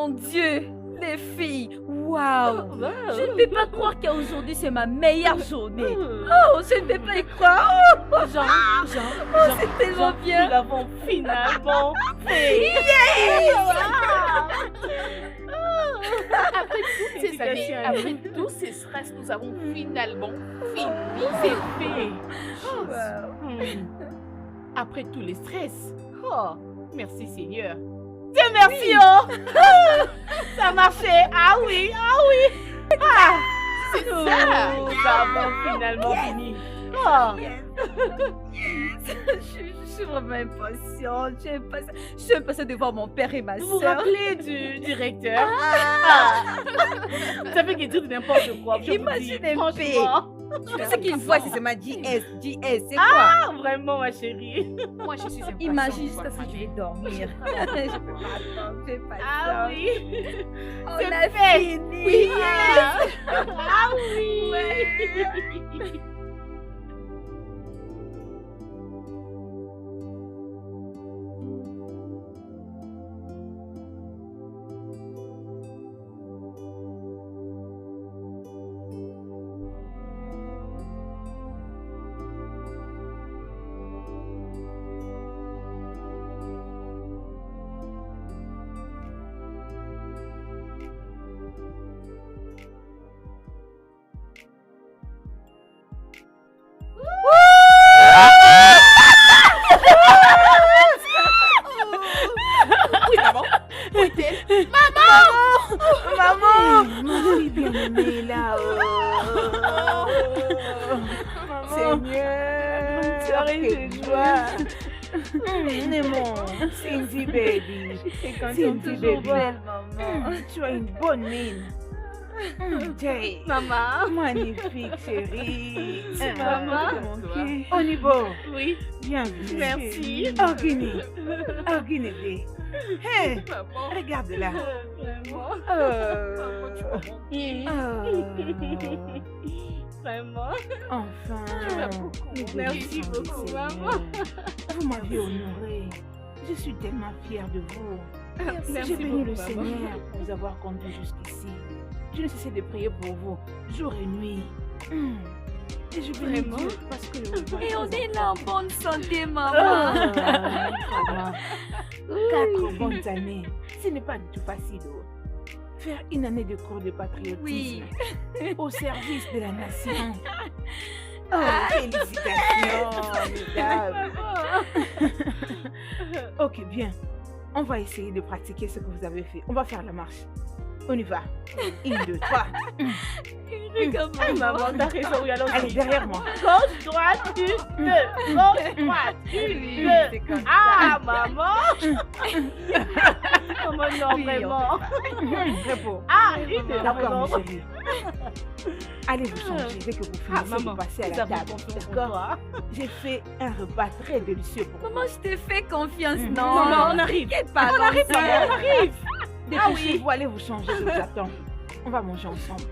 mon Dieu, les filles, waouh! Je ne peux pas croire qu'aujourd'hui c'est ma meilleure journée. Oh, je ne peux pas y croire. Jean, C'est tellement bien. nous l'avons finalement fait. Après toutes ces années, après tous ces stress, nous avons finalement fini. C'est fait. Après tous les stress. Oh, merci Seigneur. Dieu merci, oh! Ça a marché. Ah oui. C'est ça. Nous avons finalement fini. Oh. Je suis vraiment impatiente. Je suis impatiente de voir mon père et ma Vous vous soeur. rappelez du directeur? Ça fait qu'il dit n'importe quoi. je vous Imagine dis, un franchement. Tu sais qu'une fois, c'est seulement JS, c'est quoi? Ah, vraiment, ma chérie. Moi, je suis impatiente. Imagine de jusqu'à voir ce que je vais Fadé. dormir. Je peux pas attendre, je vais pas Ah attendre. oui. On c'est a fait. fini. Oui. Ah oui. Oui, maman. Où est-elle? Ma fille bien-aimée là. Seigneur, quelle joie. Mon Cindy baby. Cindy baby. Maman. Tu as une bonne mine. Jay, Maman. magnifique chérie. Maman. On y va. Oui. Bienvenue. Merci. Organisez. Hé, Maman, regarde là. Vraiment. Vraiment. Enfin. nous Merci bénissons le beaucoup, Seigneur. maman. Vous m'avez honorée. Je suis tellement fière de vous. Merci J'ai béni le beaucoup, maman. Seigneur pour vous avoir conduit jusqu'ici. Je ne cessais de prier pour vous, jour et nuit. Et je bénis Vraiment? Dieu parce que je vous vois Et on très est là en bonne santé, maman. Vraiment. 4 bonnes années. Ce n'est pas du tout facile. Faire une année de cours de patriotisme Oui. au service de la nation. Oh, félicitations, mesdames. Ok, bien. On va essayer de pratiquer ce que vous avez fait. On va faire la marche. On y va. 1, 2, 3. Regarde, maman. Maman, t'as raison, oui, allons-y. Allez, derrière moi. Gauche, droite, 1, 2. Gauche, droite, 1, 2. C'est comme ça. Ah, maman. Maman, non, Oui, vraiment. Repos. Ah, 1, 2, D'accord, maman. mes chéris. Allez vous changer dès que vous finissez de passer à la table. D'accord? J'ai fait un repas très délicieux pour vous. Maman, je te fais confiance, non? Maman, on arrive. T'inquiète pas, On arrive, maman. maman, on arrive. Dépêchez-vous, allez vous changer, je vous attends. On va manger ensemble.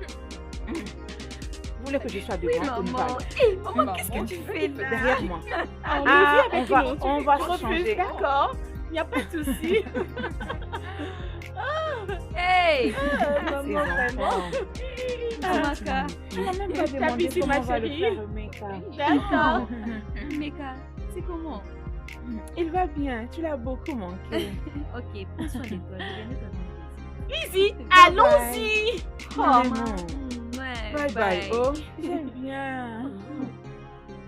Vous voulez que je sois Oui, devant ou une maman. balle? Hé, maman, qu'est-ce que tu fais là? Derrière moi. On Ah, est avec on va- nous. on va Tu se refuses, changer. D'accord. Il n'y a pas de souci. Hey! Ces Maman, vraiment. enfants. Amaka. Tu m'as même pas Tapis demandé sur comment ma on va le chérie. faire, le make-up. D'accord. Meka, c'est comment? Il va bien, tu l'as beaucoup manqué. Ok, prends soin de toi. Je vais nous donner Easy, Bye allons-y. Oh, maman. non. Ouais, Bye bye. Oh, j'aime bien.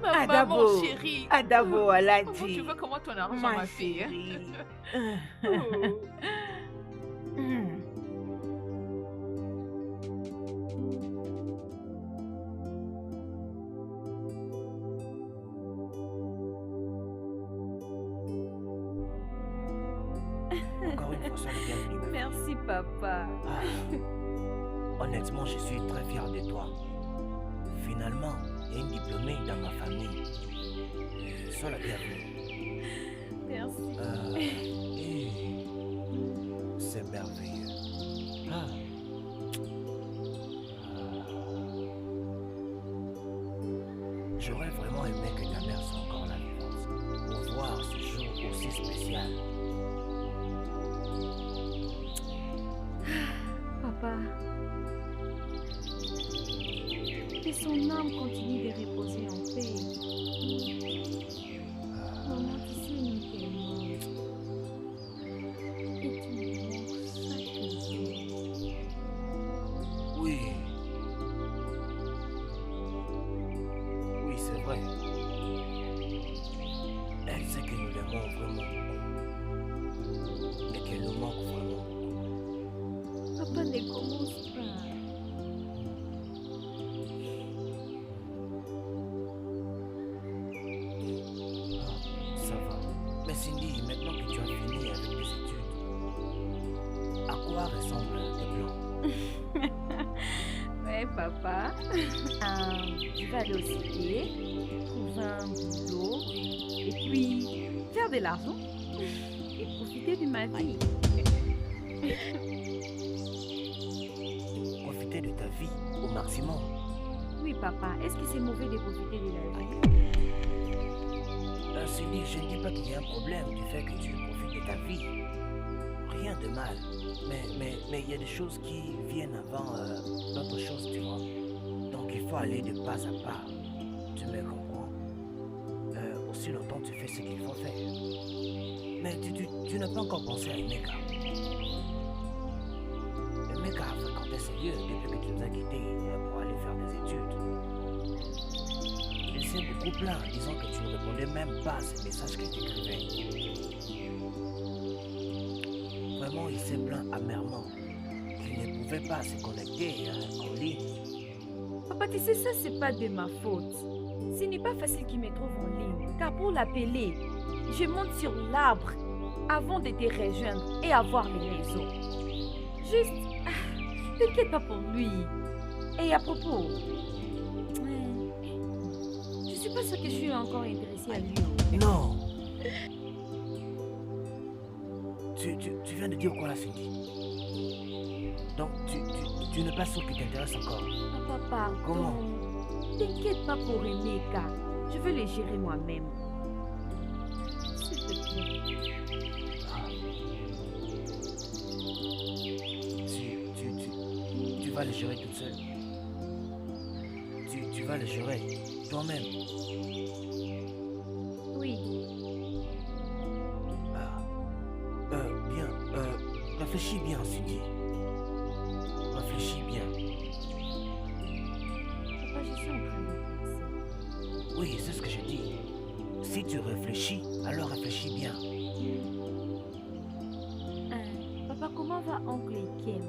Adabo. maman chérie. Adabo, Comment Aladi. tu veux comment ton argent, Ma ma fille? chérie. Oh. Encore une fois, sois le bienvenu. ma fille. Merci, papa. Ah, honnêtement, je suis très fier de toi. Finalement, il y a une diplômée dans ma famille. Sois la bienvenue. Merci. Et c'est merveilleux. Ah. J'aurais vraiment aimé que ta mère soit encore là vivante pour voir ce jour aussi spécial. Que son âme continue de reposer en paix. Maman, tu sais, nous t'aimons. Et tu nous manques chaque jour. Oui. Oui, c'est vrai. Elle sait que nous l'aimons vraiment beaucoup. Et qu'elle nous manque vraiment. Papa, ne commence pas. Ça va. Mais Cindy, maintenant que tu as fini avec tes études, à quoi ressemblent tes plans? Ouais, papa. Je vais aller au cité, trouver un boulot, et puis faire de l'argent et profiter de ma vie. Profiter de ta vie au maximum. Oui, papa. Est-ce que c'est mauvais de profiter de la vie? Cindy, je ne dis pas qu'il y a un problème du fait que tu profites de ta vie. Rien de mal. Mais il y a des choses qui viennent avant d'autres choses, tu vois. Donc il faut aller de pas à pas. Tu me comprends? Aussi longtemps tu fais ce qu'il faut faire. Mais tu n'as pas encore pensé à Emeka. Emeka a fréquenté ces lieux depuis que tu nous as quittés pour aller faire des études. Il s'est beaucoup plaint, disant que tu ne répondais même pas à ces messages qu'il t'écrivait. Vraiment, il s'est plaint amèrement qu'il ne pouvait pas se connecter en ligne. Papa, tu sais, ça, c'est pas de ma faute. Ce n'est pas facile qu'il me trouve en ligne, car pour l'appeler, je monte sur l'arbre avant de te rejoindre et avoir les réseaux. Juste, t'inquiète pas pour lui. Et à propos, je suis pas sûre que je suis encore intéressée à lui. Non. Tu viens de dire quoi là, Cindy? Donc, tu n'es pas sûr qu'il t'intéresse encore? Papa, pardon. Comment? T'inquiète pas pour Emeka. Je vais le gérer moi-même. S'il te plaît. Tu vas le gérer toute seule. Tu vas le gérer toi-même. Oui. Bien. Réfléchis bien, Cindy. Réfléchis bien. Papa, je suis en train de penser. Oui, c'est ce que je dis. Si tu réfléchis, alors réfléchis bien. Papa, comment va oncle Ikem?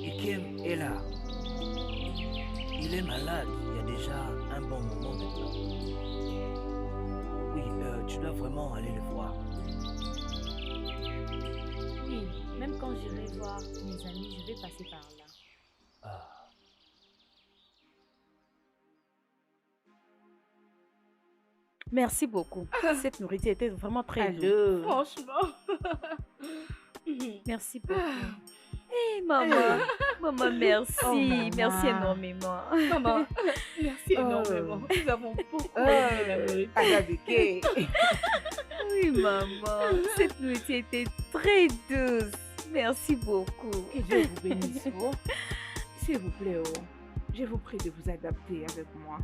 Ikem est là. Il est malade il y a déjà un bon moment maintenant. Oui, tu dois vraiment aller le voir. Oui, même quand j'irai voir mes amis, je vais passer par là. Merci beaucoup. Cette nourriture était vraiment très douce. Franchement. Merci beaucoup. Hé, maman. Maman, merci. Oh, maman. Merci énormément. Maman, merci énormément. Nous avons beaucoup aimé la nourriture. Agabeke. Oui, maman. Cette nourriture était très douce. Merci beaucoup. Que Dieu vous bénisse. Oh. S'il vous plaît, oh, je vous prie de vous adapter avec moi.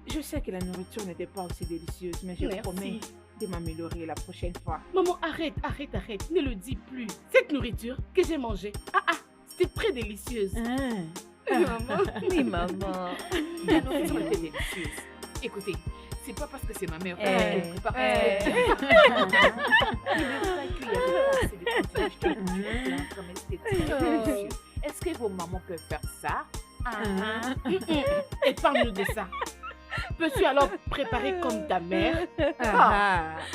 Je sais que la nourriture n'était pas aussi délicieuse, mais je Merci. promets de m'améliorer la prochaine fois. Maman, arrête. Ne le dis plus. Cette nourriture que j'ai mangée, c'était très délicieuse. Maman. Oui, maman. La nourriture était délicieuse. Écoutez, c'est pas parce que c'est ma mère qui prépare Eh. Il est vrai qu'il y avait pas assez de consommation comme c'était très délicieux. Est-ce que vos mamans peuvent faire ça? Et parle-nous de ça. Peux-tu alors préparer comme ta mère?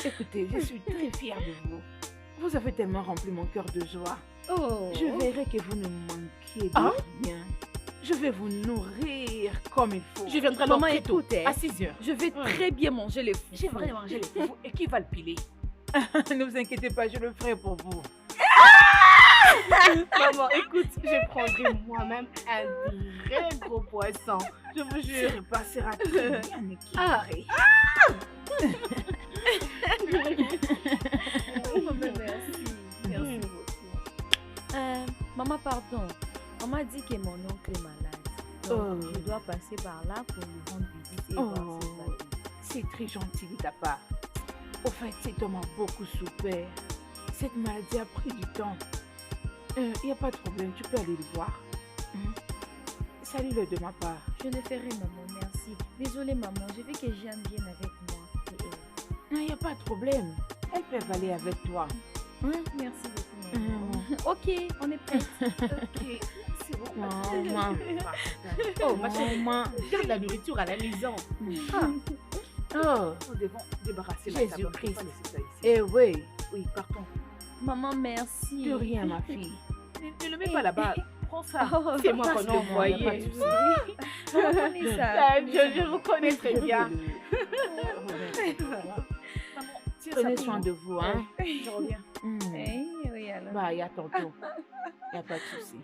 Écoutez, je suis très fière de vous. Vous avez tellement rempli mon cœur de joie. Oh. Je verrai que vous ne manquiez de rien. Je vais vous nourrir comme il faut. Je viendrai alors Maman, très tôt, écoute, à 6 heures. Je vais très bien manger les foufous. J'aimerais manger les foufous. Et qui va le piler? Ne vous inquiétez pas, je le ferai pour vous. Maman, écoute, je prendrai moi-même un vrai gros poisson. Je vous Ce jure. repas sera très bien équilibré. Maman, merci. Merci beaucoup. Maman, pardon. On m'a dit que mon oncle est malade. Donc, je dois passer par là pour lui rendre visite et voir s'il va bien. C'est très gentil de ta part. Au fait, cet homme a beaucoup souffert. Cette maladie a pris du temps. Il n'y a pas de problème, tu peux aller le voir. Salut-le de ma part. Je le ferai, maman, merci. Désolée, maman, je veux que Jeanne vienne avec moi et elle. Non, il n'y a pas de problème. Elles peuvent aller avec toi. Merci beaucoup, maman. Ok, on est prêts. Ok, c'est bon. Maman. Oh, ma chérie, Maman. garde la nourriture à la maison. Oh, Nous devons débarrasser la table. Jésus-Christ. On peut pas laisser ça ici. eh oui. Oui, partons. Maman, merci. De rien, ma fille. Ne le mets pas là-bas. Prends ça. Oh, C'est moi qu'on a passe-le-moi, y a pas de envoyé. souci. Maman, prenez ça. Ah, je vous connais très bien. Maman, tiens ça Prenez pour soin nous. de vous, hein. Je reviens. Oui, alors. Bah, il y a tantôt. Il n'y a pas de souci.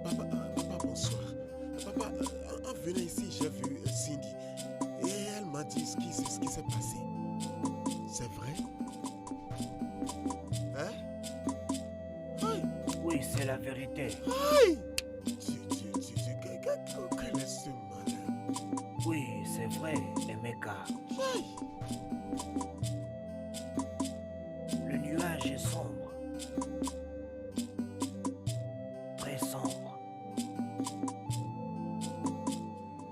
Papa, bonsoir. Papa, en venant ici, j'ai vu Cindy. Et elle m'a dit ce qui s'est passé. C'est vrai? Hein? Aïe! Oui, c'est la vérité. Aïe! Quel est ce malin? Oui, c'est vrai, Emeka. Aïe! Le nuage est sombre. Très sombre.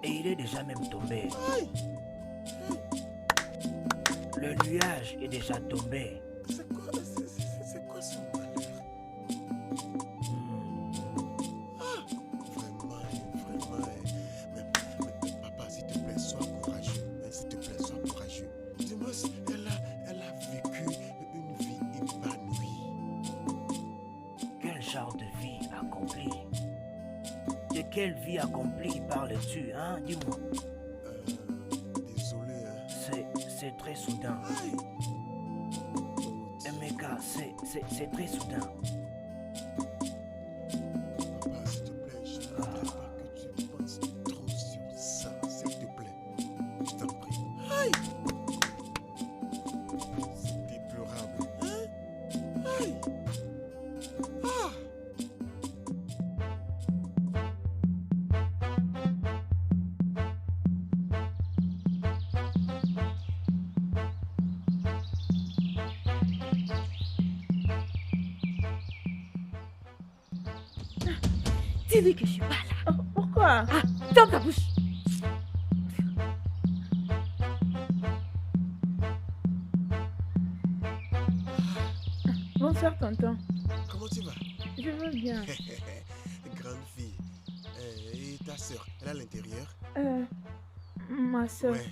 Et il est déjà même tombé. Aïe! Le nuage est déjà tombé. C'est quoi ce malheur? Vraiment. Mais papa, s'il te plaît, sois courageux. S'il te plaît, sois courageux. Dis-moi, elle a vécu une vie épanouie. Quel genre de vie accomplie? De quelle vie accomplie parles-tu, hein? Dis-moi. Désolé, hein. C'est très soudain. Aïe! Emeka, c'est très soudain. Papa, s'il te plaît, je ne voudrais pas que tu penses trop sur ça. S'il te plaît, je t'en prie. Aïe! C'est déplorable. Hein? Aïe! Ah! Dis-lui que je suis pas là. Pourquoi? Ferme ta bouche. Bonsoir, tonton. Comment tu vas? Je veux bien. Grande fille. Et ta soeur, elle est à l'intérieur? Ma soeur. Ouais.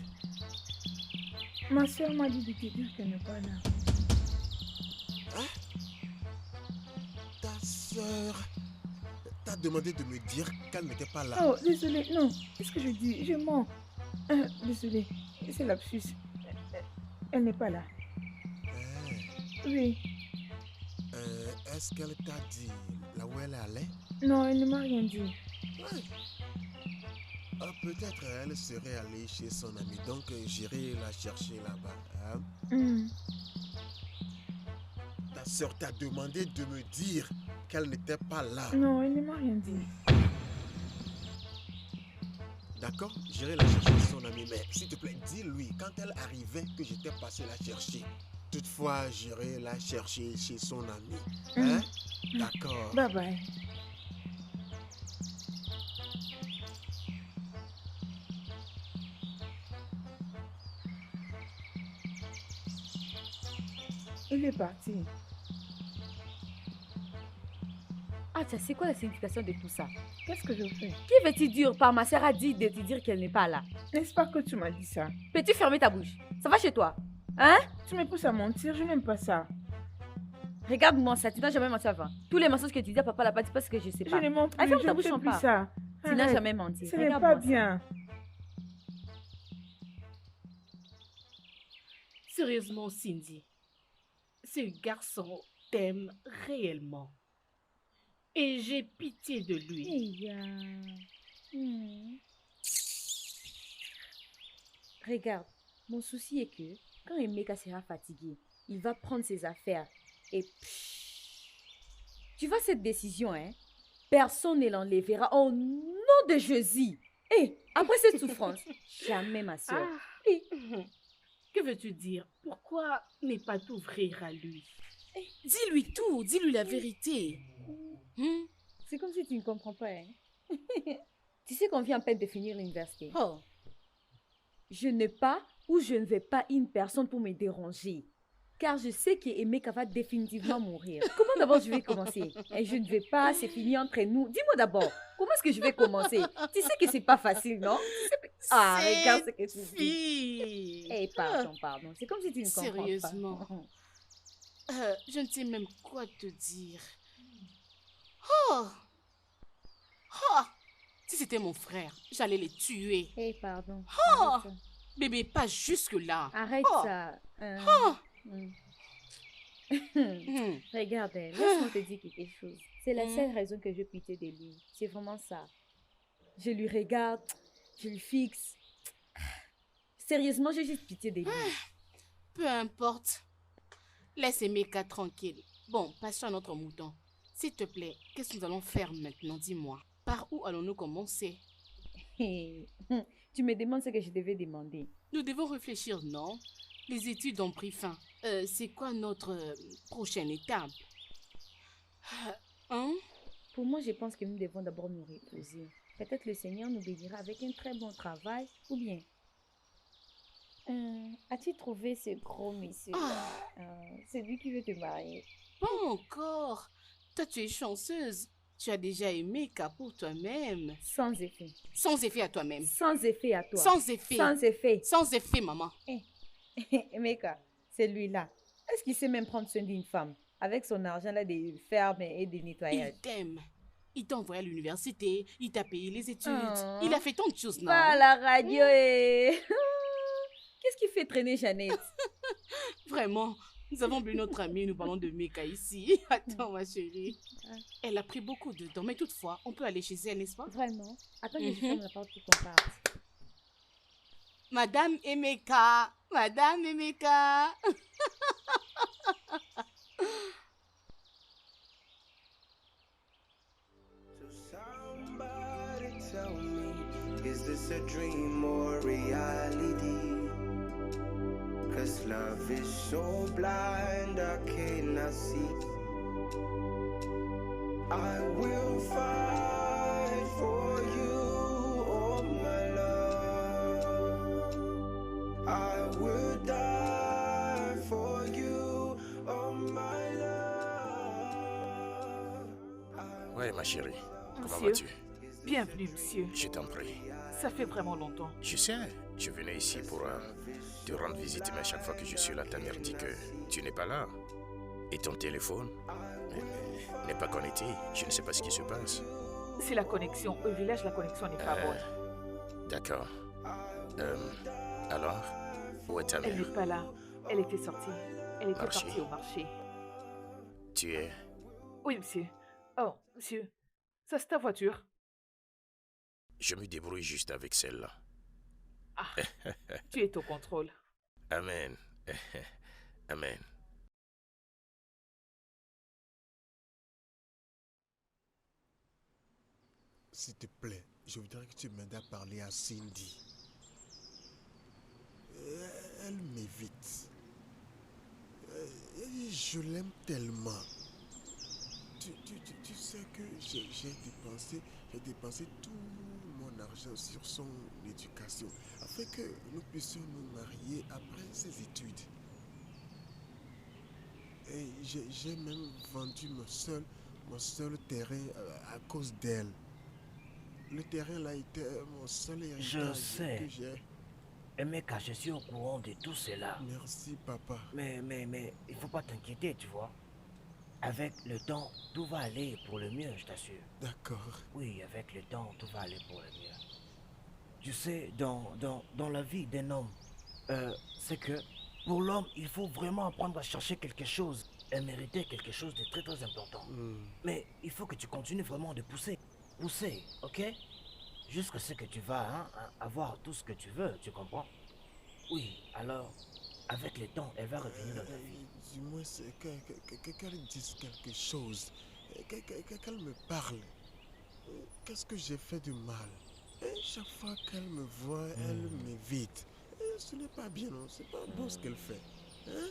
Ma soeur m'a dit de te dire qu'elle n'est pas là. Ta soeur t'a demandé de me dire qu'elle n'était pas là. Oh, désolé. Non, qu'est-ce que je dis? Je mens. Désolé. C'est lapsus. Elle n'est pas là. Oui. Est-ce qu'elle t'a dit là où elle allait? Non, elle ne m'a rien dit. Ouais. Peut-être elle serait allée chez son ami, donc j'irai la chercher là-bas. Hein? Ta soeur t'a demandé de me dire qu'elle n'était pas là. Non, elle ne m'a rien dit. D'accord? J'irai la chercher chez son ami, mais s'il te plaît, dis-lui quand elle arrivait que j'étais passé la chercher. Toutefois, j'irai la chercher chez son ami. Hein? D'accord. Bye bye. Il est parti. Ah, tiens, c'est quoi la signification de tout ça? Qu'est-ce que je fais? Qui veut-tu dire par ma sœur a dit de te dire qu'elle n'est pas là? N'est-ce pas que tu m'as dit ça? Peux-tu fermer ta bouche? Ça va chez toi? Hein? Tu me pousses à mentir, je n'aime pas ça. Regarde-moi ça, tu n'as jamais menti avant. Tous les mensonges que tu dis à papa là-bas, c'est parce que je sais Je pas. ne mens plus, Ah, ferme je ta ne bouche fais en plus pas. ça. Tu n'as Arrête. jamais menti. Ce n'est Regarde-moi pas ça. bien. Sérieusement, Cindy, ce garçon t'aime réellement. Et j'ai pitié de lui. Eya. Regarde, mon souci est que quand Emeka sera fatigué, il va prendre ses affaires et tu vois cette décision, hein? Personne ne l'enlèvera au nom de Jésus. Et après cette souffrance, jamais ma soeur. Ah, que veux-tu dire? Pourquoi ne pas t'ouvrir à lui? Dis-lui tout, dis-lui la vérité. C'est comme si tu ne comprends pas, hein? Tu sais qu'on vient à peine de finir l'université. Oh, Je n'ai pas ou je ne vais pas une personne pour me déranger. Car je sais qu'Emeka va définitivement mourir. Comment d'abord je vais commencer? Et je ne vais pas, c'est fini entre nous. Dis-moi d'abord, comment est-ce que je vais commencer? Tu sais que c'est pas facile, non? Ah, regarde ce que tu dis. fille. Eh, pardon. C'est comme si tu ne comprends Sérieusement. pas. Je ne sais même quoi te dire. Oh! Oh! Si c'était mon frère, j'allais les tuer. Eh, pardon. Oh! Arrête ça. Bébé, pas jusque-là. Arrête Oh! ça. Oh! Hmm. Hmm. Regarde, laisse-moi te dire quelque chose. C'est la seule raison que j'ai pitié de lui. C'est vraiment ça. Je lui regarde, je lui fixe. Sérieusement, j'ai juste pitié de lui. Peu importe. Laisse Emeka tranquille. Bon, passons à notre mouton. S'il te plaît, qu'est-ce que nous allons faire maintenant? Dis-moi. Par où allons-nous commencer? Tu me demandes ce que je devais demander. Nous devons réfléchir, non? Les études ont pris fin. C'est quoi notre prochaine étape? Hein? Pour moi, je pense que nous devons d'abord nous reposer. Peut-être le Seigneur nous bénira avec un très bon travail, ou bien... as-tu trouvé ce gros monsieur c'est lui qui veut te marier. Pas encore. Toi, tu es chanceuse. Tu as déjà aimé Emeka pour toi-même. Sans effet. Sans effet à toi-même. Sans effet à toi. Sans effet. Sans effet. Sans effet, maman. Emeka, c'est lui-là. Est-ce qu'il sait même prendre soin d'une femme avec son argent là des fermes et des nettoyages? Il t'aime. Il t'a envoyé à l'université. Il t'a payé les études. Oh. Il a fait tant de choses, non? Pas à la radio et... Qu'est-ce qui fait traîner Jeannette? Vraiment. Nous avons bu notre amie, nous parlons de Emeka ici. Attends, ma chérie. Elle a pris beaucoup de temps, mais toutefois, on peut aller chez elle, n'est-ce pas? Vraiment? Attends que je ferme la porte pour qu'on parte. Madame Emeka. Madame Emeka. Somebody tell me, is this a dream or reality? 'Cause love is so blind, I cannot see. I will fight for you, oh my love. I will die for you, oh my love. Ouais, ma chérie. Comment Monsieur. vas-tu? Bienvenue, monsieur. Je t'en prie. Ça fait vraiment longtemps. Je sais, je venais ici pour te rendre visite, mais à chaque fois que je suis là, ta mère dit que tu n'es pas là. Et ton téléphone n'est pas connecté. Je ne sais pas ce qui se passe. C'est la connexion. Au village, la connexion n'est pas bonne. D'accord. Alors, où est ta Elle mère? n'est pas là. Elle était sortie. Elle était Marché. partie au marché. Tu es... Oui, monsieur. Oh, monsieur. Ça, c'est ta voiture. Je me débrouille juste avec celle-là. Ah, tu es au contrôle. Amen. Amen. S'il te plaît, je voudrais que tu m'aides à parler à Cindy. Elle m'évite. Je l'aime tellement. Tu sais que j'ai dépensé tout mon argent sur son éducation afin que nous puissions nous marier après ses études. Et j'ai même vendu mon seul terrain à cause d'elle. Le terrain là était mon seul héritage Je sais. que j'ai. Emeka, je suis au courant de tout cela. Merci papa. Mais il faut pas t'inquiéter, tu vois. Avec le temps, tout va aller pour le mieux, je t'assure. D'accord. Oui, avec le temps, tout va aller pour le mieux. Tu sais, dans la vie d'un homme, c'est que pour l'homme, il faut vraiment apprendre à chercher quelque chose Elle méritait quelque chose de très très important. Mais il faut que tu continues vraiment de pousser. Pousser, ok? Jusqu'à ce que tu vas avoir tout ce que tu veux, tu comprends? Oui, alors, avec le temps, elle va revenir dans ta vie. Dis-moi, qu'elle dise quelque chose. Qu'elle me parle. Qu'est-ce que j'ai fait de mal? Chaque fois qu'elle me voit, elle m'évite. Ce n'est pas bien, non? C'est pas beau ce qu'elle fait. Hein?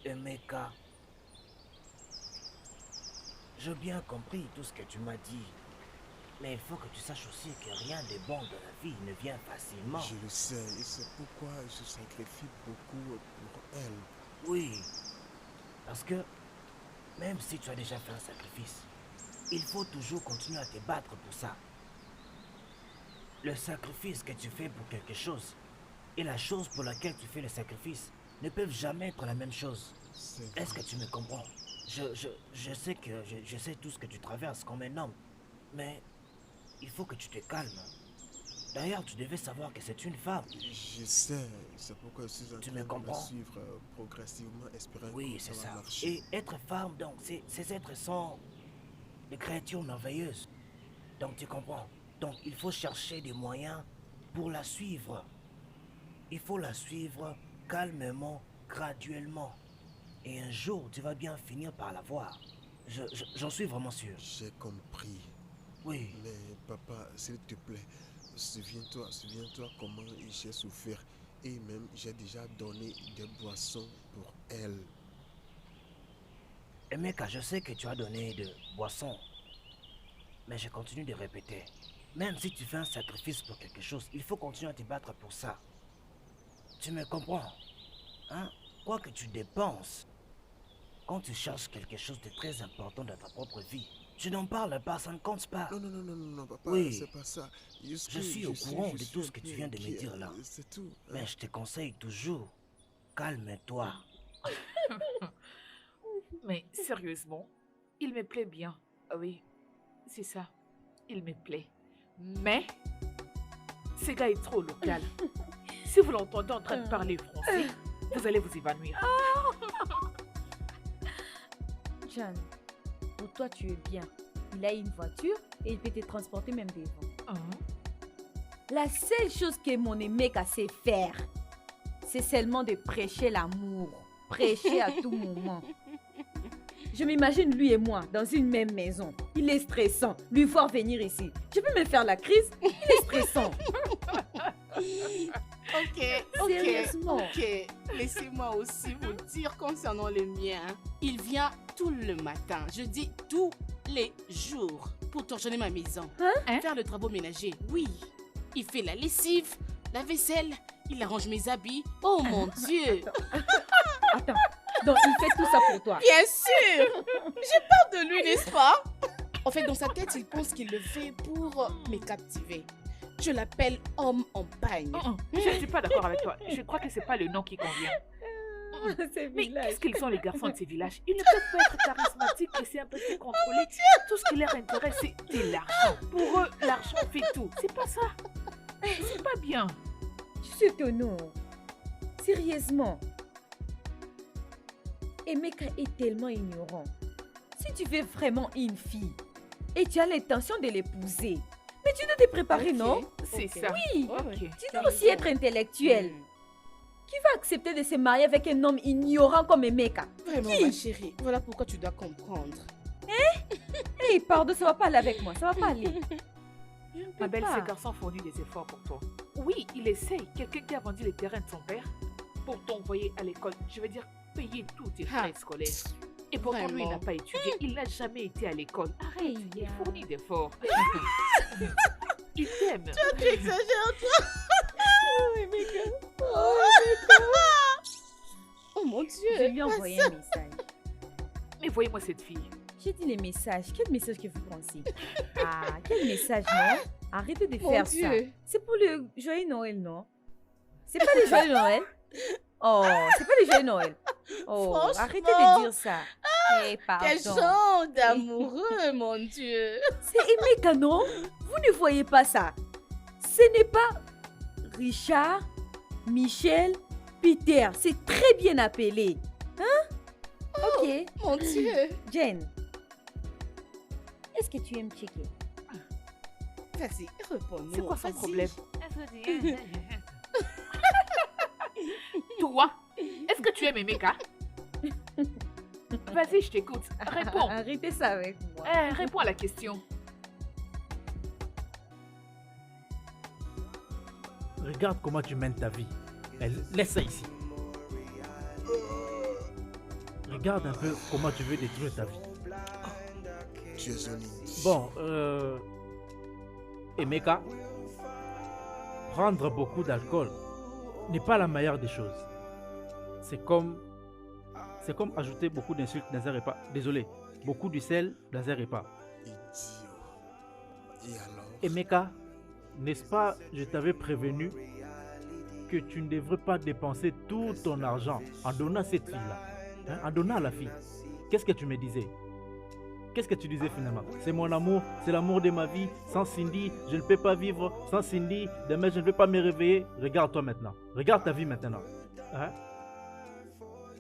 Emeka, j'ai bien compris tout ce que tu m'as dit. Mais il faut que tu saches aussi que rien de bon dans la vie ne vient facilement. Je le sais, et c'est pourquoi je sacrifie beaucoup pour elle. Oui, parce que même si tu as déjà fait un sacrifice, il faut toujours continuer à te battre pour ça. Le sacrifice que tu fais pour quelque chose et la chose pour laquelle tu fais le sacrifice ne peuvent jamais être la même chose. Est-ce que tu me comprends? Je sais que je sais tout ce que tu traverses comme un homme, mais il faut que tu te calmes. D'ailleurs, tu devais savoir que c'est une femme. Je sais, c'est pourquoi je suis en train de la suivre progressivement, espérant oui, que c'est ça va ça. marcher. Et être femme, donc, ces êtres sont des créatures merveilleuses. Donc, tu comprends. Donc, il faut chercher des moyens pour la suivre. Il faut la suivre calmement, graduellement. Et un jour, tu vas bien finir par la voir. J'en suis vraiment sûr. J'ai compris. Oui. Mais papa, s'il te plaît, souviens-toi comment j'ai souffert. Et même, j'ai déjà donné des boissons pour elle. Emeka, je sais que tu as donné de boissons. Mais je continue de répéter. Même si tu fais un sacrifice pour quelque chose, il faut continuer à te battre pour ça. Tu me comprends? Hein? Quoi que tu dépenses, quand tu cherches quelque chose de très important dans ta propre vie, tu n'en parles pas, ça ne compte pas. Non, papa, oui. c'est pas ça. Je suis au courant de tout ce que tu viens de me dire là. C'est tout. Mais je te conseille toujours, calme-toi. Mais sérieusement, il me plaît bien. Ah oui, c'est ça. Il me plaît. Mais, ce gars est trop local. Si vous l'entendez en train de parler français, vous allez vous évanouir. John, pour toi, tu es bien. Il a une voiture et il peut te transporter même devant. La seule chose que mon Emeka sait faire, c'est seulement de prêcher l'amour. Prêcher à tout moment. Je m'imagine lui et moi dans une même maison. Il est stressant. Lui voir venir ici. Je peux me faire la crise. Il est stressant. Ok. Sérieusement. Ok. Laissez-moi aussi vous dire concernant le mien. Il vient tout le matin. Je dis tous les jours pour torchonner ma maison. Faire le travaux ménager. Oui. Il fait la lessive, la vaisselle. Il arrange mes habits. Oh mon Dieu. Attends. Donc, il fait tout ça pour toi. Bien sûr. J'ai peur de lui, n'est-ce pas? En fait, dans sa tête, il pense qu'il le fait pour me captiver. Je l'appelle homme en pagne. Je ne suis pas d'accord avec toi. Je crois que c'est pas le nom qui convient. Mais qu'est-ce qu'ils sont les garçons de ces villages? Ils ne peuvent pas être charismatiques et c'est un petit contrôlé. Tout ce qui leur intéresse, c'est de l'argent. Pour eux, l'argent fait tout. C'est pas ça. C'est pas bien. Je suis étonnée. Sérieusement. Emeka est tellement ignorant. Si tu veux vraiment une fille et tu as l'intention de l'épouser, mais tu dois te préparer, non? C'est ça. Oui. Okay. Tu dois aussi être intellectuel. Qui va accepter de se marier avec un homme ignorant comme Emeka? Vraiment, ma chérie, voilà pourquoi tu dois comprendre. Hé, pardon, ça va pas aller avec moi. Ça va pas aller. Ma belle, ce garçon fournit des efforts pour toi. Oui, il essaye. Quelqu'un qui a vendu les terrains de son père pour t'envoyer à l'école. Je veux dire, payer tous tes frais scolaires. Et pourtant, lui, il n'a pas étudié. Il n'a jamais été à l'école. Arrête, il fournit d'efforts. Il t'aime. Tu exagères, toi. Oh mon Dieu. Je lui ai envoyé un message. Mais voyez-moi cette fille. J'ai dit les messages. Quel message que vous pensez? Ah, quel message, non? Arrêtez de faire ça. C'est pour le joyeux Noël, non? C'est pas le joyeux Noël? Oh, c'est pas le joyeux Noël. Oh, arrêtez de dire ça. Hey, pardon. Quel genre d'amoureux, mon Dieu. C'est Emeka, non? Vous ne voyez pas ça. Ce n'est pas Richard, Michel, Peter. C'est très bien appelé. Hein? Ok. Mon Dieu. Jane, est-ce que tu aimes checker? Vas-y, réponds-nous. C'est quoi son vas-y. problème? Est-ce Toi, est-ce que tu aimes Emeka? Vas-y, je t'écoute. Réponds. Arrêtez ça avec moi. Réponds à la question. Regarde comment tu mènes ta vie. Laisse ça ici. Regarde un peu comment tu veux détruire ta vie. Tu es un idiot. Bon, Emeka, prendre beaucoup d'alcool n'est pas la meilleure des choses. C'est comme ajouter beaucoup d'insultes dans un repas. Désolé, beaucoup de sel dans un repas. Idiot. Et alors? Emeka, n'est-ce pas, je t'avais prévenu que tu ne devrais pas dépenser tout ton argent en donnant à cette fille-là, hein, en donnant à la fille. Qu'est-ce que tu me disais? Qu'est-ce que tu disais finalement? C'est mon amour, c'est l'amour de ma vie. Sans Cindy, je ne peux pas vivre. Sans Cindy, demain, je ne peux pas me réveiller. Regarde-toi maintenant. Regarde ta vie maintenant. Hein?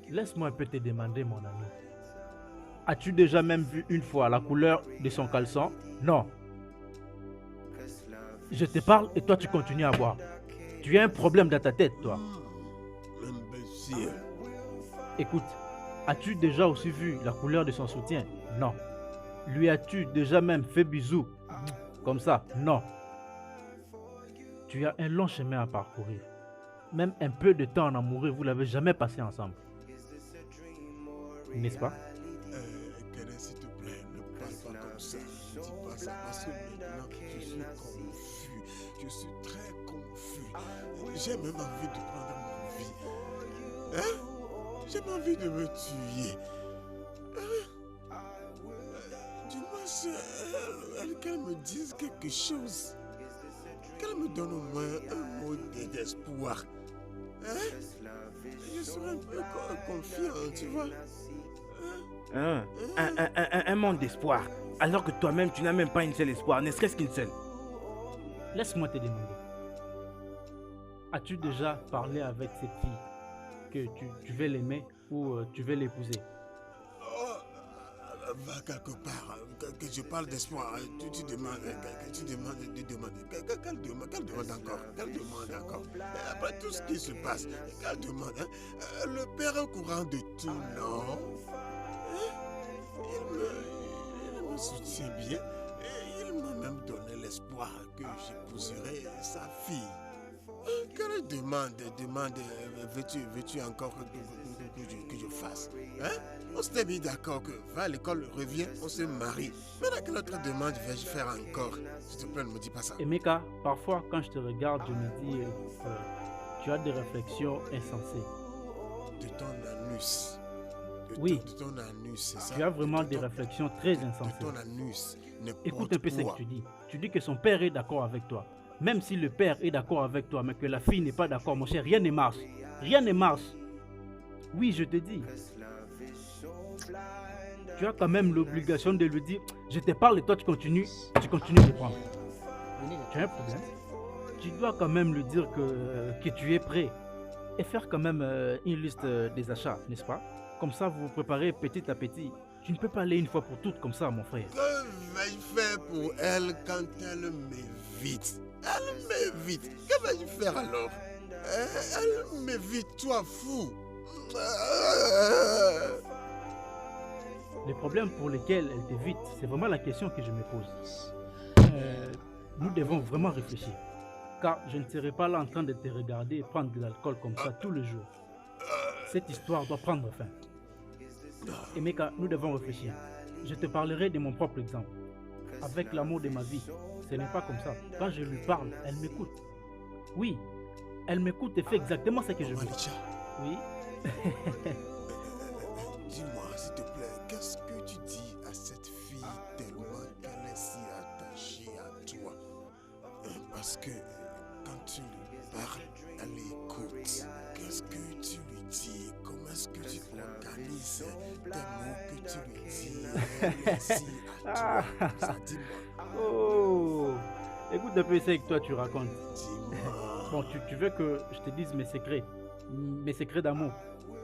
Laisse-moi un peu te demander, mon ami. As-tu déjà même vu une fois la couleur de son caleçon? Non. Je te parle et toi, tu continues à boire. Tu as un problème dans ta tête, toi. Imbécile. Écoute, as-tu déjà aussi vu la couleur de son soutien? Non. Lui as-tu déjà même fait bisous? Comme ça? Non. Tu as un long chemin à parcourir. Même un peu de temps en amoureux, vous l'avez jamais passé ensemble. N'est-ce pas? Karen, s'il te plaît, ne parle pas comme ça. Ne dis pas ça parce que maintenant, je suis confus. Je suis très confus. J'ai même envie de prendre ma vie. Hein? J'ai même envie de me tuer. Du moins, qu'elle me dise quelque chose. Qu'elle me donne au moins un mot d'espoir. Hein? Je serai un peu confiant, tu vois. Un monde d'espoir. Alors que toi-même, tu n'as même pas une seule espoir, ne serait-ce qu'une seule. Laisse-moi te demander. As-tu déjà parlé avec cette fille que tu veux l'aimer ou tu veux l'épouser? Va quelque part, que je parle d'espoir, tu demandes, tu demandes de demander. Quelle demande encore? Quelle demande encore? Après tout ce qui se passe, quelle demande? Hein? Le père est au courant de tout, non? Il me soutient bien et il m'a même donné l'espoir que j'épouserai sa fille. Quelle demande veux-tu encore que je fasse? Hein? On s'était mis d'accord que va à l'école, reviens, on se marie. Maintenant, quelle autre demande vais-je faire encore? S'il te plaît, ne me dis pas ça. Emeka, parfois quand je te regarde, je me dis tu as des réflexions insensées. De ton anus. Oui. De ton anus, c'est ça? Tu as vraiment des réflexions très insensées. De ton anus. Écoute un peu ce que tu dis. Tu dis que son père est d'accord avec toi. Même si le père est d'accord avec toi, mais que la fille n'est pas d'accord, mon cher, rien ne marche. Rien ne marche. Oui, je te dis. Tu as quand même l'obligation de lui dire, je te parle et toi tu continues de prendre. Tu as un problème. Tu dois quand même lui dire que tu es prêt et faire quand même une liste des achats, n'est-ce pas? Comme ça, vous vous préparez petit à petit. Tu ne peux pas aller une fois pour toutes comme ça, mon frère. Que vais-je faire pour elle quand elle m'évite? Elle m'évite. Que vais-je faire alors? Elle m'évite, toi fou. Les problèmes pour lesquels elle t'évite, c'est vraiment la question que je me pose. Nous devons vraiment réfléchir. Car je ne serai pas là en train de te regarder et prendre de l'alcool comme ça tous les jours. Cette histoire doit prendre fin. Emeka, nous devons réfléchir. Je te parlerai de mon propre exemple. Avec l'amour de ma vie, ce n'est pas comme ça. Quand je lui parle, elle m'écoute. Oui, elle m'écoute et fait exactement ce que je veux. Oui. Dis-moi, s'il te plaît, qu'est-ce que tu dis à cette fille tellement qu'elle est si attachée à toi? Parce que quand tu lui parles, elle écoute. Qu'est-ce que tu lui dis? Comment est-ce que tu organises tes mots que tu lui dis? Elle est si à toi. Ça, dis-moi. Oh, écoute un peu ce que toi tu racontes. Dis-moi. Bon, tu veux que je te dise mes secrets d'amour.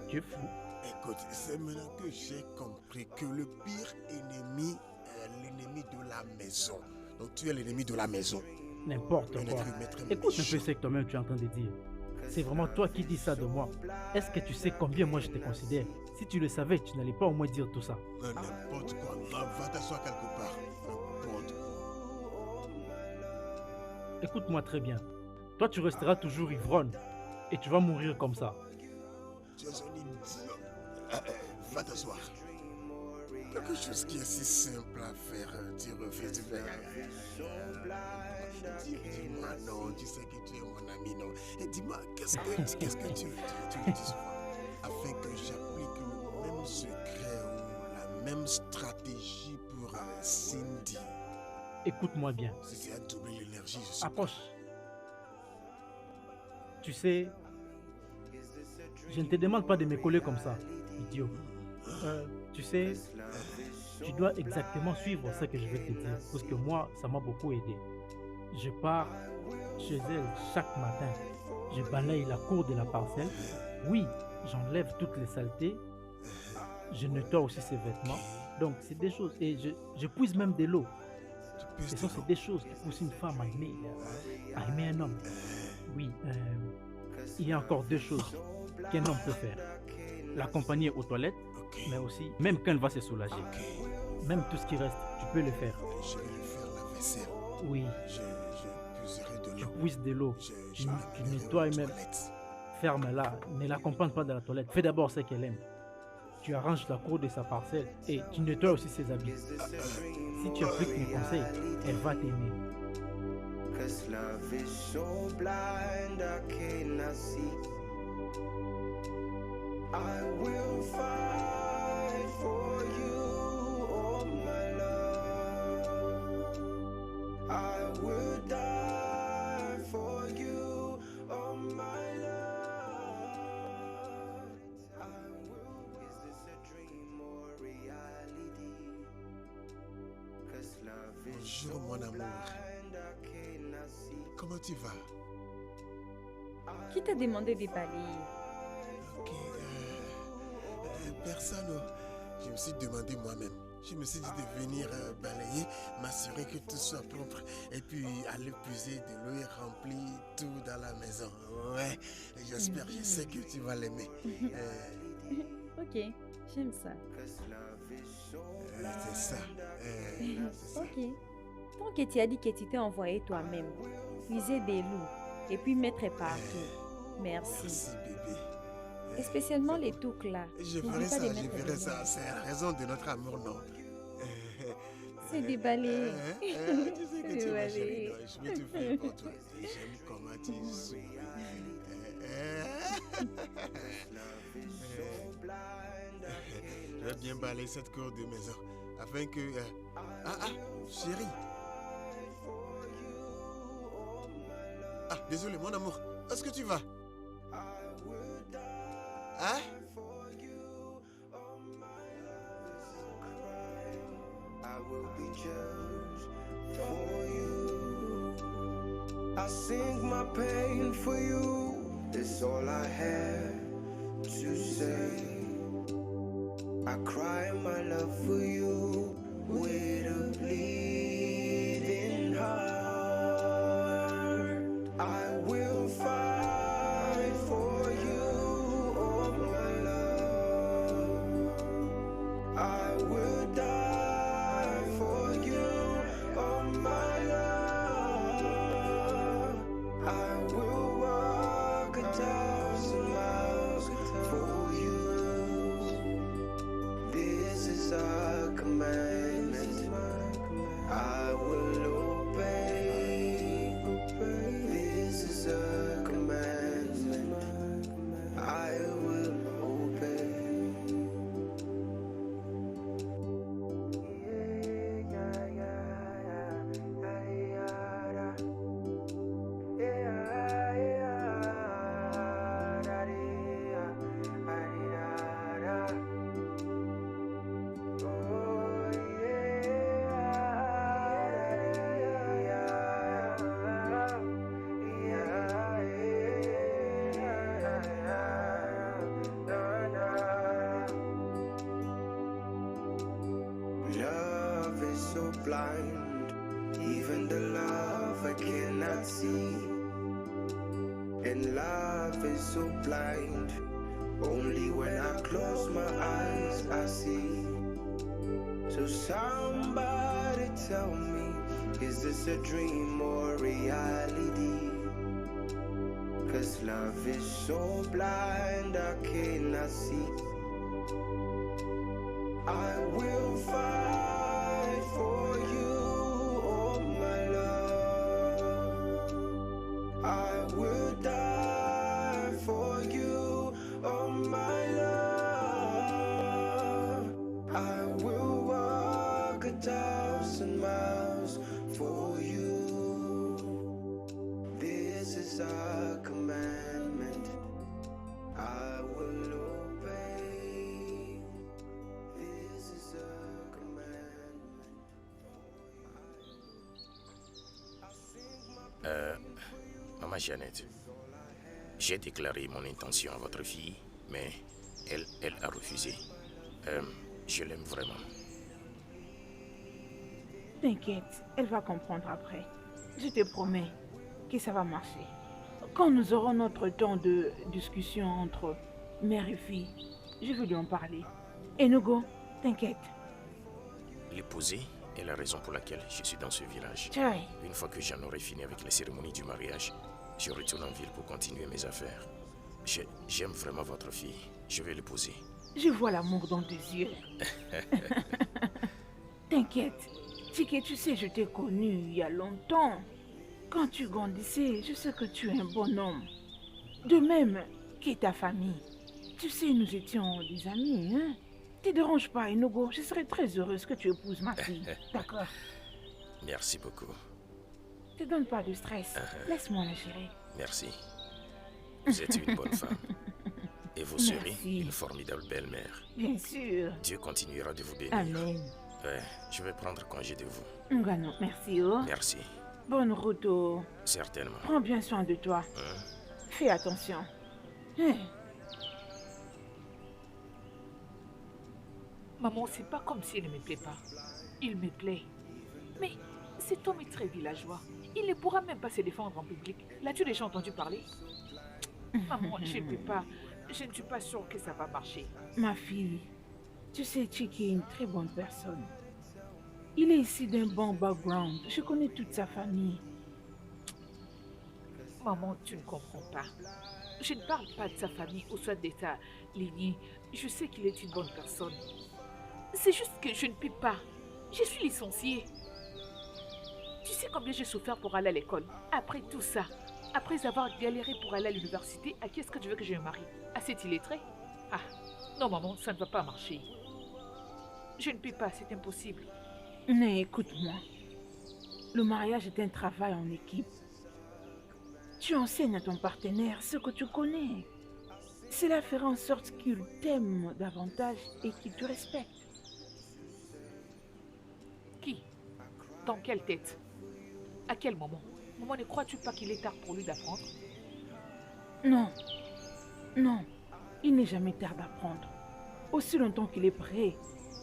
Tu es fou. Écoute, c'est maintenant que j'ai compris que le pire ennemi est l'ennemi de la maison. Donc tu es l'ennemi de la maison. N'importe quoi. Écoute un peu ce que toi-même tu es en train de dire. C'est vraiment toi qui dis ça de moi. Est-ce que tu sais combien moi je te considère? Si tu le savais, tu n'allais pas au moins dire tout ça. N'importe quoi. Va t'asseoir quelque part. N'importe quoi. Écoute-moi très bien. Toi, tu resteras toujours ivrogne. Et tu vas mourir comme ça. Tu es un idiot. Va t'asseoir. Quelque chose qui est si simple à faire. Tu refais, tu fais. Dis-moi non, tu sais que tu es mon ami, non. Et dis-moi, qu'est-ce que tu le dis souvent, afin que j'applique le même secret ou la même stratégie pour Cindy. Écoute-moi bien. C'est à doubler l'énergie, je sais. Approche. Tu sais, je ne te demande pas de me coller comme ça, idiot. Tu sais, tu dois exactement suivre ce que je vais te dire, parce que moi, ça m'a beaucoup aidé. Je pars chez elle chaque matin. Je balaye la cour de la parcelle. Oui, j'enlève toutes les saletés. Je nettoie aussi ses vêtements. Donc, c'est des choses. Et je puise même de l'eau. Ce sont des choses qui poussent une femme à aimer un homme. Oui, il y a encore deux choses qu'un homme peut faire. L'accompagner aux toilettes, mais aussi, même quand elle va se soulager. Même tout ce qui reste, tu peux le faire. Je vais lui faire la vaisselle. Oui. Je puiserai de l'eau. Tu puisses de l'eau. Tu nettoies même. Ferme-la. Ne l'accompagne pas dans la toilette. Fais d'abord ce qu'elle aime. Tu arranges la cour de sa parcelle et tu nettoies aussi ses habits. Si tu appliques mes conseils, elle va t'aimer. Cause love is so blind I cannot see. I will fight for you, oh my love. I will die for you, oh my love. I will. Is this a dream or reality? Cause love is Bonjour mon amour. Comment tu vas? Qui t'a demandé de balayer? Ok, personne. Je me suis demandé moi-même. Je me suis dit de venir balayer, m'assurer que tout soit propre et puis aller puiser de l'eau et remplir tout dans la maison. Ouais, j'espère, je sais que tu vas l'aimer. Ok, j'aime ça. C'est ça. Ok. Tant que tu as dit que tu t'es envoyé toi-même, puiser des loups et puis mettre partout. Merci. Merci bébé. Et spécialement les toucs là. Je ferai ça. C'est la raison de notre amour, non? C'est déballé. Tu sais que tu es ma chérie, non? Je vais tout faire pour toi. J'aime comment tu souris. Je vais bien balayer cette cour de maison afin que... chérie. Ah, désolé, mon amour. Où est-ce que tu vas? Hein? I will be judged for you. I sing my pain for you. That's all I have to say. I cry my love for you with a bleeding heart. I will fight for you, oh my love. I will die for you, oh my love. I will walk 1,000 miles for you. This is our command. love is so blind, even the love I cannot see. And love is so blind, only when I close my eyes I see. So somebody tell me, is this a dream or reality? 'Cause love is so blind I cannot see. I will fight for you, oh my love. I will die for you, oh my love. I will walk 1,000 miles for you. This is a commandment I will obey. This is a commandment. Maman Jeannette, j'ai déclaré mon intention à votre fille, mais elle a refusé. Je l'aime vraiment. T'inquiète, elle va comprendre après. Je te promets que ça va marcher. Quand nous aurons notre temps de discussion entre mère et fille, je vais lui en parler. Et Nogo, t'inquiète. L'épouser est la raison pour laquelle je suis dans ce village. Tchai. Une fois que j'en aurai fini avec les cérémonies du mariage, je retourne en ville pour continuer mes affaires. J'aime vraiment votre fille. Je vais l'épouser. Je vois l'amour dans tes yeux. T'inquiète. Tiki, tu sais, je t'ai connu il y a longtemps. Quand tu grandissais, je sais que tu es un bon homme. De même que ta famille. Tu sais, nous étions des amis, hein? Ne te dérange pas, Enogo. Je serais très heureuse que tu épouses ma fille. D'accord? Merci beaucoup. Ne te donne pas de stress. Laisse-moi la gérer. Merci. Vous êtes une bonne femme. Et vous serez Merci. une formidable belle-mère. Bien sûr. Dieu continuera de vous bénir. Amen. Ouais, je vais prendre congé de vous. Ngano, merci. Oh. Merci. Bonne route. Oh. Certainement. Prends bien soin de toi. Fais attention. Maman, c'est pas comme s'il ne me plaît pas. Il me plaît. Mais cet homme est très villageois. Il ne pourra même pas se défendre en public. L'as-tu déjà entendu parler? Maman, je ne peux pas. Je ne suis pas sûre que ça va marcher. Ma fille, tu sais, Chiki est une très bonne personne. Il est ici d'un bon background. Je connais toute sa famille. Maman, tu ne comprends pas. Je ne parle pas de sa famille ou soit de sa lignée. Je sais qu'il est une bonne personne. C'est juste que je ne peux pas. Je suis licenciée. Tu sais combien j'ai souffert pour aller à l'école. Après tout ça, après avoir galéré pour aller à l'université, à qui est-ce que tu veux que je me marie? À cet illettré? Ah, non maman, ça ne va pas marcher. Je ne peux pas, c'est impossible. Mais écoute-moi. Le mariage est un travail en équipe. Tu enseignes à ton partenaire ce que tu connais. Cela fera en sorte qu'il t'aime davantage et qu'il te respecte. Qui? Dans quelle tête? À quel moment? Maman, ne crois-tu pas qu'il est tard pour lui d'apprendre? Non. Non. Il n'est jamais tard d'apprendre. Aussi longtemps qu'il est prêt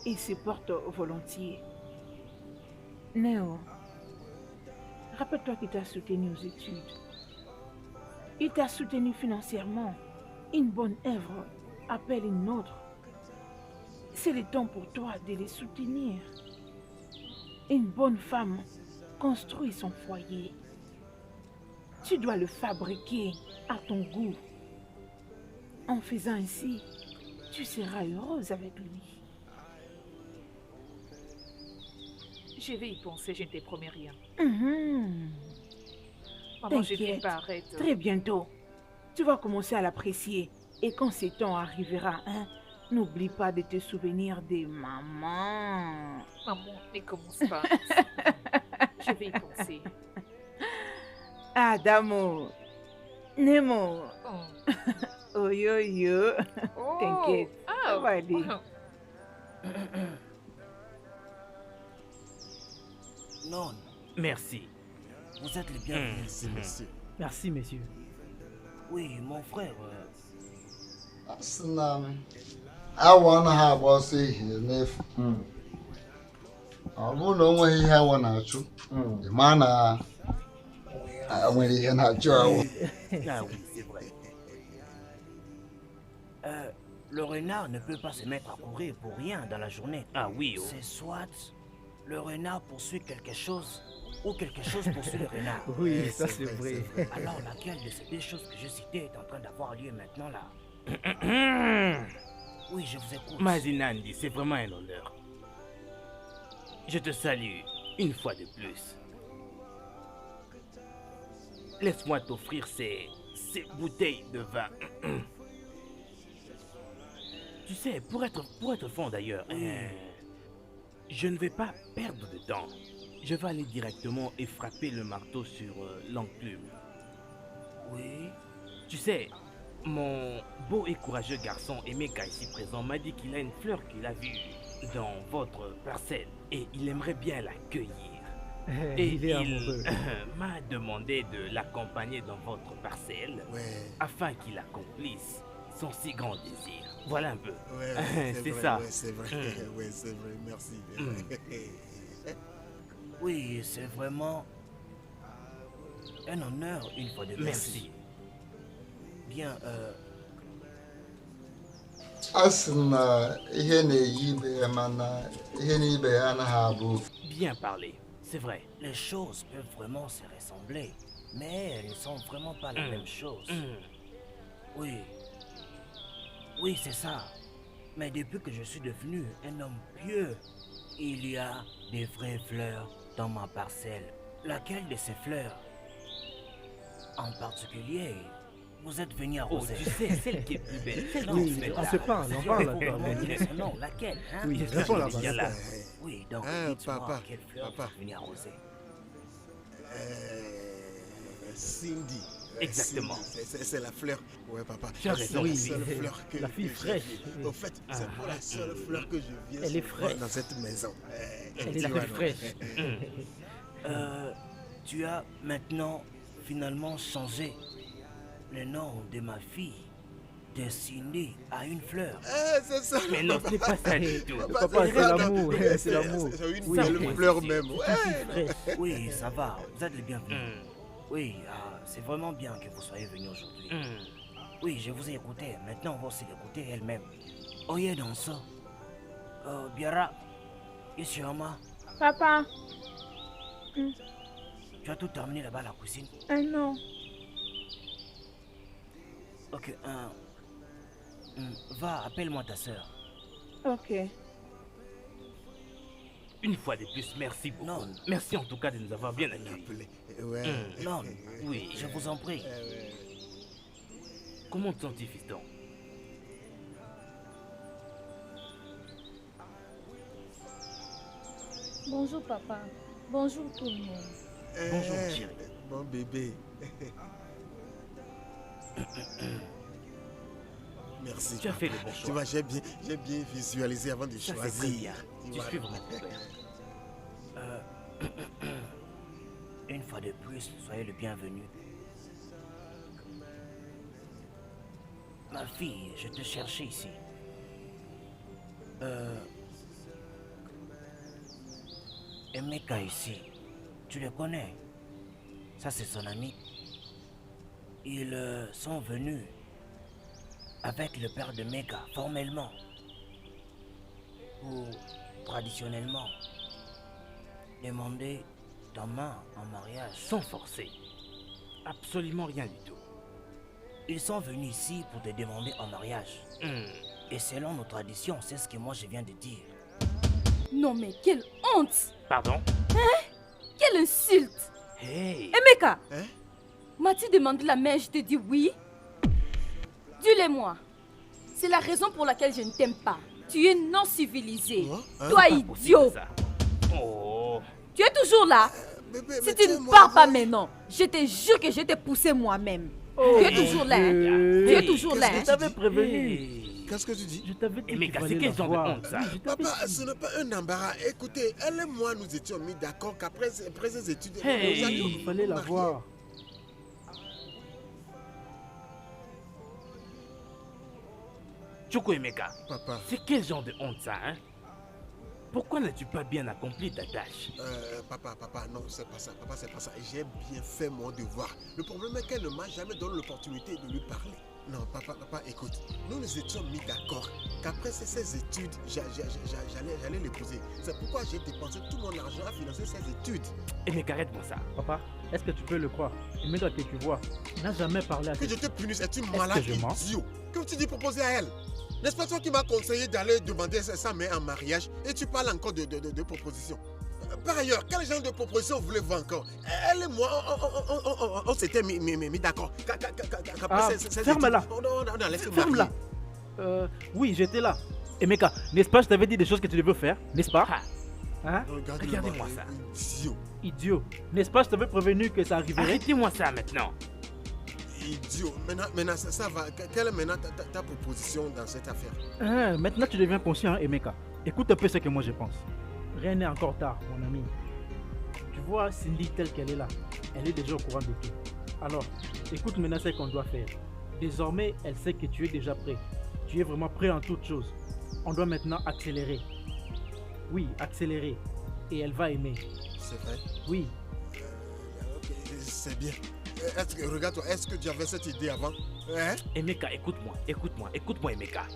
et se porte volontiers. Néo, rappelle-toi qu'il t'a soutenu aux études. Il t'a soutenu financièrement. Une bonne œuvre appelle une autre. C'est le temps pour toi de les soutenir. Une bonne femme construit son foyer. Tu dois le fabriquer à ton goût. En faisant ainsi, tu seras heureuse avec lui. Je vais y penser, je ne te promets rien. Maman, je ne T'inquiète, pas arrête. très bientôt, tu vas commencer à l'apprécier. Et quand ce temps arrivera, n'oublie pas de te souvenir de maman. Maman, ne commence pas. Je vais y penser. Adamo, Nemo, Oh. oh yo yo, Oh. t'inquiète, ça va aller. Non, Merci. vous êtes les bienvenus. Merci, merci. Merci, messieurs. Oui, mon frère. I want to have us here, Nef. ọ bụrụ na o nweghị ihe awọ na-achụ ma na nwere ihe na-achụ awọ. Ah oui, c'est vrai. Le renard ne peut pas se mettre à courir pour rien dans la journée. Ah oui, C'est soit le renard poursuit quelque chose ou quelque chose poursuit le renard. Oui, ça c'est vrai. Alors laquelle de ces deux choses que je citais est en train d'avoir lieu maintenant là? Oui, je vous écoute. Mazinandi, c'est vraiment un honneur. Je te salue une fois de plus. Laisse-moi t'offrir ces bouteilles de vin. Tu sais, pour être franc d'ailleurs, je ne vais pas perdre de temps. Je vais aller directement et frapper le marteau sur l'enclume. Oui. Tu sais, mon beau et courageux garçon Emeka ici présent m'a dit qu'il a une fleur qu'il a vue dans votre parcelle et il aimerait bien l'accueillir. Et Il est amoureux. m'a demandé de l'accompagner dans votre parcelle afin qu'il accomplisse son si grand désir. Voilà un peu. C'est vrai, ça. Ouais, c'est vrai. Ouais, c'est vrai. Merci. Oui, c'est vraiment un honneur une fois de plus. Merci. Bien, A sị na ihe na-eyi ibe ya mana ihe n'ibe ya anaghị abụ. Bien parlé, c'est vrai. les choses peuvent vraiment se ressembler, mais elles ne sont vraiment pas la même chose. Oui. Oui, c'est ça. Mais depuis que je suis devenu un homme pieux, il y a des vraies fleurs dans ma parcelle. Laquelle de ces fleurs en particulier vous êtes venu arroser? Tu sais, celle qui est plus belle. Celle Oui, qui est plus belle. on se parle là-bas. Non, laquelle hein? Oui, réponds là-bas. Bien là. Oui, donc dites-moi quelle fleur vous êtes venu arroser. Cindy. Exactement. C'est la fleur. Ouais, papa. Tu as raison. C'est la Oui, seule fleur que la fille que fraîche. j'ai. Au fait, c'est pour la seule fleur que je viens Elle est souvent fraîche. dans cette maison. Elle est la Tu vois, fille non? fraîche. Tu as maintenant finalement changé le nom de ma fille de Cindy à une fleur. C'est ça. Mais non, ce n'est pas ça du tout. Papa, c'est l'amour. C'est l'amour. C'est une Oui, belle oui. fleur même. Oui, ça va, vous êtes les bienvenus. Oui, c'est vraiment bien que vous soyez venus aujourd'hui. Oui, je vous ai écouté. Maintenant, on va aussi l'écouter elle-même. Oye, dans ça. Biara, ici, Oma, Papa. tu as tout terminé là-bas à la cuisine? Non. Ok, va, appelle-moi ta soeur. Ok. Une fois de plus, merci beaucoup. Non. Merci en tout cas de nous avoir bien accueillis. Ouais. Non, oui, je vous en prie. Comment te sens-tu, fiston? Bonjour papa. Bonjour tout le monde. Bonjour, chérie. Bon bébé. Merci. Tu as fait papa. le bon choix. Tu vois, j'ai bien visualisé avant de Ça, c'est choisir. très bien. Tu Tu vois. suis vraiment ton père. Une fois de plus, soyez le bienvenu. Ma fille, je te cherchais ici. Emeka ici, tu le connais? Ça, c'est son ami. Ils sont venus avec le père de Meka, formellement. Ou traditionnellement. Demander ta main en mariage. Sans forcer. Absolument rien du tout. Ils sont venus ici pour te demander en mariage. Et selon nos traditions, c'est ce que moi je viens de dire. Non mais quelle honte! Pardon? Quelle insulte! Hey! Emeka! Hein? M'as-tu demandé la main, je te dis oui? Dis-le-moi. C'est la raison pour laquelle je ne t'aime pas. Tu es non civilisé. Toi, idiot! Ça. Oh! Tu es toujours là? Bébé, Si mais tu ne tiens-moi, pars pas voilà. maintenant, je te jure que je vais te pousser moi-même. Oh, tu es toujours là. Dieu. Tu es toujours là. Je t'avais prévenu. Hey. Qu'est-ce que tu dis? Je t'avais dit Mais qu'il c'est fallait quel la genre de voir. honte, ça? Oui, je t'avais Papa, dit. ce n'est pas un embarras. Écoutez, elle et moi, nous étions mis d'accord qu'après ces études, Hey, nous allions Il fallait la marier. voir. Choko Emeka, Papa, c'est quel genre de honte ça, hein? pourquoi n'as-tu pas bien accompli ta tâche? Papa, non, c'est pas ça. Papa, c'est pas ça. J'ai bien fait mon devoir. Le problème est qu'elle ne m'a jamais donné l'opportunité de lui parler. Non, papa, écoute, nous nous étions mis d'accord qu'après ces études, j'allais l'épouser. C'est pourquoi j'ai dépensé tout mon argent à financer ses études. Mais arrête-moi ça. Papa, est-ce que tu peux le croire? Emeka que tu vois n'a jamais parlé à que je te punisse, es-tu malade idiot? Que tu dis proposer à elle? N'est-ce pas toi qui m'as conseillé d'aller demander sa mère en mariage et tu parles encore de propositions? Par ailleurs, quel genre de proposition voulez-vous encore? Elle et moi, on s'était mis d'accord. Ferme-la. Non, laisse-moi. Ferme-la. Oui, j'étais là. Emeka, n'est-ce pas, je t'avais dit des choses que tu devais faire, n'est-ce pas? Hein? Regardez-moi ça. Idiot. N'est-ce pas, je t'avais prévenu que ça arriverait? Arrêtez-moi ça maintenant. Idiot. Maintenant, ça va. Quelle est maintenant ta proposition dans cette affaire? Maintenant, tu deviens conscient, Emeka. Écoute un peu ce que moi je pense. Rien n'est encore tard, mon ami. Tu vois Cindy telle qu'elle est là. Elle est déjà au courant de tout. Alors, écoute maintenant ce qu'on doit faire. Désormais, elle sait que tu es déjà prêt. Tu es vraiment prêt en toutes choses. On doit maintenant accélérer. Oui, accélérer. Et elle va aimer. C'est vrai? Oui. C'est bien. Regarde-toi, est-ce que tu avais cette idée avant? Emeka, écoute-moi, Emeka.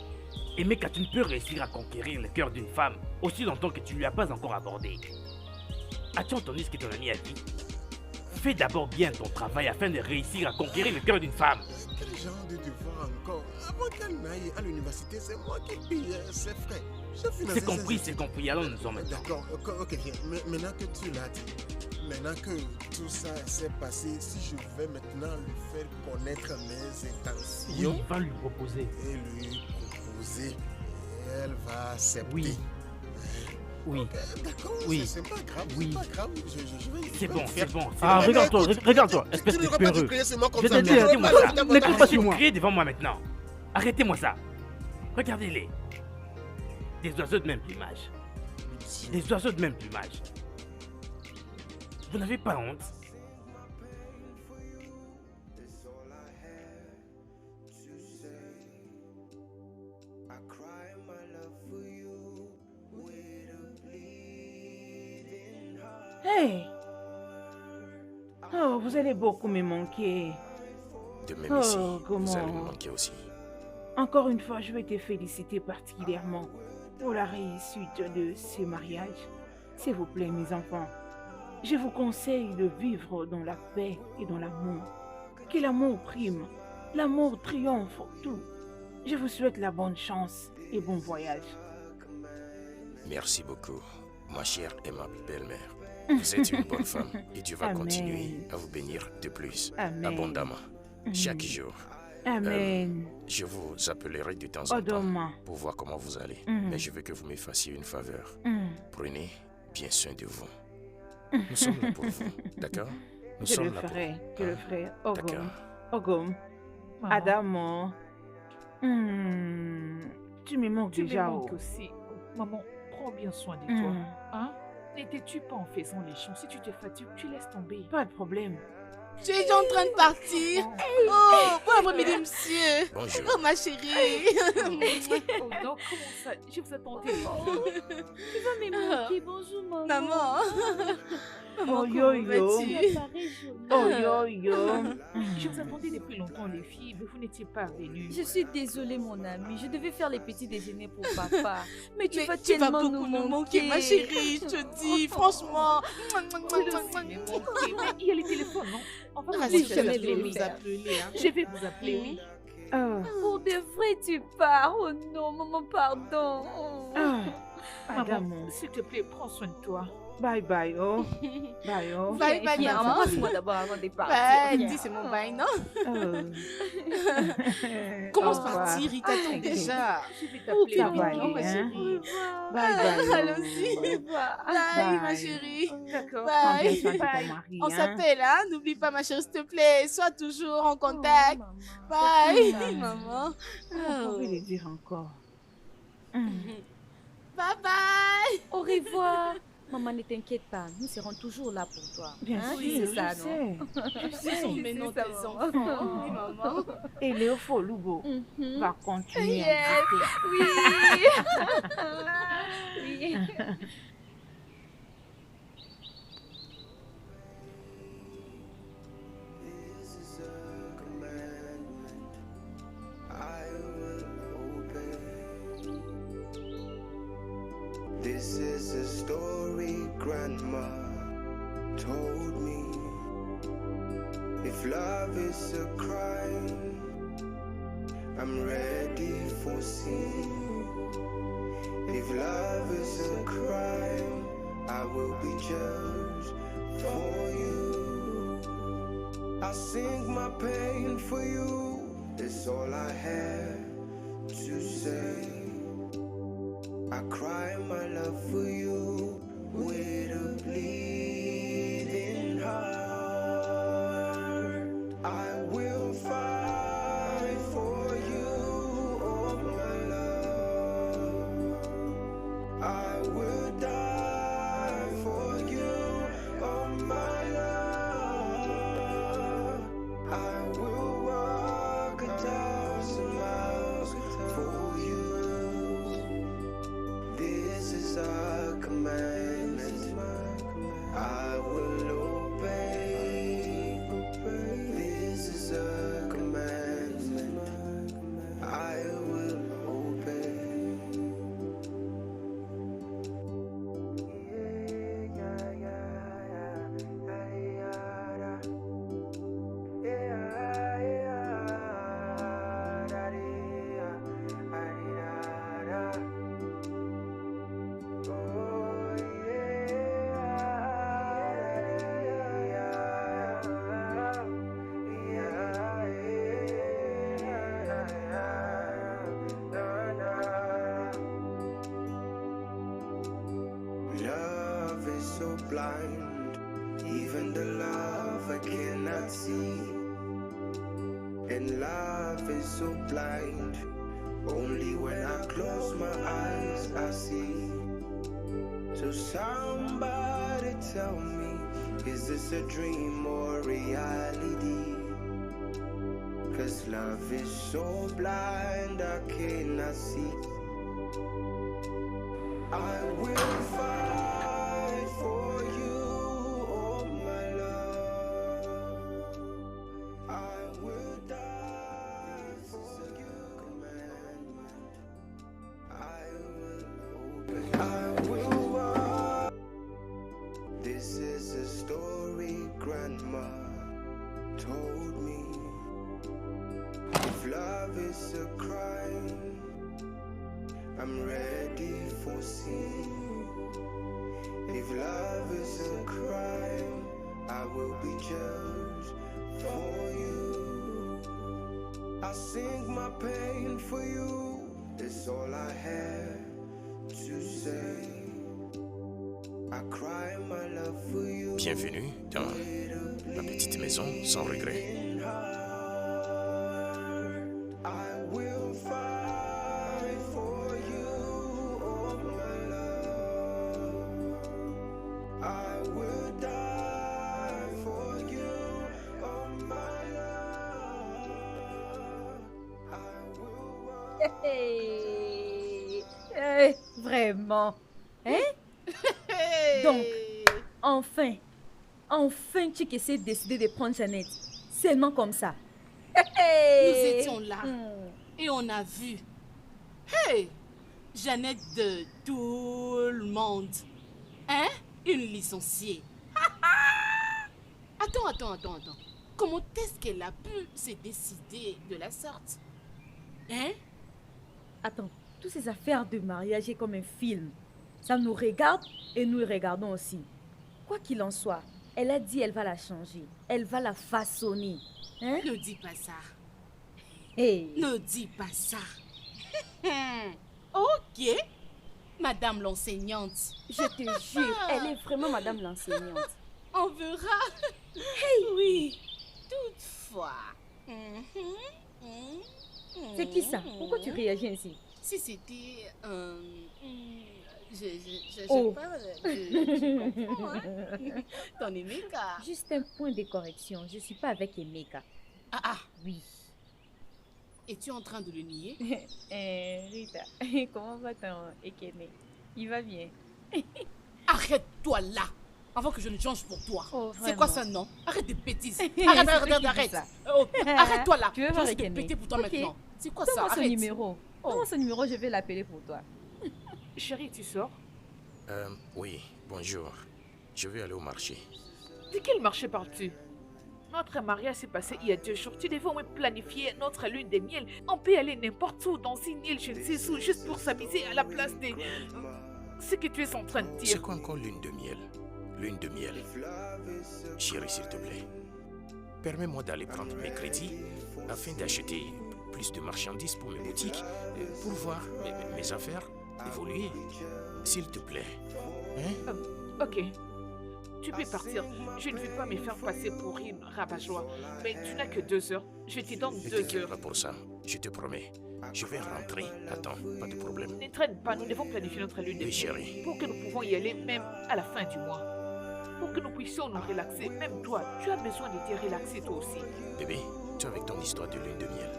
Emeka, tu ne peux réussir à conquérir le cœur d'une femme aussi longtemps que tu ne lui as pas encore abordé. As-tu entendu ce que ton ami a dit? Fais d'abord bien ton travail afin de réussir à conquérir le cœur d'une femme. Quel genre de devoir encore? Avant qu'elle n'aille à l'université, c'est moi qui paye ses frais. C'est compris, allons nous en maintenant. D'accord, ok, viens. Maintenant que tu l'as dit, maintenant que tout ça s'est passé, si je vais maintenant lui faire connaître mes intentions... Oui, va lui proposer. Et lui proposer, elle va accepter. Oui. Oui. Okay, d'accord, oui. C'est pas grave, oui. C'est pas grave. Je vais c'est bon. Ah, regarde-toi, espèce de peureux. Je te dis, ne crie pas sur moi. Criez devant moi maintenant. Arrêtez-moi ça. Regardez-les. Des oiseaux de même plumage. Vous n'avez pas honte? Hey! Oh, vous allez beaucoup me manquer. De même ici, vous allez me manquer aussi. Encore une fois, je vais te féliciter particulièrement pour la réussite de ce mariage. S'il vous plaît, mes enfants, je vous conseille de vivre dans la paix et dans l'amour. Que l'amour prime, l'amour triomphe tout. Je vous souhaite la bonne chance et bon voyage. Merci beaucoup, ma chère et ma belle-mère. Vous êtes une bonne femme et Dieu va continuer à vous bénir de plus, abondamment, chaque jour. Amen. Je vous appellerai de temps en temps pour voir comment vous allez. Mais je veux que vous me fassiez une faveur. Prenez bien soin de vous. Nous sommes là pour vous, d'accord? Nous sommes là pour vous. Je le ferai. Ogum. Adamo. Tu me manques déjà. Tu me manques aussi. Maman, prends bien soin de toi. Hein? N'étais-tu pas en faisant les champs? Si tu te fatigues, tu laisses tomber. Pas de problème. Tu es déjà en train de partir. Oh, bon après-midi, monsieur. Bonjour. Oh, ma chérie. Oh, donc, comment ça? Je vous attendais. Tu vas me manquer. Bonjour, maman. Maman. Oh, yo-yo. Oh, yo-yo. Je vous attendais depuis longtemps, les filles, mais vous n'étiez pas venues. Je suis désolée, mon amie. Je devais faire les petits déjeuners pour papa. Mais tu vas beaucoup tellement nous manquer, ma chérie. Je te dis, franchement. Mais il y a les téléphones, non? On va vous appeler. Je vais vous appeler, oui. Pour de vrai, tu pars. Oh non, maman, pardon. Maman, s'il te plaît, prends soin de toi. Bye bye, oh. Bye, oh. Bye, maman. Embrasse-moi d'abord avant de partir. Bye, dis c'est mon bye, non? Commence par dire, il t'attend déjà. Je vais t'appeler, ma chérie. Bye. Allons-y. Bye, ma chérie. D'accord. Bye. On s'appelle, hein? N'oublie pas, ma chérie, s'il te plaît. Sois toujours en contact. Bye, maman. Vous pouvez le dire encore. Bye bye. Au revoir. Maman, ne t'inquiète pas, nous serons toujours là pour toi. Bien sûr, c'est ça, je non? sais. Ils sont maintenant tes enfants. Oui, maman. Et Léofo Lugo va continuer à Yes. exister. Oui. Oui. This is a commandment I will obey. This is a story Grandma told me. If love is a crime, I'm ready for sin. If love is a crime, I will be judged for you. I sing my pain for you, it's all I have to say. I cry my love for you with a bleeding heart. I will fight for you, oh my love. I will die for you, oh my love. I will walk 1,000 miles for you. This is a commandment I will obey. This is a commandment I will obey. Love is so blind, even the love I cannot see. And love is so blind, only when I close my eyes I see. So somebody tell me, is this a dream or reality? 'Cause love is so blind I cannot see. I will fight for you, oh my love. I will die for you, commandment I will obey. I will walk. This is a story Grandma told me. If love is a crime, I'm ready for sin. If love is a crime, I will be judged for you. I sing my pain for you, it's all I have to say. I cry my love for you. Bienvenue dans la petite maison sans regret. I will fight for you, oh my love. I will die for you, oh my love. I will walk. Hey, vraiment. Hein? Donc, enfin, tu essaies de décider de prendre Jeannette. Seulement comme ça. Nous étions là et on a vu. Hey! Jeannette de tout le monde. Hein? Une licenciée. Attends. Comment est-ce qu'elle a pu se décider de la sorte? Hein? Attends, toutes ces affaires de mariage est comme un film. Ça nous regarde et nous le regardons aussi. Quoi qu'il en soit, elle a dit elle va la changer. Elle va la façonner. Hein? Ne dis pas ça. Hey. Ne dis pas ça. Ok. Madame l'enseignante. Je te jure, elle est vraiment madame l'enseignante. On verra. Hey. Oui. Toutefois. C'est qui ça? Pourquoi tu réagis ainsi? Si c'était Oh. Je comprends, hein. Ton Emeka. Juste un point de correction. Je suis pas avec Emeka. Ah. Oui. Es-tu en train de le nier? Rita, comment va ton Ekene? Il va bien. Arrête-toi là, avant que je ne change pour toi. Oh, c'est quoi ça, non? Arrête de bêtises. Arrête. Ça. Oh, arrête-toi là. Tu veux Je voir vais te Ekene? péter pour toi maintenant. C'est quoi Donne-moi ça? son Arrête. numéro. Donne-moi son numéro, je vais l'appeler pour toi. Chérie, tu sors? Oui, bonjour. Je vais aller au marché. De quel marché parles-tu? Notre mariage s'est passé il y a 2 jours. Tu devais au moins planifier notre lune de miel. On peut aller n'importe où, dans une île, je ne sais où, juste pour s'amuser à la place de... Ce que tu es en train de dire. C'est quoi encore lune de miel? Lune de miel. Chérie, s'il te plaît. Permets-moi d'aller prendre mes crédits afin d'acheter plus de marchandises pour mes boutiques, pour voir mes affaires évoluer. S'il te plaît. Hein? Ok. Tu peux partir. Je ne vais pas me faire passer pour une rabat-joie. Mais tu n'as que 2 heures. Je te donne 2 heures. Pas pour ça, je te promets. Je vais rentrer. Attends, pas de problème. Ne traîne pas, nous devons planifier notre lune de miel. Chérie. Pour que nous pouvons y aller même à la fin du mois. Pour que nous puissions nous relaxer. Même toi, tu as besoin de te relaxer toi aussi. Bébé, toi avec ton histoire de lune de miel,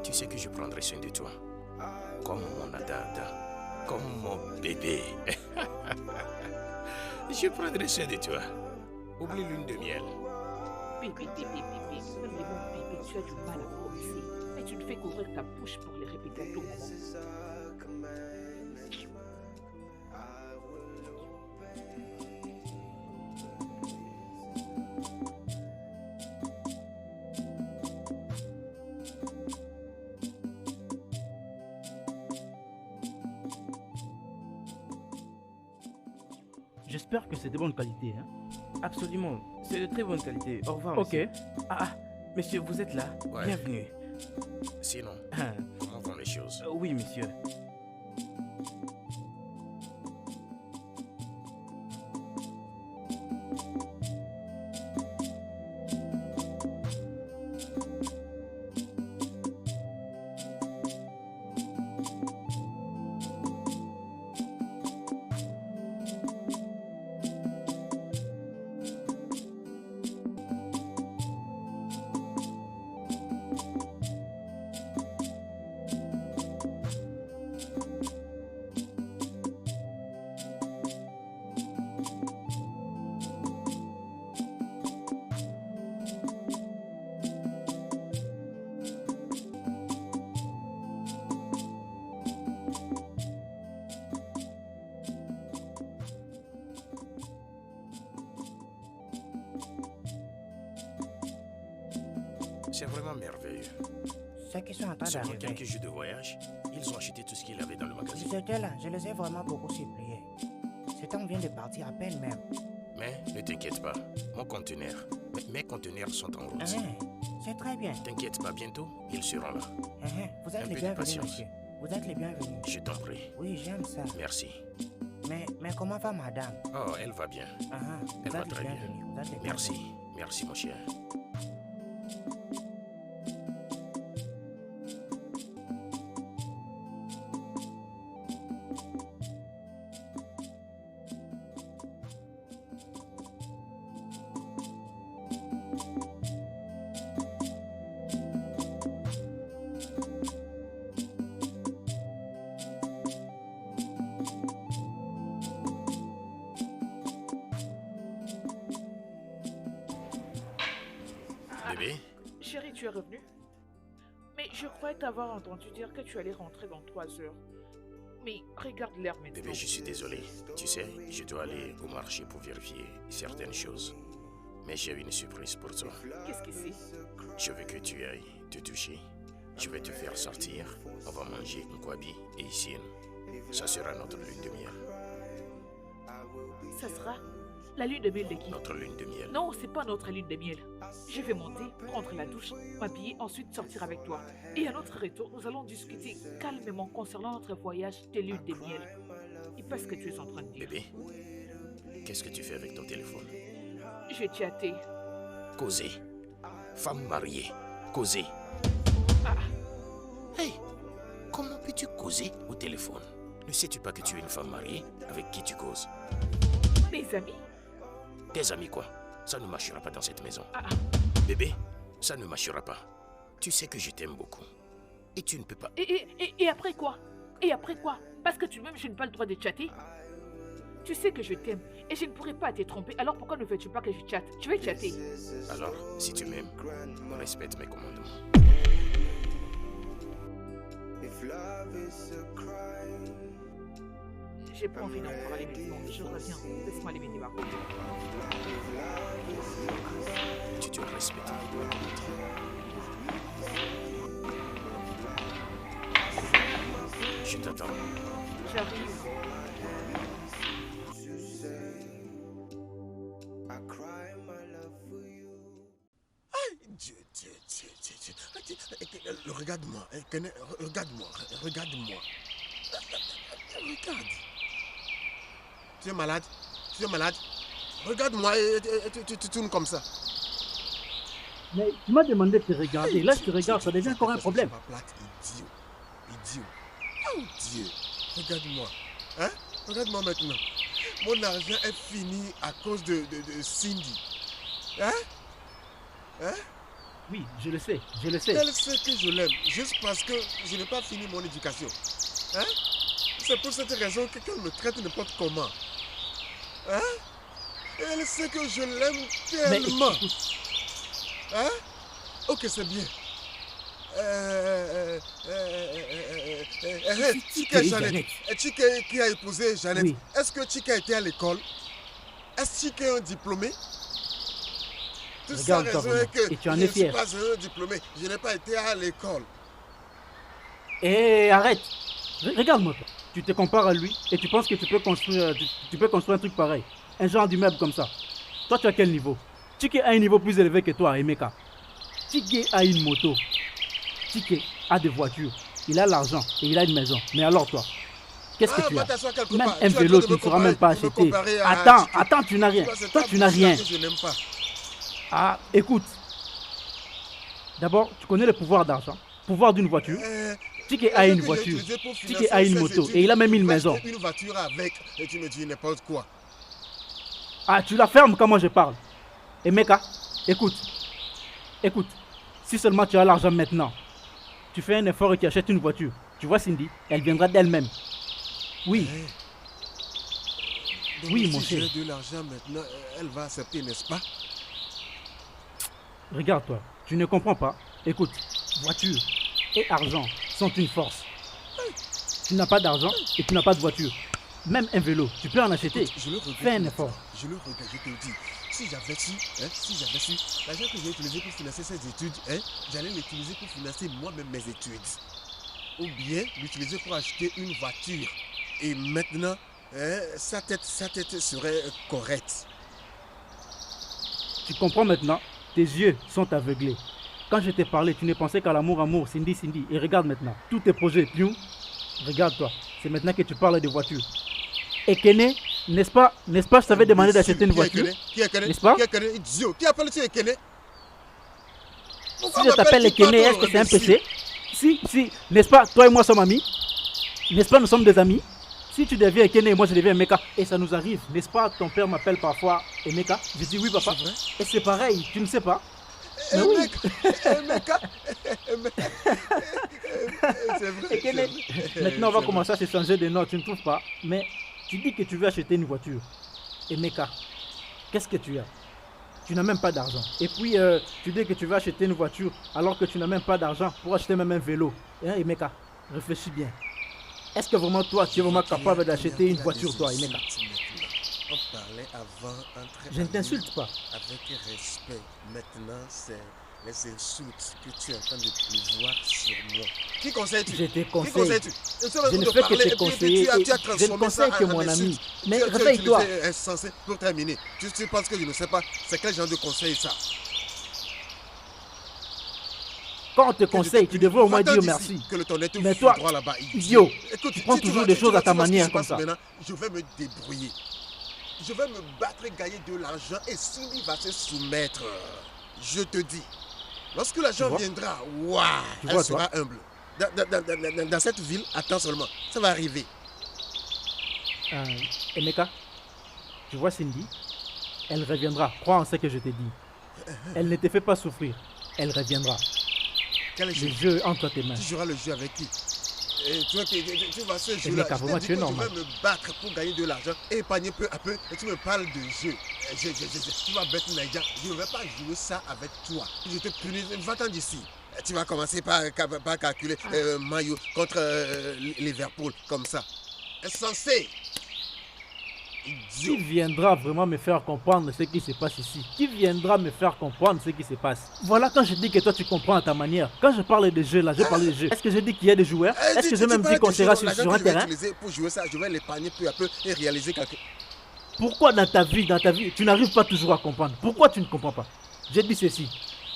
tu sais que je prendrai soin de toi. Comme mon adada. Comme mon bébé. Je prendrai soin de toi. Oublie lune de miel. Bébé, même les mots bébé, tu as du mal à prononcer. Mais tu ne fais qu'ouvrir ta bouche pour les répéter à tout moment. J'espère que c'est de bonne qualité. Hein? Absolument, c'est de très bonne qualité. Au revoir, Ok. monsieur. Monsieur, vous êtes là? Ouais. Bienvenue. Sinon, comment vont les choses? Oui, monsieur. C'est vraiment merveilleux. Ceux qui sont en train Seulement d'arriver. quelques jours de voyage, ils ont acheté tout ce qu'il y avait dans le magasin. Ils étaient là, je les ai vraiment beaucoup suppliés. Ce temps vient de partir à peine même. Mais ne t'inquiète pas, mon conteneur, mes conteneurs sont en route. C'est très bien. T'inquiète pas, bientôt, ils seront là. Vous êtes Un les peu de bienvenus, patience. monsieur. Vous êtes les bienvenus. Je t'en prie. Oui, j'aime ça. Merci. Mais comment va madame? Oh, elle va bien. Elle Vous va êtes les très bien. bienvenus. Vous êtes les Merci. bienvenus. Merci, mon cher. Bébé, Chérie, tu es revenue? Mais je croyais t'avoir entendu dire que tu allais rentrer dans 3 heures. Mais regarde l'heure maintenant. bébé, je suis désolé. Tu sais, je dois aller au marché pour vérifier certaines choses. Mais j'ai une surprise pour toi. Qu'est-ce que c'est? Je veux que tu ailles te toucher. Je vais te faire sortir. On va manger un kwabi et ici. Ça sera notre lune de miel. Ça sera la lune de miel de qui? Notre lune de miel. Non, c'est pas notre lune de miel. Je vais monter, prendre la douche, m'habiller, ensuite sortir avec toi. Et à notre retour, nous allons discuter calmement concernant notre voyage de lune de miel. Et pas ce que tu es en train de dire. Bébé, qu'est-ce que tu fais avec ton téléphone? Je vais chatter. Causer. Femme mariée. Causer. Hey, comment peux-tu causer au téléphone? Ne sais-tu pas que tu es une femme mariée avec qui tu causes? Mes amis? Tes amis quoi? Ça ne marchera pas dans cette maison. Bébé, ça ne marchera pas. Tu sais que je t'aime beaucoup. Et tu ne peux pas... Et après quoi? Et après quoi? Parce que tu-même, je n'ai pas le droit de chatter. Tu sais que je t'aime et je ne pourrais pas te tromper. Alors pourquoi ne veux-tu pas que je chatte? Tu veux chatter? Alors, si tu m'aimes, respecte mes commandements. J'ai pas envie d'encore aller maintenant. Je reviens. Laisse-moi aller venir. Tu dois respecter les droits de l'autre. Je t'attends. J'arrive. Regarde-moi, regarde-moi. Regarde. Tu es malade? Regarde-moi et tu tournes comme ça. Mais tu m'as demandé de te regarder. Là, je te regarde, ça devient encore un problème. Idiot. Oh Dieu, regarde-moi. Hein? Regarde-moi maintenant. Mon argent est fini à cause de Cindy. Hein? Oui, je le sais. Elle sait que je l'aime, juste parce que je n'ai pas fini mon éducation. Hein? C'est pour cette raison qu'elle me traite n'importe comment. Hein? Elle sait que je l'aime tellement. Hein? Ok, c'est bien. Chika qui a épousé Jeannette. Oui. Est-ce que Chika était à l'école? Est-ce que Chika est un diplômé? Tout ça raison est que et tu en es fier. Je ne suis pas un diplômé. Je n'ai pas été à l'école. Et arrête. Regarde-moi. Tu te compares à lui et tu penses que tu peux construire un truc pareil. Un genre d'immeuble comme ça. Toi, tu as quel niveau? Chike a un niveau plus élevé que toi, Emeka. Chike a une moto. Chike a des voitures. Il a l'argent et il a une maison. Mais alors toi, qu'est-ce que tu as? Même un vélo, tu ne sauras même pas acheter. Attends, tu n'as rien. Toi, tu n'as rien. Je n'aime pas. Ah, écoute. D'abord, tu connais le pouvoir d'argent. Pouvoir d'une voiture. Chike a une voiture. Chike a une moto. Et il a même une maison. Une voiture avec et tu me dis n'importe quoi. Ah, tu la fermes quand moi je parle. Emeka, écoute. Si seulement tu as l'argent maintenant, tu fais un effort et tu achètes une voiture. Tu vois Cindy, elle viendra d'elle-même. Oui. Donc, oui, si mon cher. j'ai de l'argent maintenant, elle va accepter, n'est-ce pas? Regarde-toi, tu ne comprends pas. Écoute, voiture et argent sont une force. Tu n'as pas d'argent et tu n'as pas de voiture. Même un vélo, tu peux en acheter. Écoute, fais un effort. Je le regrette, je te le dis. Si j'avais su, l'argent que j'ai utilisé pour financer ces études, j'allais l'utiliser pour financer moi-même mes études. Ou bien l'utiliser pour acheter une voiture. Et maintenant, sa tête serait correcte. Tu comprends maintenant? Tes yeux sont aveuglés. Quand je t'ai parlé, tu ne pensais qu'à l'amour, Cindy. Et regarde maintenant, tous tes projets, regarde-toi. C'est maintenant que tu parles de voitures. Et Kene, n'est-ce pas, je t'avais demandé d'acheter une voiture? N'est-ce pas? Qui appelle-tu Ekene? Si je t'appelle Ekene, est-ce que c'est un péché? Si, n'est-ce pas, toi et moi sommes amis? N'est-ce pas, nous sommes des amis? Si tu deviens Ekene et moi je deviens Emeka, et ça nous arrive, n'est-ce pas, ton père m'appelle parfois Emeka? Je dis oui papa. Et c'est pareil, tu ne sais pas? Mais oui. Emeka. C'est vrai. Ekene, maintenant on va commencer à se changer de nom, tu ne trouves pas? Mais tu dis que tu veux acheter une voiture. Emeka, qu'est-ce que tu as? Tu n'as même pas d'argent. Et puis tu dis que tu veux acheter une voiture alors que tu n'as même pas d'argent pour acheter même un vélo. Emeka, réfléchis bien. Est-ce que vraiment toi, tu es vraiment capable d'acheter une voiture, toi, Emeka? On parlait avant entre je ne t'insulte pas. Avec respect. Maintenant, c'est les insultes que tu es en train de pleuvoir sur moi. Qui conseilles-tu? Je te conseille. Je ne fais que te conseiller. Je ne conseille que mon ami. Mais réveille-toi. Tu es insensé pour terminer. Tu penses que je ne sais pas? C'est quel genre de conseil ça? Quand on te conseille, tu devrais au moins dire merci. Mais toi, idiot, tu prends toujours des choses à ta manière comme ça. Je vais me débrouiller. Je vais me battre et gagner de l'argent et Cindy va se soumettre. Je te dis. Lorsque l'argent viendra, waouh, elle sera humble. Dans cette ville, attends seulement, ça va arriver. Emeka, tu vois Cindy? Elle reviendra. Crois en ce que je t'ai dit. Elle ne te fait pas souffrir. Elle reviendra. Quel Le jeu entre tes mains. Tu joueras le jeu avec qui? Et tu vas ce jeu-là. Je vais me battre pour gagner de l'argent et épargner peu à peu. Et tu me parles de jeu. Tu vas bête Naïja. Je ne vais pas jouer ça avec toi. Je te punis. Va-t'en d'ici. Tu vas commencer par calculer Mayo contre Liverpool comme ça. Insensé. Qui viendra vraiment me faire comprendre ce qui se passe ici? Qui viendra me faire comprendre ce qui se passe? Voilà, quand je dis que toi tu comprends à ta manière. Quand je parle de jeu là, je parle de jeu. Est-ce que je dis qu'il y a des joueurs? Est-ce que je même dis qu'on sera sur un terrain? Pour jouer ça, je vais l'épargner peu à peu et réaliser quelque... Pourquoi dans ta vie, tu n'arrives pas toujours à comprendre? Pourquoi tu ne comprends pas? J'ai dit ceci.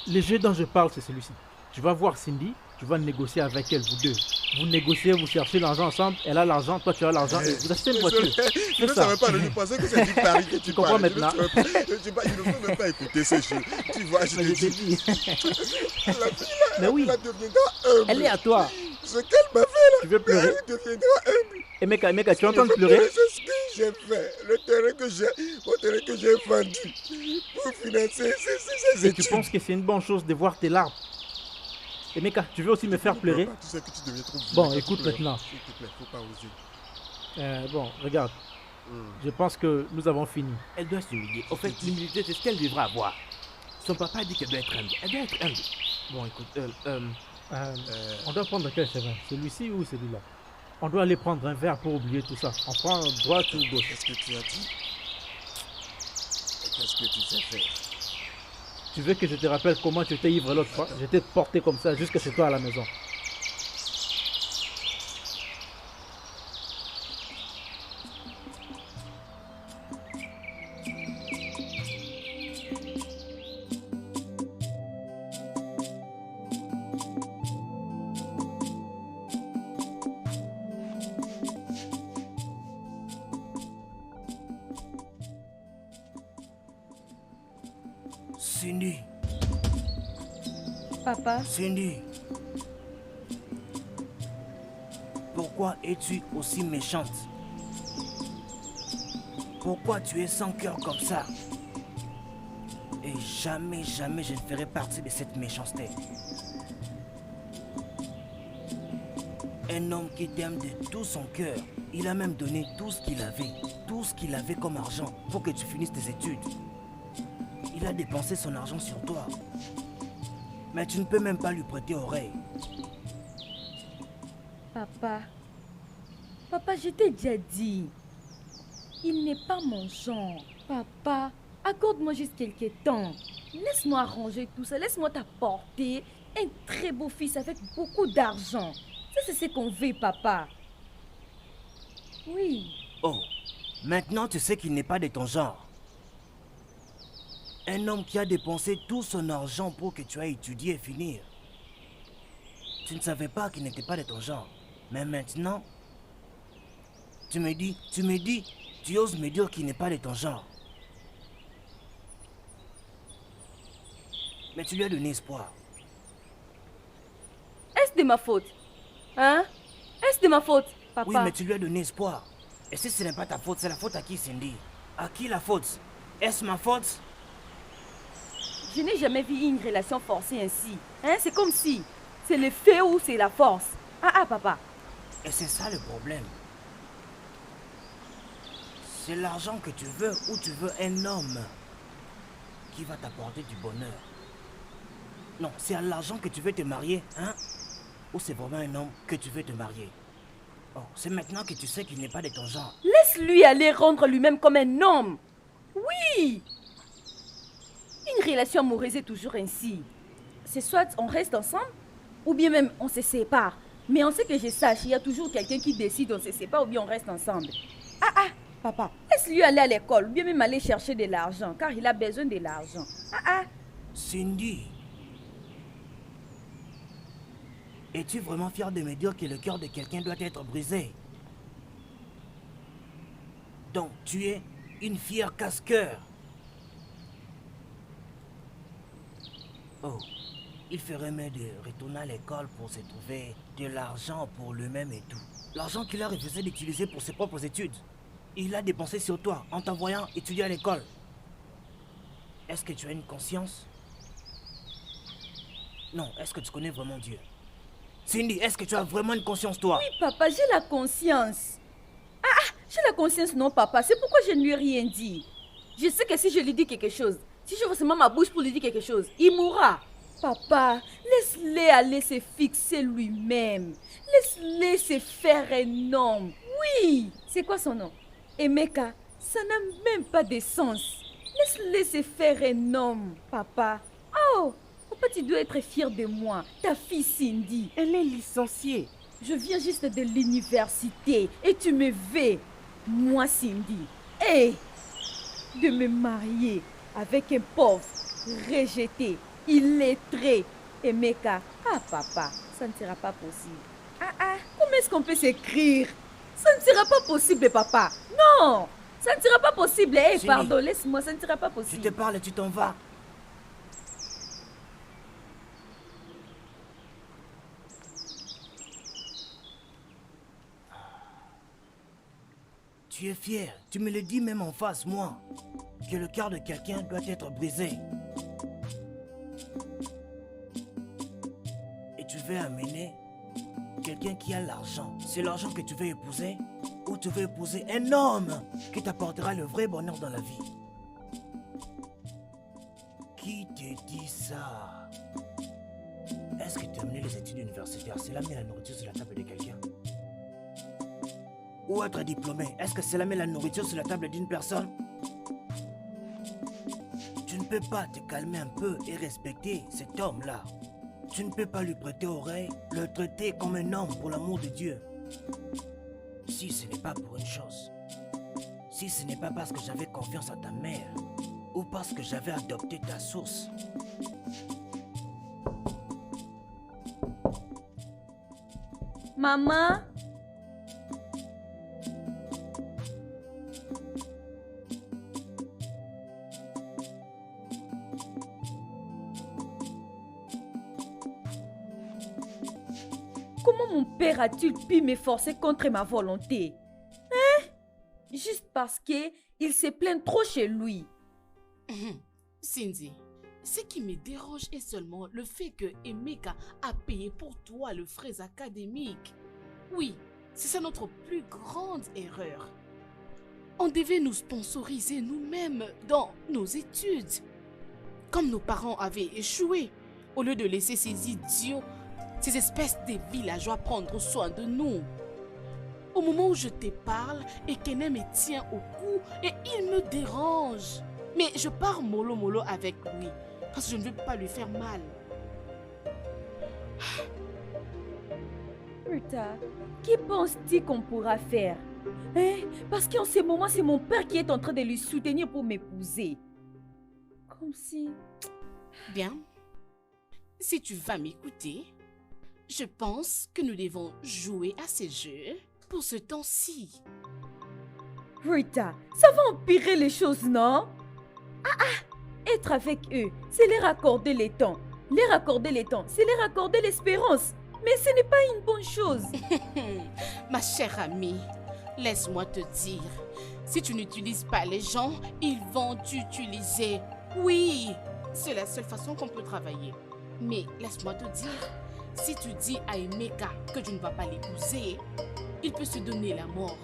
Le jeu dont je parle, c'est celui-ci. Tu vas voir Cindy, tu vas négocier avec elle, vous deux. Vous négociez, vous cherchez l'argent ensemble, elle a l'argent, toi tu as l'argent, et vous achetez une voiture. Je ne savais pas, je pensais que c'est du pari que tu comprends maintenant. Je ne peux même pas écouter ce jeu. Tu vois, je te dis. La fille là, mais oui, elle deviendra humble. Elle est à toi. Ce qu'elle m'a fait là, tu veux pleurer? Elle deviendra humble. Emeka, tu entends pleurer? C'est ce que j'ai fait. Le terrain que j'ai vendu pour financer ces études. Tu penses que c'est une bonne chose de voir tes larmes? Emeka, tu veux aussi me faire pleurer? Tu sais que tu deviens trop vieux. Bon, écoute maintenant. S'il te plaît, faut pas oser. Bon, regarde. Je pense que nous avons fini. Elle doit s'humilier. En fait, l'humilité, c'est ce qu'elle devra avoir. Son papa dit qu'elle doit être humble. Elle doit être humble. Bon, écoute, on doit prendre quel chemin? Celui-ci ou celui-là? On doit aller prendre un verre pour oublier tout ça. On prend droite ou gauche? Qu'est-ce que tu as dit? Qu'est-ce que tu sais faire? Tu veux que je te rappelle comment tu étais ivre l'autre fois? Je t'ai porté comme ça jusqu'à chez toi à la maison. Cindy. Papa. Cindy. Pourquoi es-tu aussi méchante? Pourquoi tu es sans cœur comme ça? Et jamais, jamais je ne ferai partie de cette méchanceté. Un homme qui t'aime de tout son cœur, il a même donné tout ce qu'il avait comme argent pour que tu finisses tes études. Il a dépensé son argent sur toi. Mais tu ne peux même pas lui prêter oreille. Papa, je t'ai déjà dit. Il n'est pas mon genre. Papa, accorde-moi juste quelques temps. Laisse-moi arranger tout ça. Laisse-moi t'apporter un très beau fils avec beaucoup d'argent. Ça, c'est ce qu'on veut, papa. Oui. Oh, maintenant tu sais qu'il n'est pas de ton genre. Un homme qui a dépensé tout son argent pour que tu ailles étudier et finir. Tu ne savais pas qu'il n'était pas de ton genre. Mais maintenant, tu oses me dire qu'il n'est pas de ton genre. Mais tu lui as donné espoir. Est-ce de ma faute? Hein? Est-ce de ma faute, papa? Oui, mais tu lui as donné espoir. Et si ce n'est pas ta faute, c'est la faute à qui, Cindy? À qui la faute? Est-ce ma faute? Je n'ai jamais vu une relation forcée ainsi. Hein? C'est comme si c'est le feu ou c'est la force. Ah, papa. Et c'est ça le problème. C'est l'argent que tu veux ou tu veux un homme qui va t'apporter du bonheur. Non, c'est à l'argent que tu veux te marier, hein? Ou c'est vraiment un homme que tu veux te marier? Oh, c'est maintenant que tu sais qu'il n'est pas de ton genre. Laisse-lui aller rendre lui-même comme un homme. Oui! Une relation amoureuse est toujours ainsi. C'est soit on reste ensemble, ou bien même on se sépare. Mais on sait que je sache, il y a toujours quelqu'un qui décide on se sépare ou bien on reste ensemble. Papa, laisse-lui aller à l'école, ou bien même aller chercher de l'argent, car il a besoin de l'argent. Cindy, es-tu vraiment fière de me dire que le cœur de quelqu'un doit être brisé? Donc tu es une fière casse-cœur. Oh, il ferait mieux de retourner à l'école pour se trouver de l'argent pour lui-même et tout. L'argent qu'il a refusé d'utiliser pour ses propres études. Il a dépensé sur toi en t'envoyant étudier à l'école. Est-ce que tu as une conscience? Non, est-ce que tu connais vraiment Dieu? Cindy, est-ce que tu as vraiment une conscience, toi? Oui, papa, j'ai la conscience. J'ai la conscience, non, papa. C'est pourquoi je ne lui ai rien dit. Je sais que si je lui dis quelque chose, si je seulement ma bouche pour lui dire quelque chose, il mourra. Papa, laisse-le aller se fixer lui-même. Laisse-le se faire un homme. Oui. C'est quoi son nom? Emeka, ça n'a même pas de sens. Laisse-le se faire un homme, papa. Oh, papa, tu dois être fier de moi. Ta fille Cindy. Elle est licenciée. Je viens juste de l'université et tu me veux, moi Cindy, de me marier avec un pauvre, rejeté, illettré, Emeka. Ah papa, ça ne sera pas possible. Comment est-ce qu'on peut s'écrire? Ça ne sera pas possible, papa. Non, ça ne sera pas possible. Pardon, laisse-moi, ça ne sera pas possible. Je te parle et tu t'en vas. Tu es fier, tu me le dis même en face, moi, que le cœur de quelqu'un doit être brisé. Et tu veux amener quelqu'un qui a l'argent. C'est l'argent que tu veux épouser? Ou tu veux épouser un homme qui t'apportera le vrai bonheur dans la vie? Qui te dit ça? Est-ce que terminer les études universitaires, cela met la nourriture sur la table de quelqu'un? Ou être diplômé, est-ce que cela met la nourriture sur la table d'une personne? Tu ne peux pas te calmer un peu et respecter cet homme-là. Tu ne peux pas lui prêter oreille, le traiter comme un homme pour l'amour de Dieu. Si ce n'est pas pour une chose, si ce n'est pas parce que j'avais confiance en ta mère, ou parce que j'avais adopté ta source. Maman? Comment mon père a-t-il pu me forcer contre ma volonté? Juste parce qu'il se plaint trop chez lui. Cindy, ce qui me dérange est seulement le fait que Emeka a payé pour toi le frais académique. Oui, c'est ça notre plus grande erreur. On devait nous sponsoriser nous-mêmes dans nos études. Comme nos parents avaient échoué, au lieu de laisser ces idiots, ces espèces de villageois prendre soin de nous. Au moment où je te parle, Ekene me tient au cou et il me dérange. Mais je pars mollo avec lui parce que je ne veux pas lui faire mal. Rita, qui penses-tu qu'on pourra faire? Parce qu'en ce moment, c'est mon père qui est en train de lui soutenir pour m'épouser. Comme si... Bien. Si tu vas m'écouter, je pense que nous devons jouer à ces jeux pour ce temps-ci. Rita, ça va empirer les choses, non? Être avec eux, c'est leur accorder les temps. Leur accorder les temps, c'est leur accorder l'espérance. Mais ce n'est pas une bonne chose. Ma chère amie, laisse-moi te dire, si tu n'utilises pas les gens, ils vont t'utiliser. Oui, c'est la seule façon qu'on peut travailler. Mais laisse-moi te dire, si tu dis à Emeka que tu ne vas pas l'épouser, il peut se donner la mort.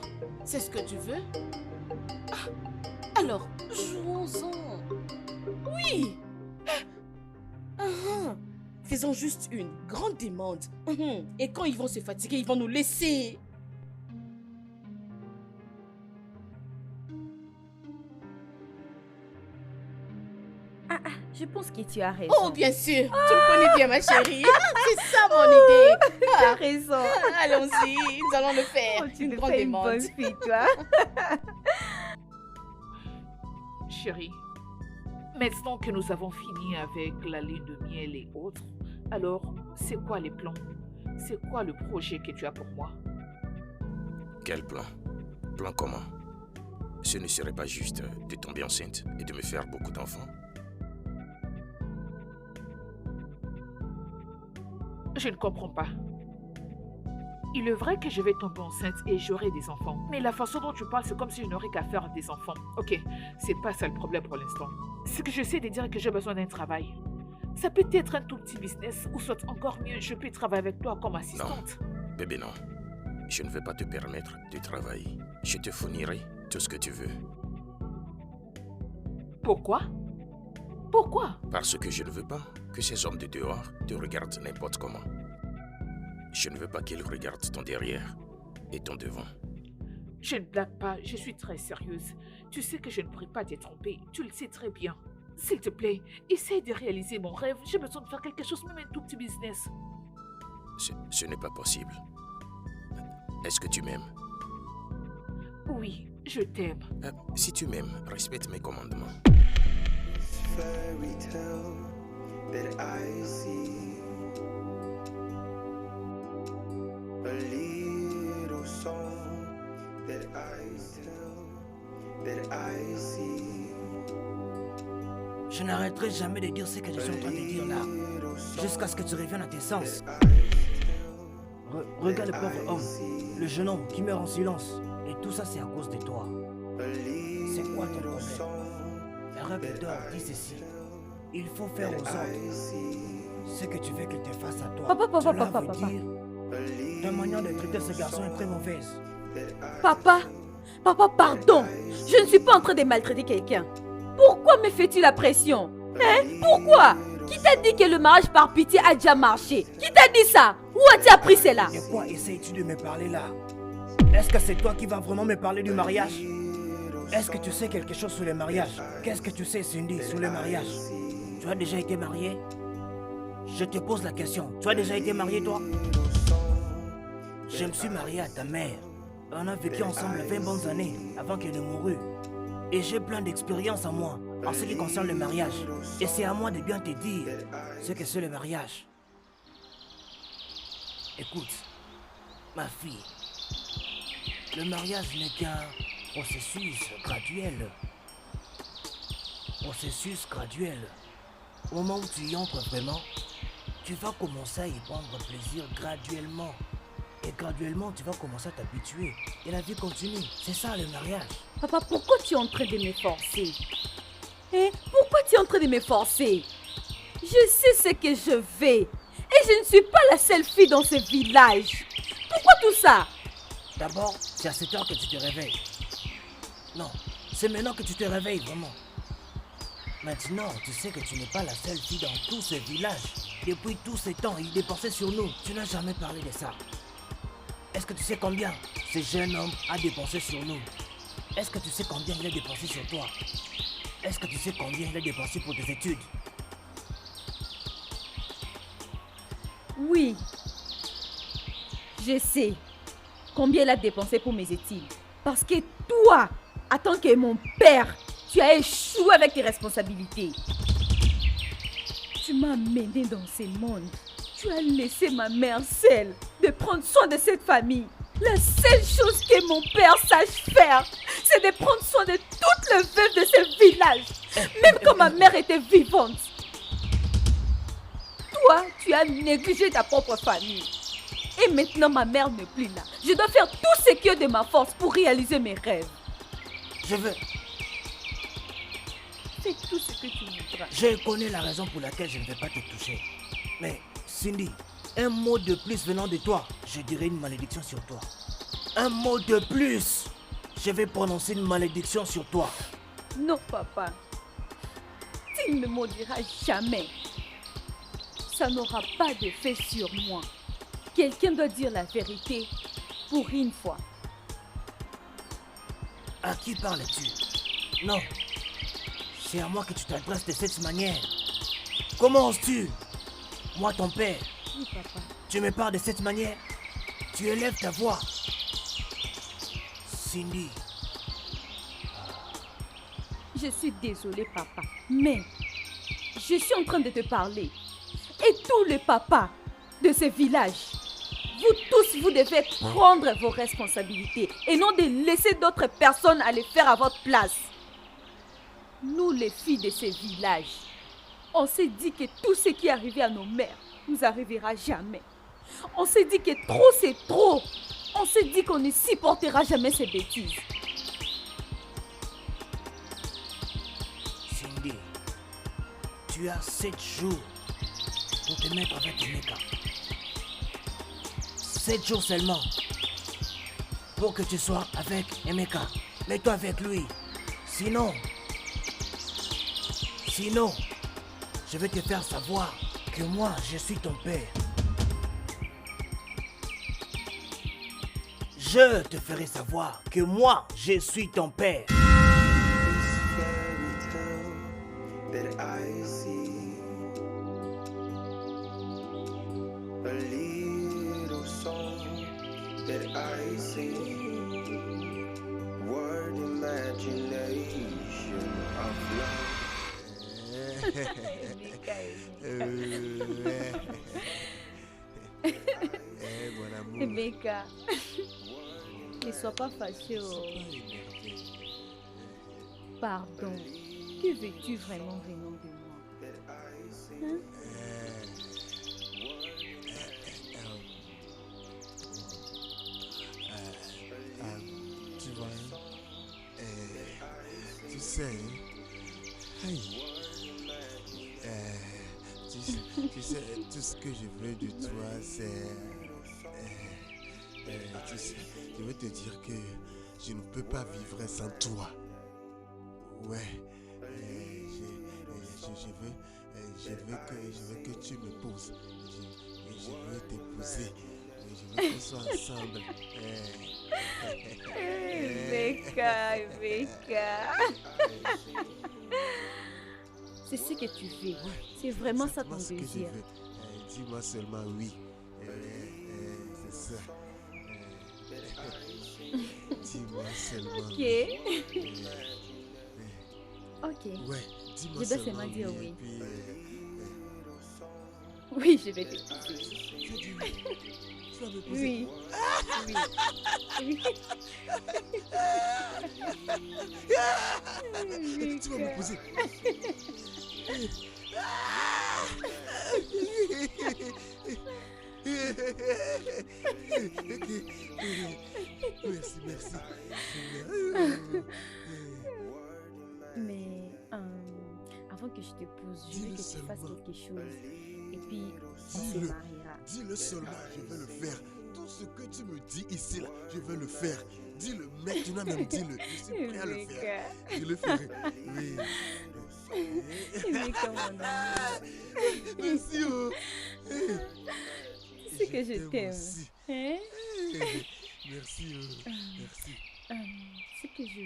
C'est ce que tu veux? Alors, jouons-en. Oui. Faisons juste une grande demande. Et quand ils vont se fatiguer, ils vont nous laisser. Je pense que tu as raison. Oh, bien sûr. Tu me connais bien, ma chérie. C'est ça mon idée. Tu as raison. Allons-y, nous allons le faire. Tu fais une bonne fille, toi. Chérie, maintenant que nous avons fini avec la lune de miel et autres, alors c'est quoi les plans? C'est quoi le projet que tu as pour moi? Quel plan? Plan comment? Ce ne serait pas juste de tomber enceinte et de me faire beaucoup d'enfants? Je ne comprends pas. Il est vrai que je vais tomber enceinte et j'aurai des enfants. Mais la façon dont tu parles, c'est comme si je n'aurais qu'à faire des enfants. Ok, c'est pas ça le problème pour l'instant. Ce que j'essaie de dire est que j'ai besoin d'un travail. Ça peut être un tout petit business, ou soit encore mieux, je peux travailler avec toi comme assistante. Non, bébé, non. Je ne vais pas te permettre de travailler. Je te fournirai tout ce que tu veux. Pourquoi? Pourquoi? Parce que je ne veux pas que ces hommes de dehors te regardent n'importe comment. Je ne veux pas qu'ils regardent ton derrière et ton devant. Je ne blague pas, je suis très sérieuse. Tu sais que je ne pourrais pas te tromper, tu le sais très bien. S'il te plaît, essaye de réaliser mon rêve. J'ai besoin de faire quelque chose, même un tout petit business. Ce n'est pas possible. Est-ce que tu m'aimes? Oui, je t'aime. Si tu m'aimes, respecte mes commandements. Fairy tale that I see, a little song that I tell, that I see. Je n'arrêterai jamais de dire ce que je suis en train de dire là, jusqu'à ce que tu reviennes à tes sens. Regarde le pauvre homme, le jeune homme qui meurt en silence. Et tout ça, c'est à cause de toi. C'est quoi ton problème? Un rêve d'or dit ceci. Il faut faire aux autres ce que tu veux qu'ils te fassent à toi. Cela veut dire, ta manière de traiter ce garçon est très mauvaise. Papa, pardon. Je ne suis pas en train de maltraiter quelqu'un. Pourquoi me fais-tu la pression? Hein? Pourquoi? Qui t'a dit que le mariage par pitié a déjà marché? Qui t'a dit ça? Où as-tu appris cela? De quoi essayes-tu de me parler là? Est-ce que c'est toi qui vas vraiment me parler du mariage? Est-ce que tu sais quelque chose sur le mariage? Qu'est-ce que tu sais, Cindy, sur le mariage? Tu as déjà été mariée? Je te pose la question. Tu as déjà été mariée, toi? Je me suis marié à ta mère. On a vécu ensemble 20 bonnes années avant qu'elle ne mourût. Et j'ai plein d'expérience en moi en ce qui concerne le mariage. Et c'est à moi de bien te dire ce que c'est le mariage. Écoute, ma fille, le mariage n'est qu'un processus graduel. Processus graduel. Au moment où tu y entres vraiment, tu vas commencer à y prendre plaisir graduellement. Et graduellement, tu vas commencer à t'habituer. Et la vie continue. C'est ça le mariage. Papa, pourquoi tu es en train de me forcer? Hein? Pourquoi tu es en train de me forcer? Je sais ce que je vais. Et je ne suis pas la seule fille dans ce village. Pourquoi tout ça? D'abord, c'est à cette heure que tu te réveilles. Non, c'est maintenant que tu te réveilles vraiment. Maintenant, tu sais que tu n'es pas la seule fille dans tout ce village. Depuis tous ces temps, il dépensait sur nous. Tu n'as jamais parlé de ça. Est-ce que tu sais combien ce jeune homme a dépensé sur nous? Est-ce que tu sais combien il a dépensé sur toi? Est-ce que tu sais combien il a dépensé pour tes études? Oui. Je sais combien il a dépensé pour mes études. Parce que toi, en tant que mon père, tu as échoué avec tes responsabilités. Tu m'as amené dans ce monde. Tu as laissé ma mère seule de prendre soin de cette famille. La seule chose que mon père sache faire, c'est de prendre soin de toutes les veuves de ce village. Même quand ma mère était vivante. Toi, tu as négligé ta propre famille. Et maintenant, ma mère n'est plus là. Je dois faire tout ce qui est de ma force pour réaliser mes rêves. Je veux. Fais tout ce que tu voudras. Je connais la raison pour laquelle je ne vais pas te toucher. Mais, Cindy, un mot de plus venant de toi, je dirai une malédiction sur toi. Un mot de plus, je vais prononcer une malédiction sur toi. Non, papa. Tu ne me maudiras jamais. Ça n'aura pas d'effet sur moi. Quelqu'un doit dire la vérité pour une fois. À qui parles-tu? Non. C'est à moi que tu t'adresses de cette manière. Comment oses-tu? Moi, ton père. Oui, papa. Tu me parles de cette manière? Tu élèves ta voix. Cindy. Je suis désolée, papa. Mais je suis en train de te parler. Et tous les papas de ce village, vous tous, vous devez prendre vos responsabilités et non de laisser d'autres personnes aller faire à votre place. Nous, les filles de ce village, on s'est dit que tout ce qui est arrivé à nos mères nous arrivera jamais. On s'est dit que trop c'est trop. On s'est dit qu'on ne supportera jamais ces bêtises. Cindy, tu as 7 jours pour te mettre avec Emeka. 7 jours seulement pour que tu sois avec Emeka. Mets-toi avec lui. Sinon, je vais te faire savoir que moi, je suis ton père. Je te ferai savoir que moi, je suis ton père. That I see a little song that I sing, word imagination of love. Emeka, ne sois pas fâché. Pardon. Que veux-tu vraiment venant de moi? Hein? Tu vois, tu sais, tu sais, tout ce que je veux de toi, c'est... tu sais, je veux te dire que je ne peux pas vivre sans toi. Ouais. Je veux que tu m'épouses. Je veux t'épouser. Je veux qu'on soit ensemble. Emeka. C'est ce que tu veux. C'est vraiment ça ton désir. Dis-moi seulement oui. C'est ça. Dis-moi seulement ok. oui. Ok. Ouais, dis-moi je dois seulement dire oui. Puis, oui, je vais t'épouser. Tu vas m'épouser? Oui. Oui. Tu vas m'épouser? Merci. Mais avant que je te pose, je veux que tu fasses quelque chose. Et puis, on se mariera. Dis-le seulement, je vais le faire. Tout ce que tu me dis ici, là, je vais le faire. Dis-le maintenant, même dis-le. Je suis prêt à le faire. Je le ferai. Oui. Emeka, mon amour. Merci, oh. Tu sais que je t'aime. Hein? Merci, oh. Merci. Ce que je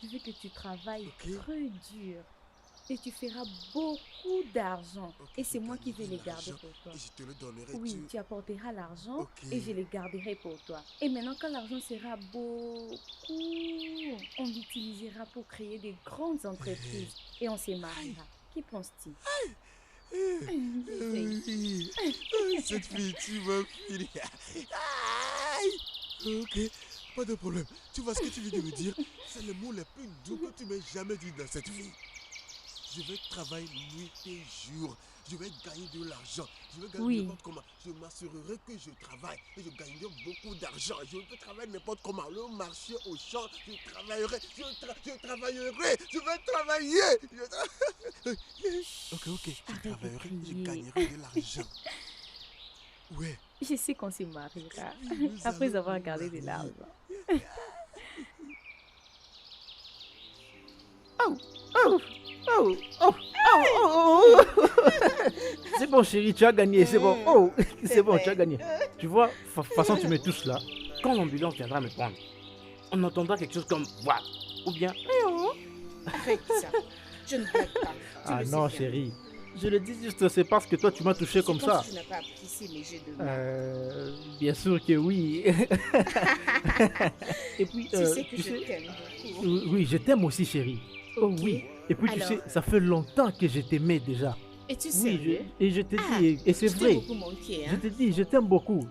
veux que tu travailles très dur. Et tu feras beaucoup d'argent. Et c'est moi qui vais les garder pour toi. Et je te le donnerai. Oui, tu apporteras l'argent et je les garderai pour toi. Et maintenant, quand l'argent sera beaucoup, on l'utilisera pour créer des grandes entreprises. Et on se mariera. Qu'y penses-tu? Cette fille, tu vas finir. Ok, pas de problème. Tu vois ce que tu viens de me dire? C'est le mot le plus doux que tu m'aies jamais dit dans cette vie. Je vais travailler nuit et jour. Je vais gagner de l'argent. Je vais gagner n'importe comment. Je m'assurerai que je travaille et je gagnerai beaucoup d'argent. Je peux travailler n'importe comment. Le marché au champ, je travaillerai. Je travaillerai. Je vais travailler. Ok. Je travaillerai. Je gagnerai de l'argent. Ouais. Je sais qu'on se mariera après avoir gardé de l'argent. C'est bon, chérie, tu as gagné, c'est bon. Oh, c'est bon, tu as gagné. Tu vois, de toute façon, tu mets tous là. Quand l'ambulance viendra me prendre, on entendra quelque chose comme « What » ou bien « Arrête ça, je ne blague pas. Ah non, chérie, je le dis juste, c'est parce que toi, tu m'as touché comme ça. Tu n'as pas apprécié mes jeux de mots. Bien sûr que oui. Et puis, tu sais que je t'aime beaucoup. Oui, je t'aime aussi, chérie. Oh oui. Et puis, tu sais, ça fait longtemps que je t'aimais déjà. Et tu sais, oui, et je te dis, et c'est vrai. Beaucoup manqué, hein? Je te dis, je t'aime beaucoup.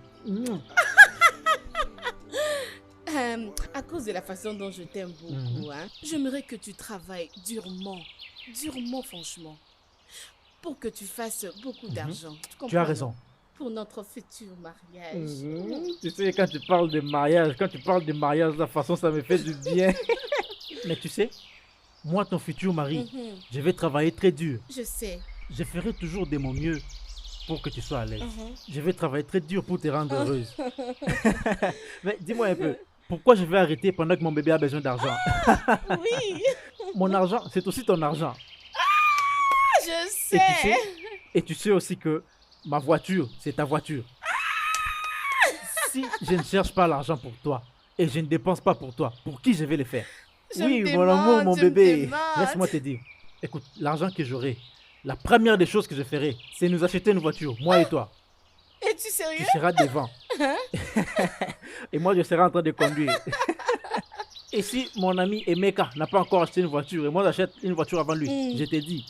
À cause de la façon dont je t'aime beaucoup, hein, j'aimerais que tu travailles durement, franchement, pour que tu fasses beaucoup d'argent. Tu as raison. pour notre futur mariage. Tu sais, quand tu parles de mariage, de la façon, ça me fait du bien. Mais tu sais, moi, ton futur mari, je vais travailler très dur. Je sais. Je ferai toujours de mon mieux pour que tu sois à l'aise. Je vais travailler très dur pour te rendre heureuse. Mais dis-moi un peu, pourquoi je vais arrêter pendant que mon bébé a besoin d'argent? Oui. Mon argent, c'est aussi ton argent. Je sais. Et tu sais aussi que ma voiture, c'est ta voiture. Si je ne cherche pas l'argent pour toi et je ne dépense pas pour toi, pour qui je vais le faire? Oui, mon amour, mon bébé. Laisse-moi te dire. Écoute, l'argent que j'aurai, la première des choses que je ferai, c'est nous acheter une voiture, moi et toi. Es-tu sérieux? Tu seras devant. Et moi, je serai en train de conduire. Et si mon ami Emeka n'a pas encore acheté une voiture et moi j'achète une voiture avant lui, je te dis,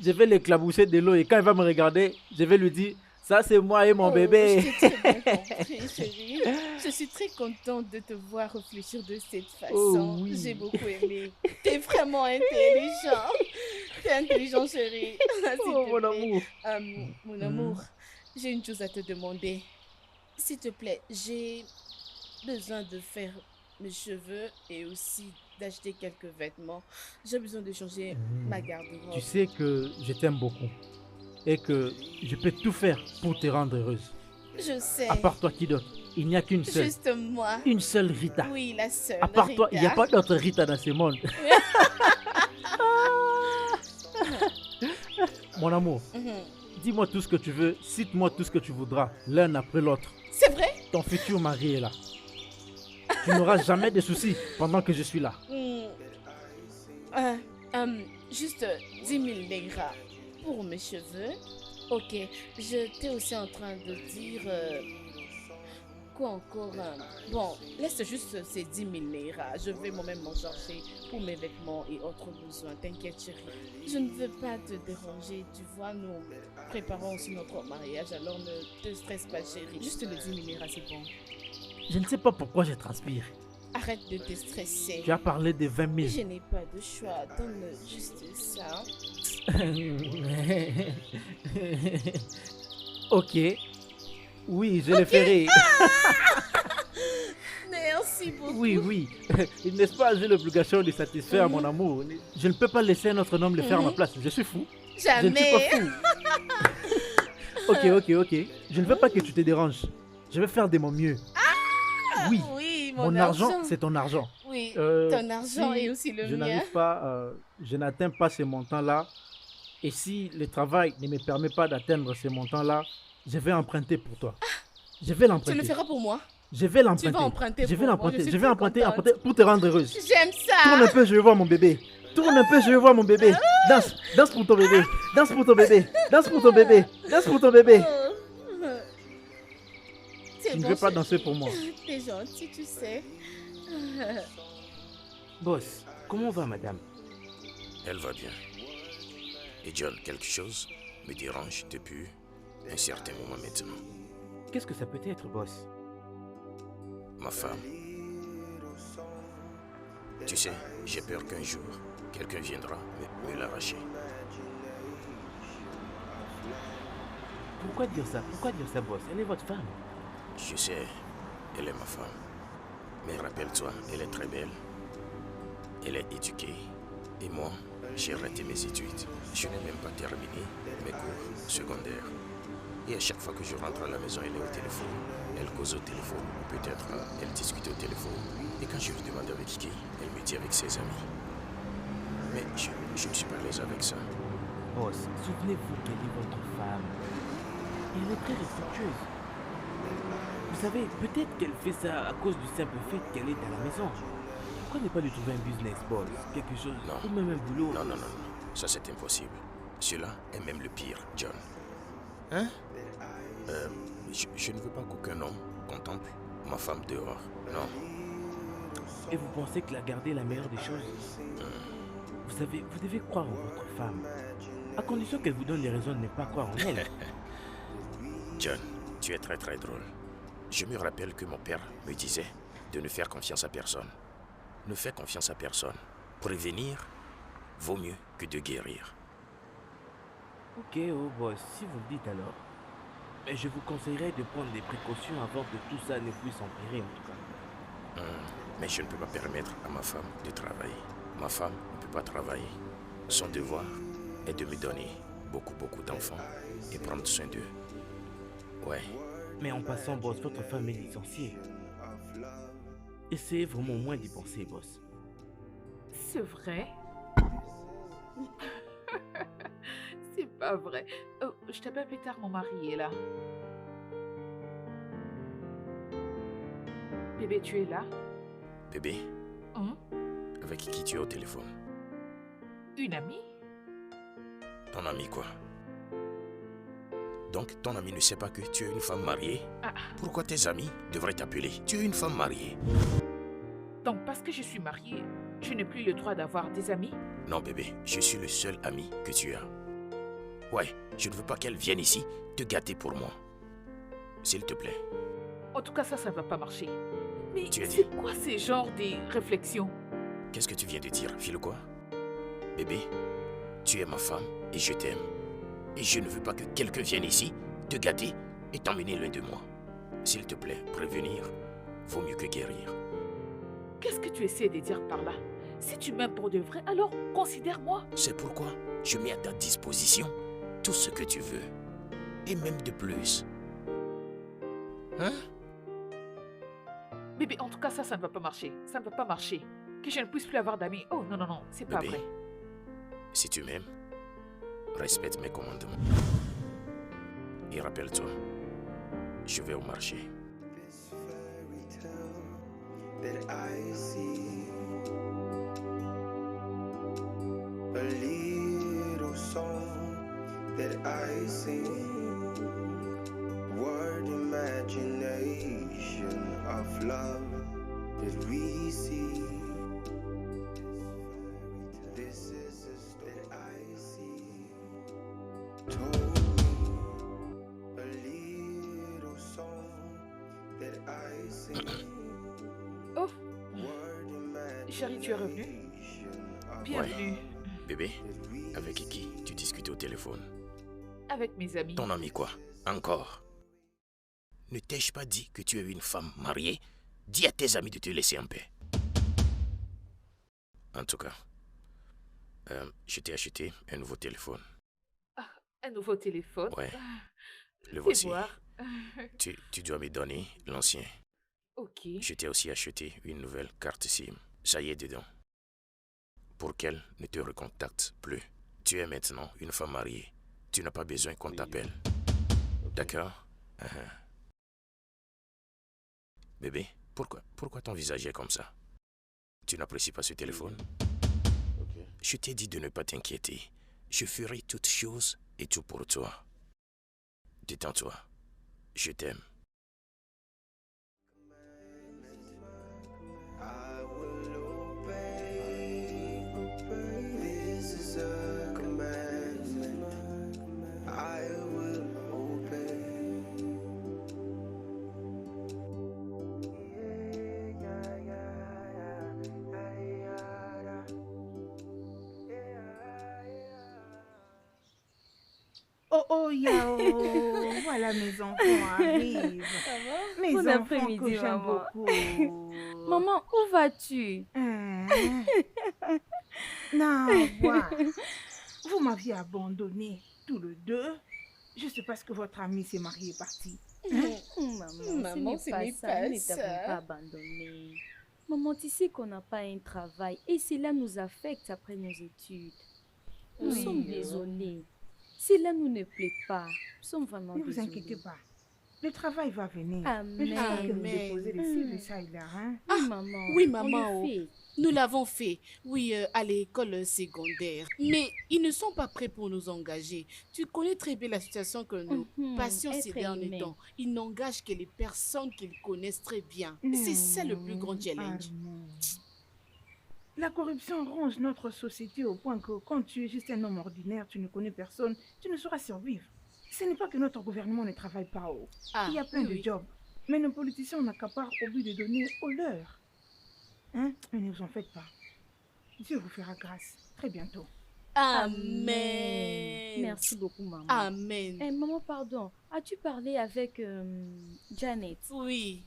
je vais l'éclabousser de l'eau et quand il va me regarder, je vais lui dire, ça c'est moi et mon bébé. Je t'ai très bien compris, chérie. Je suis très contente de te voir réfléchir de cette façon. Oh, oui. J'ai beaucoup aimé. T'es vraiment intelligent. T'es intelligent, chérie. Oh, mon amour. Mon amour, j'ai une chose à te demander. S'il te plaît, j'ai besoin de faire mes cheveux et aussi d'acheter quelques vêtements. J'ai besoin de changer ma garde-robe. Tu sais que je t'aime beaucoup et que je peux tout faire pour te rendre heureuse. Je sais. À part toi, qui d'autre? Il n'y a qu'une seule. Juste moi. Une seule Rita. Oui, la seule. À part Rita. toi, il n'y a pas d'autre Rita dans ce monde. Mon amour, dis-moi tout ce que tu veux, cite-moi tout ce que tu voudras, l'un après l'autre. C'est vrai? Ton futur mari est là. Tu n'auras jamais de soucis pendant que je suis là. Juste 10 000 Naira pour mes cheveux. Ok, j'étais aussi en train de dire... quoi encore? Bon, laisse juste ces 10 000 Naira. Je vais moi-même m'en charger pour mes vêtements et autres besoins. T'inquiète, chérie. Je ne veux pas te déranger. Tu vois, nous préparons aussi notre mariage. Alors ne te stresse pas, chérie. Juste les 10 000 Naira, c'est bon. Je ne sais pas pourquoi je transpire. Arrête de te stresser. Tu as parlé de 20 000. Je n'ai pas de choix. Donne juste ça. Ok. Oui, je le ferai. Merci beaucoup. Oui. N'est-ce pas, j'ai l'obligation de satisfaire mon amour. Je ne peux pas laisser un autre homme le faire à ma place. Je suis fou. Jamais. Je ne suis pas fou. Ok. Je ne veux pas que tu te déranges. Je vais faire de mon mieux. Oui, mon argent, c'est ton argent. Oui, ton argent si est aussi le je mien. n'arrive pas, je n'atteins pas ces montants-là. Et si le travail ne me permet pas d'atteindre ces montants-là, je vais emprunter pour toi. Je vais l'emprunter. Tu le feras pour moi? Je vais l'emprunter. Tu vas emprunter Je vais pour moi. l'emprunter. Je vais emprunter pour te rendre heureuse. J'aime ça. Tourne un peu, je veux voir mon bébé. Tourne un peu, je veux voir mon bébé. Danse pour ton bébé. Danse pour ton bébé. Danse pour ton bébé. Danse pour ton bébé. Tu ne veux pas danser pour moi? T'es gentil, tu sais. Boss, comment va madame? Elle va bien. Et John, quelque chose me dérange depuis un certain moment maintenant. Qu'est-ce que ça peut être, boss? Ma femme. Tu sais, j'ai peur qu'un jour, quelqu'un viendra me l'arracher. Pourquoi dire ça? Boss? Elle est votre femme. Je sais, elle est ma femme. Mais rappelle-toi, elle est très belle. Elle est éduquée. Et moi, j'ai raté mes études. Je n'ai même pas terminé mes cours secondaires. Et à chaque fois que je rentre à la maison, elle est au téléphone. Elle cause au téléphone, ou peut-être elle discute au téléphone. Et quand je lui demande avec qui, elle me dit avec ses amis. Mais je ne suis pas à l'aise avec ça. Boss, souvenez-vous qu'elle est votre femme. Elle est très respectueuse. Vous savez, peut-être qu'elle fait ça à cause du simple fait qu'elle est à la maison. Pourquoi ne pas lui trouver un business, boss? Quelque chose, ou même un boulot? Non. Ça, c'est impossible. Cela est même le pire, John. Hein? Je ne veux pas qu'aucun homme contemple ma femme dehors. Non. Et vous pensez que la garder est la meilleure des choses? Vous savez, vous devez croire en votre femme. À condition qu'elle vous donne les raisons de ne pas croire en elle. John, tu es très très drôle. Je me rappelle que mon père me disait de ne faire confiance à personne. Ne fais confiance à personne. Prévenir vaut mieux que de guérir. Ok, oh boss, si vous le dites alors. Mais je vous conseillerais de prendre des précautions avant que tout ça ne puisse empirer en tout cas. Mais je ne peux pas permettre à ma femme de travailler. Ma femme ne peut pas travailler. Son devoir est de me donner beaucoup d'enfants et prendre soin d'eux. Ouais. Mais en passant, boss, votre femme est licenciée. Essayez vraiment au moins d'y penser, boss. C'est vrai? C'est pas vrai. Oh, je t'appelle plus tard, mon mari est là. Bébé, tu es là? Bébé, avec qui tu es au téléphone? Une amie? Ton ami quoi? Donc ton ami ne sait pas que tu es une femme mariée? Pourquoi tes amis devraient t'appeler? Tu es une femme mariée. Donc parce que je suis mariée, je n'ai plus le droit d'avoir des amis? Non bébé, je suis le seul ami que tu as. Ouais, je ne veux pas qu'elle vienne ici te gâter pour moi. S'il te plaît. En tout cas, ça ne va pas marcher. Mais Tu as c'est dit. quoi ces genres de réflexions? Qu'est-ce que tu viens de dire, file quoi? Bébé, tu es ma femme et je t'aime. Et je ne veux pas que quelqu'un vienne ici te gâter et t'emmener loin de moi. S'il te plaît, prévenir vaut mieux que guérir. Qu'est-ce que tu essaies de dire par là? Si tu m'aimes pour de vrai, alors considère-moi. C'est pourquoi je mets à ta disposition tout ce que tu veux. Et même de plus. Hein? Bébé, en tout cas, ça ne va pas marcher. Ça ne va pas marcher. Que je ne puisse plus avoir d'amis. Oh, non, c'est pas Bébé, vrai. Si tu m'aimes, respecte mes commandements. Et rappelle-toi, je vais au marché. That I see, a little song that I sing, word imagination of love that we see. This is a story that I see, told me, a little song that I sing. Oh, chérie, tu es revenue? Bienvenue. Ouais. Bébé, avec qui tu discutes au téléphone? Avec mes amis. Ton ami quoi? Encore? Ne t'ai-je pas dit que tu es une femme mariée? Dis à tes amis de te laisser en paix. En tout cas, je t'ai acheté un nouveau téléphone. Un nouveau téléphone? Ouais. Le Fais voici. voir. Tu dois me donner l'ancien. Ok. Je t'ai aussi acheté une nouvelle carte SIM. Ça y est dedans. Pour qu'elle ne te recontacte plus. Tu es maintenant une femme mariée. Tu n'as pas besoin qu'on t'appelle. D'accord? Bébé, pourquoi ton visage est comme ça? Tu n'apprécies pas ce téléphone? Je t'ai dit de ne pas t'inquiéter. Je ferai toutes choses et tout pour toi. Détends-toi. Je t'aime. This is a commandment. I will obey. Oh, Yao, voilà mes enfants arrivent. Mes Bon enfants après-midi, que j'aime maman. beaucoup. Maman, où vas-tu? Non, voilà. Vous m'aviez abandonné tous les deux, juste parce que votre ami s'est marié et parti. Maman, ce n'est pas ça. Nous ne t'avons pas abandonné. Maman, tu sais qu'on n'a pas un travail et cela nous affecte après nos études. Nous sommes désolés. Cela nous ne plaît pas. Nous sommes vraiment Ne vous désolés. inquiétez pas. Le travail va venir. Amen. Mais je sais que vous déposez les CV, ça et là, hein? Oui, maman. Oui, on maman. le fait. Nous l'avons fait, oui, à l'école secondaire. Mais ils ne sont pas prêts pour nous engager. Tu connais très bien la situation que nous passions ces être derniers humain. temps. Ils n'engagent que les personnes qu'ils connaissent très bien. C'est ça le plus grand challenge. La corruption ronge notre société au point que quand tu es juste un homme ordinaire, tu ne connais personne, tu ne sauras survivre. Ce n'est pas que notre gouvernement ne travaille pas. Il y a plein de jobs. Mais nos politiciens n'accaparent au but de donner au leur. Hein? Mais ne vous en faites pas. Dieu vous fera grâce très bientôt. Amen. merci beaucoup, maman. Amen. Maman, pardon. As-tu parlé avec Janet? Oui.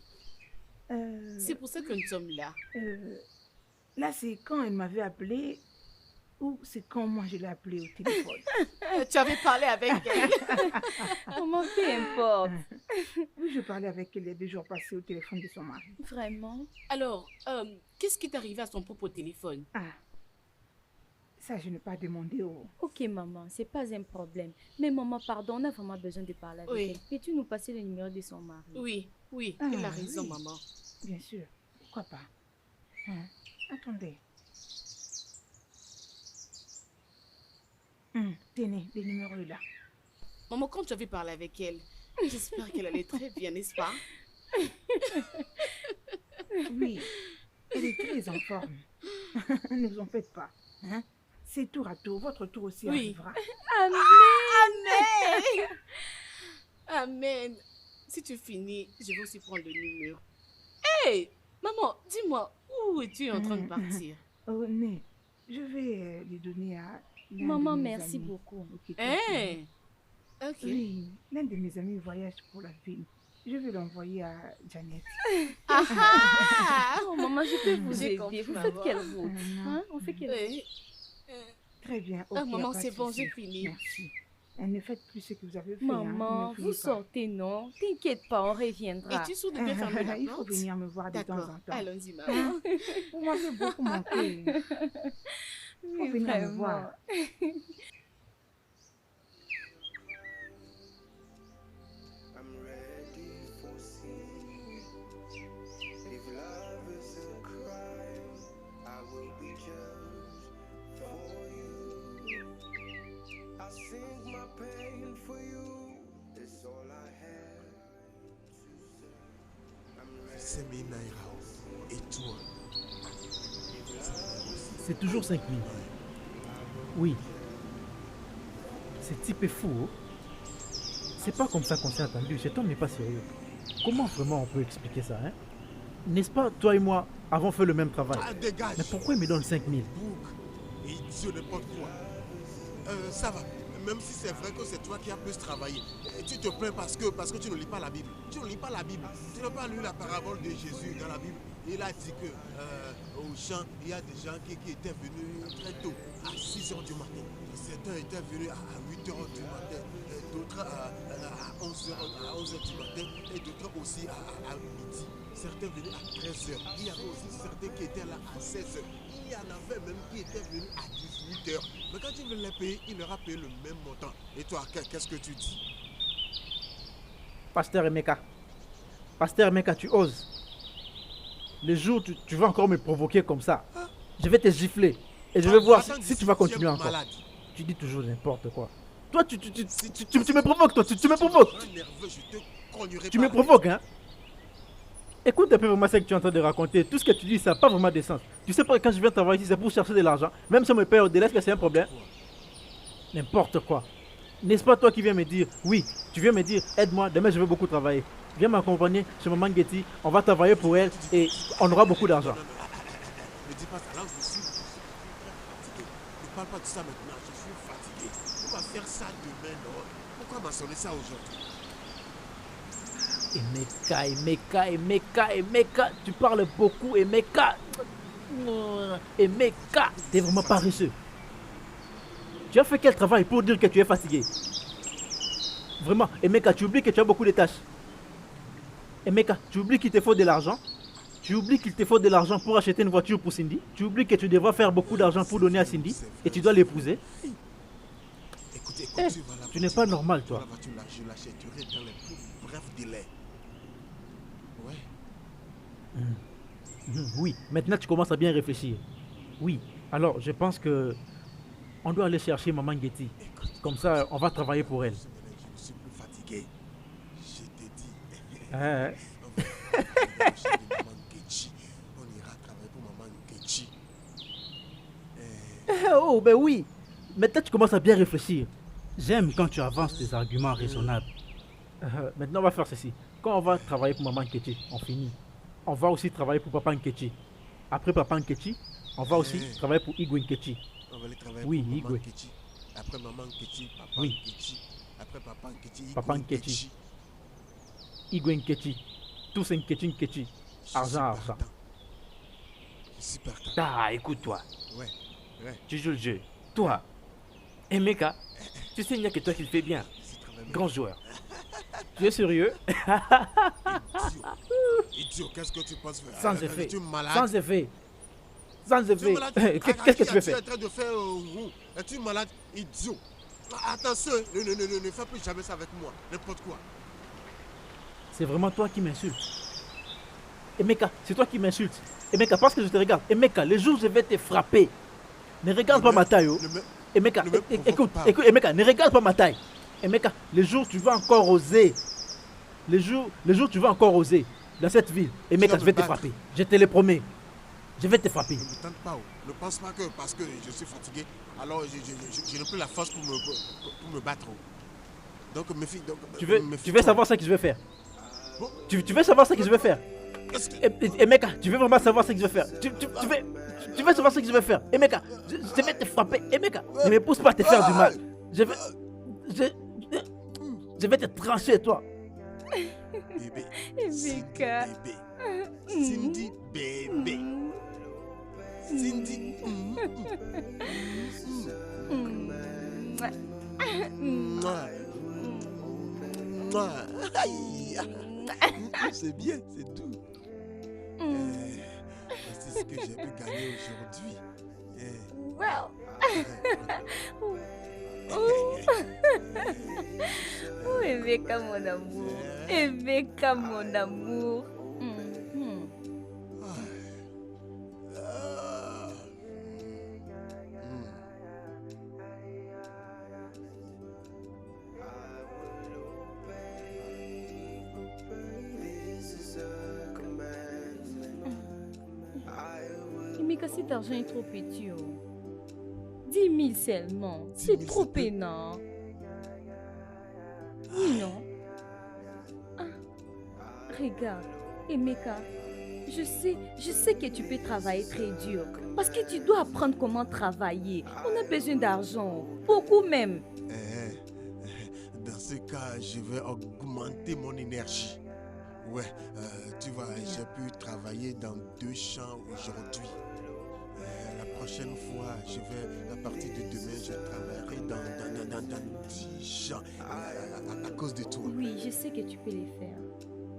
C'est pour ça que nous sommes là. Là, c'est quand elle m'avait appelé ou c'est quand moi je l'ai appelée au téléphone. Tu avais parlé avec elle. Maman, peu importe. Oui, je parlais avec elle il y a 2 jours passés au téléphone de son mari. Vraiment? Alors, qu'est-ce qui est arrivé à son propre téléphone? Ça, je n'ai pas demandé au... Ok, maman, c'est pas un problème. Mais maman, pardon, on a vraiment besoin de parler avec elle. Peux-tu nous passer le numéro de son mari? Oui, elle a raison, oui. maman. Bien sûr, pourquoi pas. Attendez. Tenez, le numéro est là. Maman, quand tu avais parlé avec elle, j'espère qu'elle allait très bien, n'est-ce pas? Oui, elle est très en forme. Ne vous en faites pas. C'est tour à tour. Votre tour aussi arrivera. Amen. Amen. Si tu finis, je vais aussi prendre le numéro. Hé, maman, dis-moi, où es-tu en train de partir? Mais je vais les donner à... Maman, merci beaucoup. Ok. Oui, l'un de mes amis voyage pour la ville. Je vais l'envoyer à Janet. Oh, maman, je peux vous aider. Vous faites quelle route? On fait quelle route? Très bien. Maman, c'est bon, j'ai fini. Merci. Ne faites plus ce que vous avez fait. Maman, vous sortez, non? T'inquiète pas, on reviendra. Es-tu sûre de bien fermer la porte? Il faut venir me voir de temps en temps. Allons-y, maman. Vous m'avez beaucoup manqué. Il faut venir me voir. Et toi? C'est toujours 5 000. Oui. Ce type est fou. C'est pas comme ça qu'on s'est entendu. Cet homme n'est pas sérieux. Comment vraiment on peut expliquer ça, hein? N'est-ce pas, toi et moi avons fait le même travail? Mais pourquoi il me donne 5 000? Idiot, n'importe quoi. Ça va. Même si c'est vrai que c'est toi qui as plus travaillé, tu te plains parce que tu ne lis pas la Bible. Tu ne lis pas la Bible. Tu n'as pas lu la parabole de Jésus dans la Bible. Il a dit que au champ, il y a des gens qui étaient venus très tôt, à 6 h du matin. Certains étaient venus à 8 h du matin, d'autres à 11 h du matin, et d'autres aussi à midi. Certains venaient à 13 h. Il y avait aussi certains qui étaient là à 16 h. Il y en avait même qui étaient venus à 18 h. Mais quand ils veulent les payer, il leur a payé le même montant. Et toi, qu'est-ce que tu dis? Pasteur Emeka, tu oses. Le jour où tu vas encore me provoquer comme ça, je vais te gifler. Et je vais voir si tu vas continuer encore. Tu dis toujours n'importe quoi. Toi, tu me provoques, toi. Tu me provoques. Tu me provoques, hein. Écoute un peu vraiment ce que tu es en train de raconter. Tout ce que tu dis, ça n'a pas vraiment de sens. Tu sais pas, quand je viens travailler ici, c'est pour chercher de l'argent. Même si on me paye au délai, est-ce que c'est un problème? N'importe quoi. N'est-ce pas toi qui viens me dire, oui, tu viens me dire, aide-moi, demain je vais beaucoup travailler. Viens m'accompagner chez Maman Getty, on va travailler pour elle et on aura beaucoup d'argent. Ne dis pas ça, là je suis fatigué. Ne parle pas de ça maintenant, je suis fatigué. On va faire ça demain, non? Pourquoi mentionner ça aujourd'hui? Emeka, tu parles beaucoup, Emeka, t'es vraiment paresseux. Tu as fait quel travail pour dire que tu es fatigué? Vraiment, Emeka, tu oublies que tu as beaucoup de tâches. Emeka, tu oublies qu'il te faut de l'argent? Tu oublies qu'il te faut de l'argent pour acheter une voiture pour Cindy? Tu oublies que tu devras faire beaucoup d'argent pour donner à Cindy et tu dois l'épouser? Écoute, tu n'es pas normal, toi. Je l'achèterai dans les plus brefs délais. Ouais. Oui, maintenant tu commences à bien réfléchir. Oui, alors je pense que on doit aller chercher Maman Getty. Comme ça, on va travailler pour elle. Je suis plus fatigué. Je t'ai dit. On ira travailler pour Maman Getty. Oh, ben oui. Maintenant, tu commences à bien réfléchir. J'aime quand tu avances des arguments raisonnables. Maintenant, on va faire ceci. Quand on va travailler pour Maman Getty, on finit. On va aussi travailler pour Papa Nkechi. Après Papa Nkechi, on va aussi travailler pour Igwe Nkechi. On va aller travailler oui, pour Igwe. Maman Nkechi. Après maman Nkechi, papa Oui. Nkechi. Après papa Nkechi, Papa Nkechi. Igwe Nkechi. Tous Nkechi Nkechi. Argent, argent. Je suis partant. Ah, écoute-toi. Ouais, ouais. Tu joues le jeu. Toi, Emeka, tu sais, il n'y a que toi qui le fais bien. Grand joueur. Tu es sérieux? Idiot, qu'est-ce que tu penses faire? Sans effet. Tu es malade? Sans effet. Sans Tu es effet. malade? Qu'est-ce que tu veux faire? Tu es en train de faire es-tu malade? Idiot. Attention, ne fais plus jamais ça avec moi. N'importe quoi. C'est vraiment toi qui m'insultes. Emeka, c'est toi qui m'insultes. Emeka, parce que je te regarde. Emeka, le jour où je vais te frapper, ne regarde pas ma taille. Oh. Emeka, écoute, Emeka, ne regarde pas ma taille. Emeka, le jour où tu vas encore oser, le jour où tu vas encore oser dans cette ville, Emeka, je vais te frapper. Je te le promets. Je vais te frapper. Ne me tente pas. Ne pense pas que parce que je suis fatigué, alors je n'ai plus la force pour me battre. Donc, méfie. Tu veux savoir ce que je vais faire? Bon. Tu veux savoir ce que je vais faire? Emeka, tu veux vraiment savoir ce que je vais faire? Tu veux savoir ce que je vais faire? Emeka, je vais te frapper. Emeka, ne me pousse pas à te faire du mal. Je vais te trancher, toi. Bébé. Emeka. Cindy, bébé. Cindy. C'est bien, c'est tout. C'est ce que j'ai pu gagner aujourd'hui. Well. Oh, Emeka, mon amour. Emeka, mon amour. Emeka, cet argent est trop petit. 10 000 seulement. C'est trop peinant. Oui, non? Ah, regarde, Emeka, je sais que tu peux travailler très dur. Parce que tu dois apprendre comment travailler. On a besoin d'argent. Beaucoup même. Dans ce cas, je vais augmenter mon énergie. Ouais, tu vois, j'ai pu travailler dans 2 champs aujourd'hui. La prochaine fois, à partir de demain, je travaillerai dans 10 champs à cause de toi. Oui, je sais que tu peux les faire.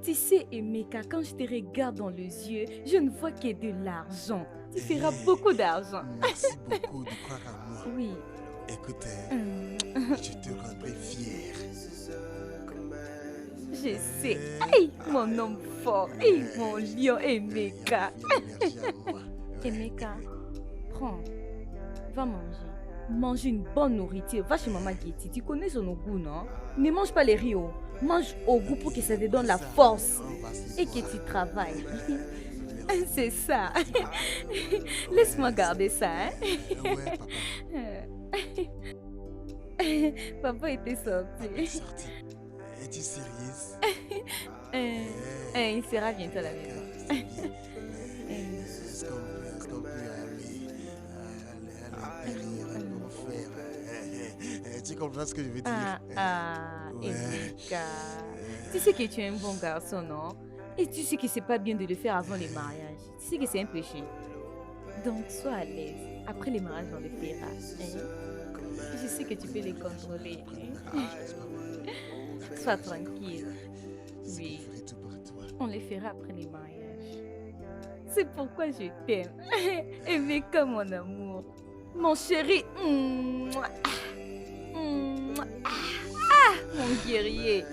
Tu sais, Emeka, quand je te regarde dans les yeux, je ne vois que de l'argent. Tu feras beaucoup d'argent. Merci beaucoup de croire à moi. Oui. Écoute, je te rendrai fier. Je sais. Hey, mon homme fort. Hey, mon lion, Emeka. Emeka, prends. Va manger. Mange une bonne nourriture. Va chez Maman Getty. Tu connais son goût, non? Ne mange pas les riz. Mange au goût pour que ça te donne la force. Et que tu travailles. C'est ça. Laisse-moi garder ça. Hein? Papa était sorti. Es-tu sérieuse? Il sera bientôt à la maison. Est-ce qu'on peut aller l'intérieur pour faire... Tu comprends ce que je veux dire? Emeka. Tu sais que tu es un bon garçon, non? Et tu sais que c'est pas bien de le faire avant les mariages. Tu sais que c'est un péché. Donc, sois à l'aise. Après les mariages, on le fera. Hein? Je sais que tu peux les contrôler. Hein? Sois tranquille. Oui. On les fera après les mariages. C'est pourquoi je t'aime. Emeka, mon amour. Mon chéri. Mon guerrier.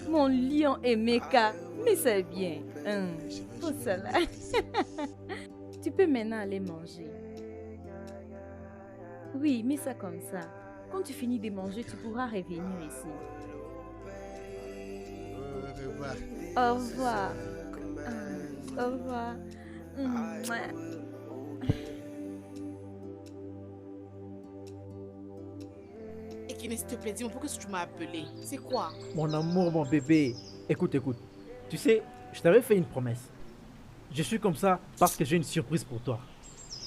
Mon lion Emeka. Mais c'est bien. Tout ça là. Tu peux maintenant aller manger. Oui, mets ça comme ça. Quand tu finis de manger, tu pourras revenir ici. Au revoir. Au revoir. Et qui s'il te plaît, dis-moi pourquoi tu m'as appelé? C'est quoi? Mon amour, mon bébé. Écoute. Tu sais, je t'avais fait une promesse. Je suis comme ça parce que j'ai une surprise pour toi.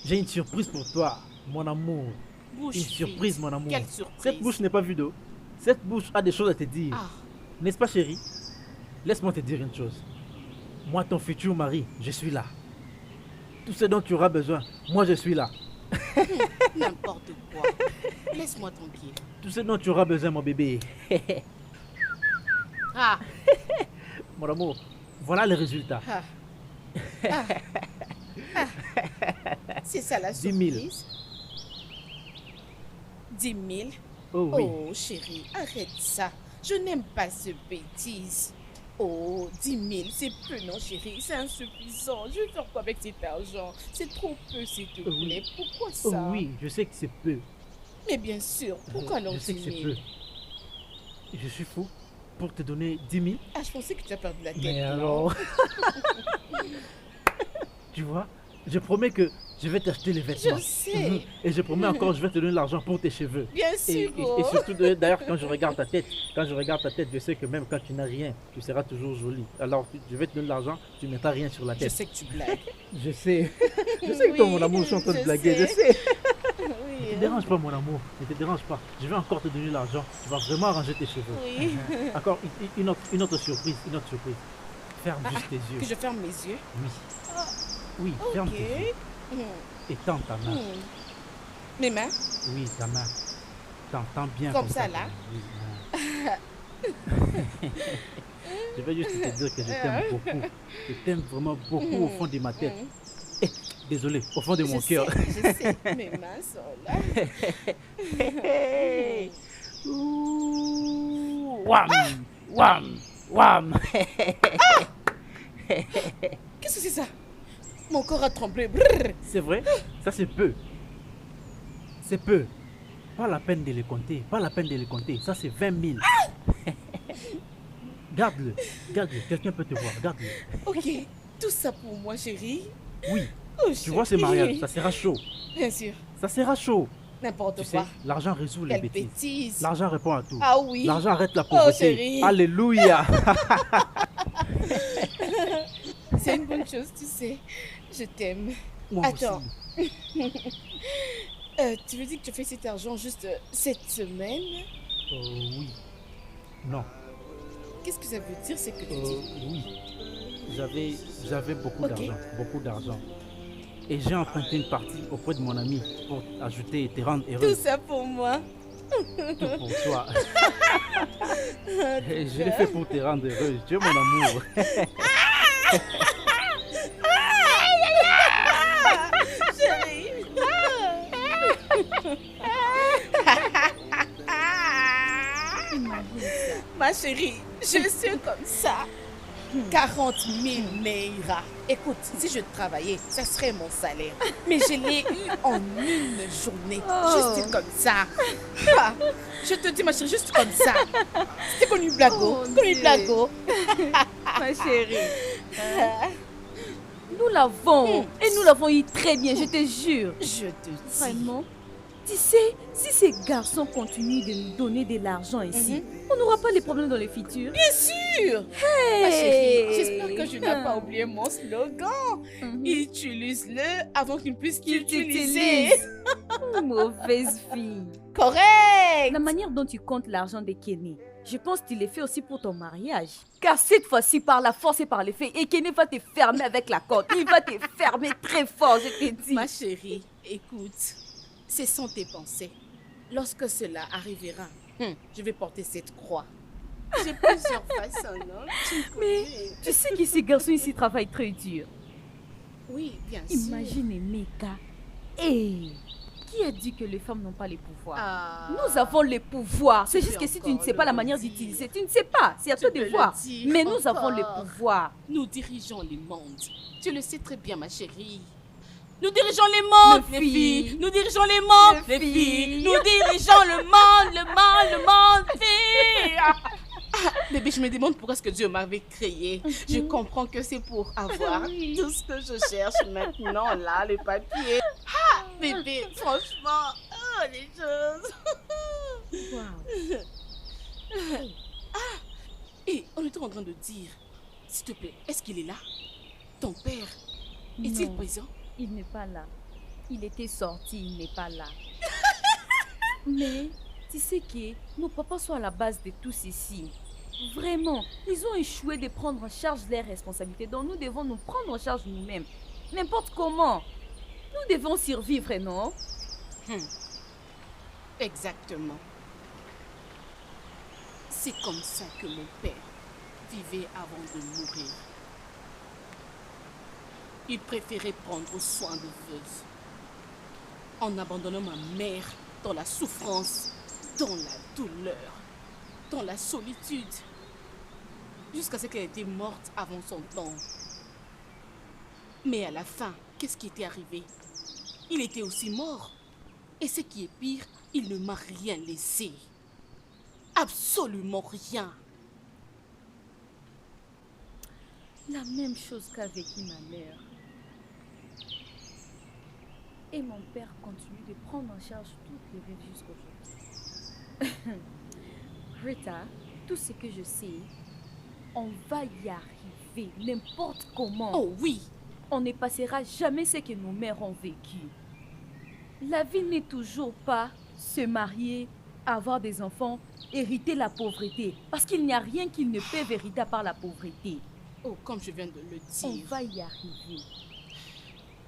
J'ai une surprise pour toi, mon amour. Bouche Une surprise, mon amour. Quelle surprise? Cette bouche n'est pas vue d'eau. Cette bouche a des choses à te dire. Ah. N'est-ce pas, chérie? Laisse-moi te dire une chose. Moi, ton futur mari, je suis là. Tout ce dont tu auras besoin, moi, je suis là. N'importe quoi. Laisse-moi tranquille. Tout ce dont tu auras besoin, mon bébé. Ah. Mon amour, voilà le résultat. Ah. Ah. Ah. C'est ça la 10 surprise. 000. 10 000. Oh oui. Oh chérie, arrête ça. Je n'aime pas ce bêtise. Oh, 10 000, c'est peu, non chérie, c'est insuffisant. Je vais faire quoi avec cet argent? C'est trop peu, s'il te plaît. Pourquoi Oh ça? oui, je sais que c'est peu. Mais bien sûr, pourquoi non Je sais que 10 c'est 000? peu. Je suis fou pour te donner 10 000. Ah, je pensais que tu as perdu la tête. Mais non? alors Tu vois, je promets que je vais t'acheter les vêtements. Je sais. Et je promets encore, je vais te donner l'argent pour tes cheveux. Bien sûr. Et surtout, d'ailleurs, quand je regarde ta tête, je sais que même quand tu n'as rien, tu seras toujours jolie. Alors, je vais te donner l'argent, tu ne mettras rien sur la tête. Je sais que tu blagues. Je sais. Je sais que toi, mon amour, je suis en train de blaguer. Je sais. Oui. Ne te dérange pas, mon amour. Ne te dérange pas. Je vais encore te donner l'argent. Tu vas vraiment arranger tes cheveux. Oui. Encore une autre surprise. Une autre surprise. Ferme juste tes yeux. Que je ferme mes yeux? Oui. Oui, ferme Ok. tes yeux. Et tends ta main. Mes mains? Oui, ta main. T'entends bien. Comme ça, là? Oui, je vais juste te dire que je t'aime beaucoup. Je t'aime vraiment beaucoup au fond de ma tête. Eh, désolé, au fond de mon cœur. Je sais, mes mains sont là. Wham! Wham! Wham! Qu'est-ce que c'est ça? Mon corps a tremblé. C'est vrai? Ça c'est peu. C'est peu. Pas la peine de les compter. Pas la peine de les compter. Ça c'est 20 000. Garde-le. Garde-le. Quelqu'un peut te voir. Garde-le. Ok. Tout ça pour moi, chérie? Oui. Oh, tu vois ce mariage, ça sera chaud. Bien sûr. Ça sera chaud. N'importe Tu quoi. sais, l'argent résout les Quelle bêtises. bêtise. L'argent répond à tout. Ah oui. L'argent arrête la Oh, pauvreté. chérie. Alléluia. C'est une bonne chose, tu sais. Je t'aime. Moi Attends. Tu veux dire que tu fais cet argent juste cette semaine? Oui. Non. Qu'est-ce que ça veut dire, c'est que tu dis? Oui. J'avais beaucoup d'argent. Beaucoup d'argent. Et j'ai emprunté une partie auprès de mon ami pour ajouter et te rendre heureux. Tout ça pour moi. Tout pour toi. Je l'ai fait pour te rendre heureuse. Tu es mon amour. Chérie. Ma chérie, je suis comme ça. 40 000 Naira. Écoute, si je travaillais, ça serait mon salaire. Mais je l'ai eu en une journée. Juste comme ça. Ah, je te dis, ma chérie, juste comme ça. C'était connu blago. Connu blago. Ma chérie. Nous l'avons. Et nous l'avons eu très bien, je te jure. Je te dis. Vraiment. Tu sais, si ces garçons continuent de nous donner de l'argent ici, on n'aura pas les problèmes dans le futur. Bien sûr. Hey. Ma chérie, j'espère que je n'ai pas oublié mon slogan. Utilise-le avant qu'il puisse t'utiliser. Mauvaise fille. Correct. La manière dont tu comptes l'argent de Kenny, je pense que tu l'as fait aussi pour ton mariage. Car cette fois-ci, par la force et par les faits, et Kenny va te fermer avec la corde. Il va te fermer très fort, je te dis. Ma chérie, écoute. Ce sont tes pensées. Lorsque cela arrivera, je vais porter cette croix. J'ai plusieurs façons, non? Mais tu sais que ces garçons ici travaillent très dur. Oui, bien sûr. Imagine Emeka. Hey, qui a dit que les femmes n'ont pas les pouvoirs? Nous avons les pouvoirs. C'est juste que si tu ne sais pas la manière d'utiliser, tu ne sais pas. C'est à toi de voir. Mais nous avons les pouvoirs. Nous dirigeons les mondes. Tu le sais très bien, ma chérie. Nous dirigeons les mondes, les filles. Nous dirigeons les mondes, les filles. Nous dirigeons le monde, filles. Bébé, je me demande pourquoi est-ce que Dieu m'avait créé. Je comprends que c'est pour avoir tout ce que je cherche maintenant, là, les papiers. Ah, bébé, franchement, les choses. Wow. Et on était en train de dire, s'il te plaît, est-ce qu'il est là? Ton père, est-il présent? Il n'est pas là. Il était sorti, il n'est pas là. Mais tu sais que nos papas sont à la base de tout ceci. Vraiment, ils ont échoué de prendre en charge leurs responsabilités, donc nous devons nous prendre en charge nous-mêmes. N'importe comment. Nous devons survivre, non? Exactement. C'est comme ça que mon père vivait avant de mourir. Il préférait prendre soin de veuve en abandonnant ma mère dans la souffrance, dans la douleur, dans la solitude, jusqu'à ce qu'elle était morte avant son temps. Mais à la fin, qu'est-ce qui était arrivé? Il était aussi mort. Et ce qui est pire, il ne m'a rien laissé. Absolument rien. La même chose qu'a vécu ma mère. Et mon père continue de prendre en charge toutes les vies jusqu'aujourd'hui. Rita, tout ce que je sais, on va y arriver n'importe comment. Oh oui! On ne passera jamais ce que nos mères ont vécu. La vie n'est toujours pas se marier, avoir des enfants, hériter la pauvreté. Parce qu'il n'y a rien qu'ils ne peuvent hériter à part la pauvreté. Oh, comme je viens de le dire. On va y arriver.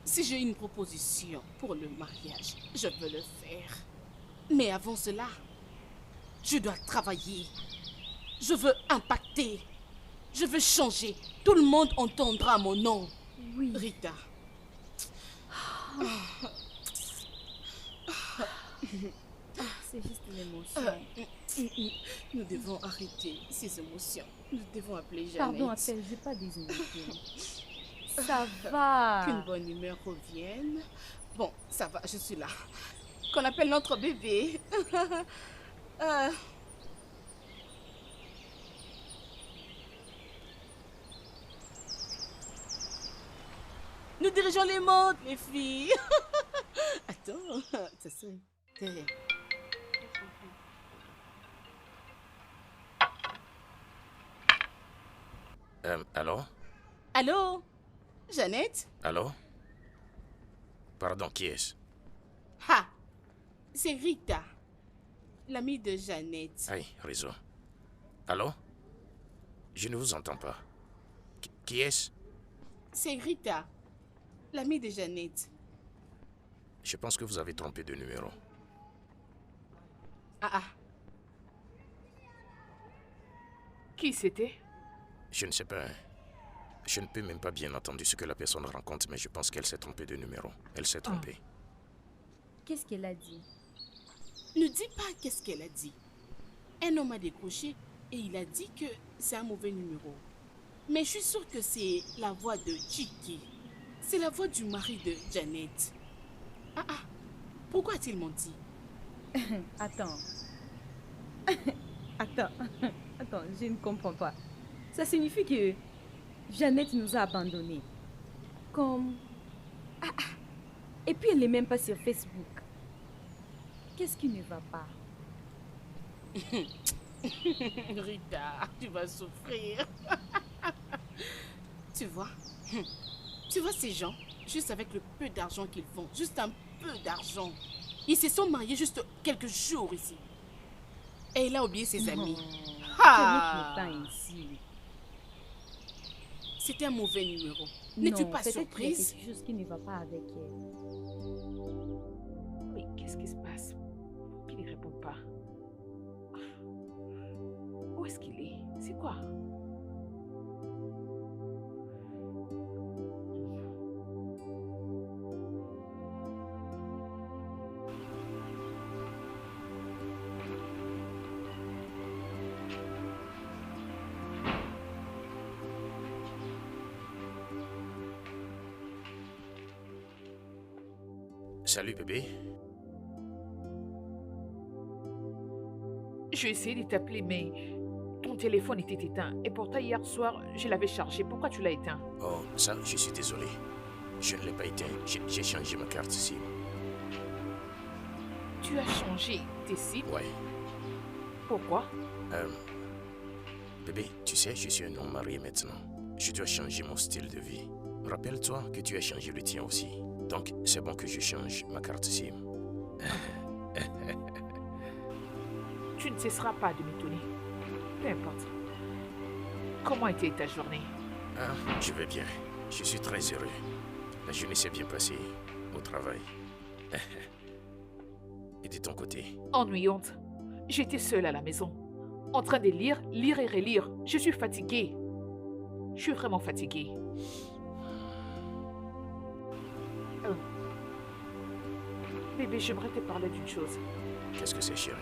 Si j'ai une proposition pour le mariage, je veux le faire. Mais avant cela, je dois travailler. Je veux impacter. Je veux changer. Tout le monde entendra mon nom. Oui. Rita. C'est juste une émotion. Nous devons arrêter ces émotions. Nous devons appeler Jeannette. Pardon, appelle, je n'ai pas des émotions. Ça va. Qu'une bonne humeur revienne. Bon, ça va, je suis là. Qu'on appelle notre bébé. Nous dirigeons les mondes, les filles. Attends, ça sonne. Derrière. Allô? Allô? Jeannette? Allô? Pardon, qui est-ce? Ha! C'est Rita, l'amie de Jeannette. Aïe, réseau. Allô? Je ne vous entends pas. Qui est-ce? C'est Rita, l'amie de Jeannette. Je pense que vous avez trompé de numéro. Ah. Qui c'était? Je ne sais pas. Je ne peux même pas bien entendre ce que la personne raconte, mais je pense qu'elle s'est trompée de numéro. Elle s'est trompée. Qu'est-ce qu'elle a dit? Ne dis pas qu'est-ce qu'elle a dit. Un homme a décroché et il a dit que c'est un mauvais numéro. Mais je suis sûre que c'est la voix de Chiki. C'est la voix du mari de Janet. Pourquoi a-t-il menti? Attends, je ne comprends pas. Ça signifie que Jeannette nous a abandonnés. Comme... Et puis elle n'est même pas sur Facebook. Qu'est-ce qui ne va pas? Rita, tu vas souffrir. Tu vois ces gens, juste avec le peu d'argent qu'ils font, juste un peu d'argent. Ils se sont mariés juste quelques jours ici. Et il a oublié ses amis. Ici. C'était un mauvais numéro. N'es-tu pas surprise? Il y a quelque chose qui ne va pas avec elle. Mais qu'est-ce qui se passe? Pourquoi il ne répond pas? Où est-ce qu'il est? C'est quoi? Salut bébé. J'ai essayé de t'appeler, mais ton téléphone était éteint. Et pourtant, hier soir, je l'avais chargé. Pourquoi tu l'as éteint? Oh, ça, je suis désolé. Je ne l'ai pas éteint. J'ai changé ma carte SIM. Tu as changé tes SIM? Ouais. Pourquoi? Bébé, tu sais, je suis un homme marié maintenant. Je dois changer mon style de vie. Rappelle-toi que tu as changé le tien aussi. Donc, c'est bon que je change ma carte SIM. Tu ne cesseras pas de m'étonner. Peu importe. Comment était ta journée? Ah, je vais bien. Je suis très heureux. La journée s'est bien passée au travail. Et de ton côté? Ennuyante. J'étais seule à la maison, en train de lire, lire et relire. Je suis fatiguée. Je suis vraiment fatiguée. Bébé, j'aimerais te parler d'une chose. Qu'est-ce que c'est, chérie?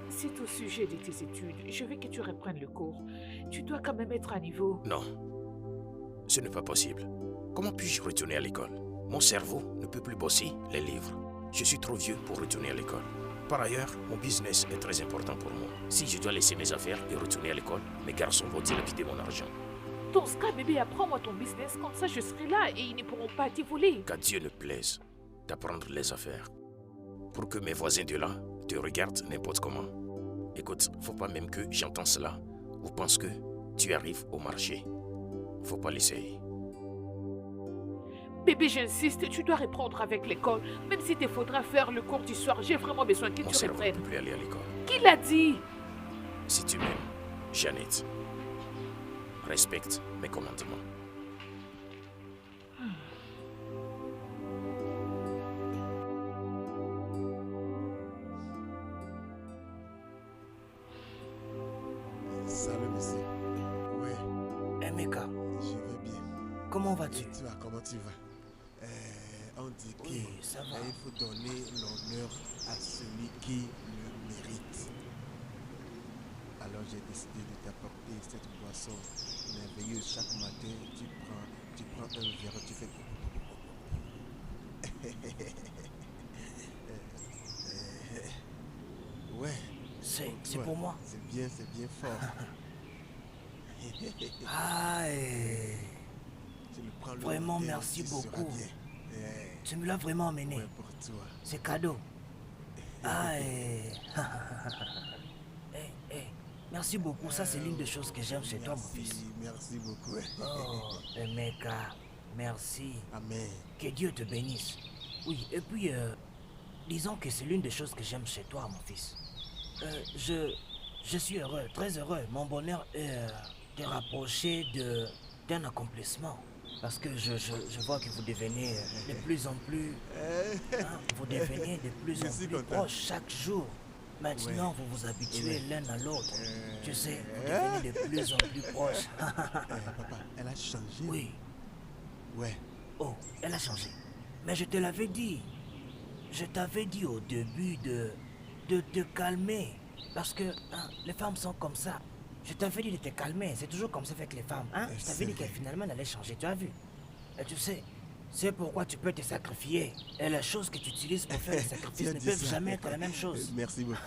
C'est au sujet de tes études. Je veux que tu reprennes le cours. Tu dois quand même être à niveau. Non, ce n'est pas possible. Comment puis-je retourner à l'école? Mon cerveau ne peut plus bosser les livres. Je suis trop vieux pour retourner à l'école. Par ailleurs, mon business est très important pour moi. Si je dois laisser mes affaires et retourner à l'école, mes garçons vont dilapider mon argent. Dans ce cas, bébé, apprends-moi ton business. Comme ça, je serai là et ils ne pourront pas te voler. Qu'à Dieu ne plaise d'apprendre les affaires. Pour que mes voisins de là te regardent n'importe comment. Écoute, faut pas même que j'entends cela ou pense que tu arrives au marché. Faut pas l'essayer. Bébé, j'insiste, tu dois reprendre avec l'école. Même si il faudra faire le cours du soir, j'ai vraiment besoin que Mon tu cerveau ne reprennes. peut plus aller à l'école. Qui l'a dit? Si tu m'aimes, Jeannette, respecte mes commandements. Salut, monsieur. Ouais. Emeka, Je vais bien. comment vas-tu? Et toi, comment tu vas? On dit Oui, ça va. qu'il faut donner l'honneur à celui qui le mérite. Alors j'ai décidé de t'apporter cette boisson merveilleuse. Chaque matin, tu prends un verre, tu fais... Ouais. C'est Ouais, pour moi. c'est bien fort. Ah, Tu le prends le vraiment, matin, merci tu seras beaucoup. bien. Tu me l'as vraiment amené. Ouais, pour toi. C'est cadeau. Ah, merci beaucoup. Ça, c'est l'une des choses que j'aime chez toi, mon fils. Merci beaucoup. Oh, Emeka, merci. Amen. Que Dieu te bénisse. Oui, et puis, disons que c'est l'une des choses que j'aime chez toi, mon fils. Je suis heureux, très heureux. Mon bonheur est de rapprocher d'un accomplissement. Parce que je vois que vous devenez de plus en plus... vous devenez de plus en plus proches chaque jour. Maintenant, vous vous habituez l'un à l'autre. Tu sais, vous devenez de plus en plus proches. Papa, elle a changé. Oui. Ouais. Oh, elle a changé. Mais je te l'avais dit. Je t'avais dit au début de te calmer. Parce que les femmes sont comme ça. Je t'avais dit de te calmer. C'est toujours comme ça avec les femmes. Je t'avais dit qu'elle finalement elle allait changer. Tu as vu? Et tu sais, c'est pourquoi tu peux te sacrifier. Et les choses que tu utilises pour faire des sacrifices ne peuvent jamais être la même chose. Merci beaucoup.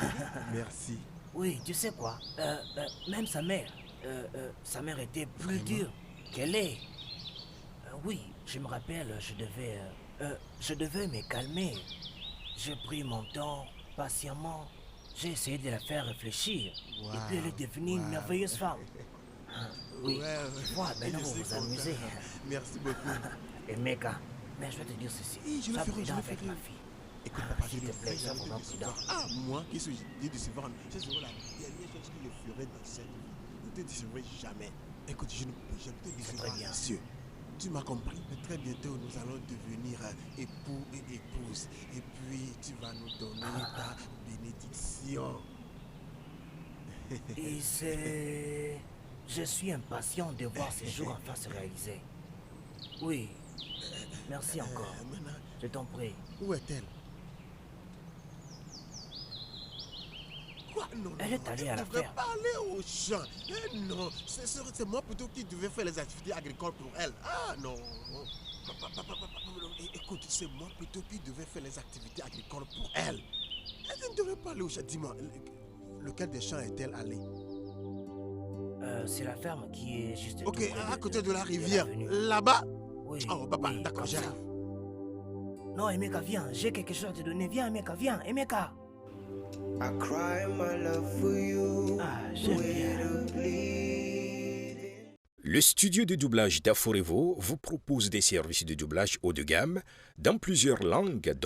Merci. Oui, tu sais quoi? Même sa mère était plus dure qu'elle est. Oui, je me rappelle, je devais me calmer. J'ai pris mon temps, patiemment. J'ai essayé de la faire réfléchir. Wow, et puis elle est devenue une merveilleuse femme. Oui, tu vois, maintenant vous vous amusez. Merci beaucoup. Et Emeka, mais je vais te dire ceci. Je le Sois ferai, prudent avec ma fille. Écoute, papa, s'il te plaît, sois vraiment prudent. Ah, moi qui suis dit de se voir, ce sera la dernière chose que je ferai dans cette vie. Ne te décevrai jamais. Écoute, je ne te décevrai bien sûr. Tu m'as compris. Mais très bientôt, nous allons devenir époux et épouse. Et puis, tu vas nous donner ta bénédiction. Et c'est... Je suis impatient de voir ces jours enfin se réaliser. Oui. Merci encore. Je t'en prie. Où est-elle? Quoi? Non, elle est allée à la ferme. Pas aller au champ. Non, c'est moi plutôt qui devais faire les activités agricoles pour elle. Ah non. Écoute, c'est moi plutôt qui devais faire les activités agricoles pour elle. Elle ne devrait pas aller au champ. Dis-moi, lequel des champs est-elle allée? C'est la ferme qui est juste... Ok, à côté de la rivière. Là-bas? Oui. Oh, papa, oui, d'accord, j'arrive. Non, Emeka, viens. J'ai quelque chose à te donner. Viens, Emeka, viens. Emeka. I cry my love for you. J'aime bien. Le studio de doublage d'Aforevo vous propose des services de doublage haut de gamme dans plusieurs langues.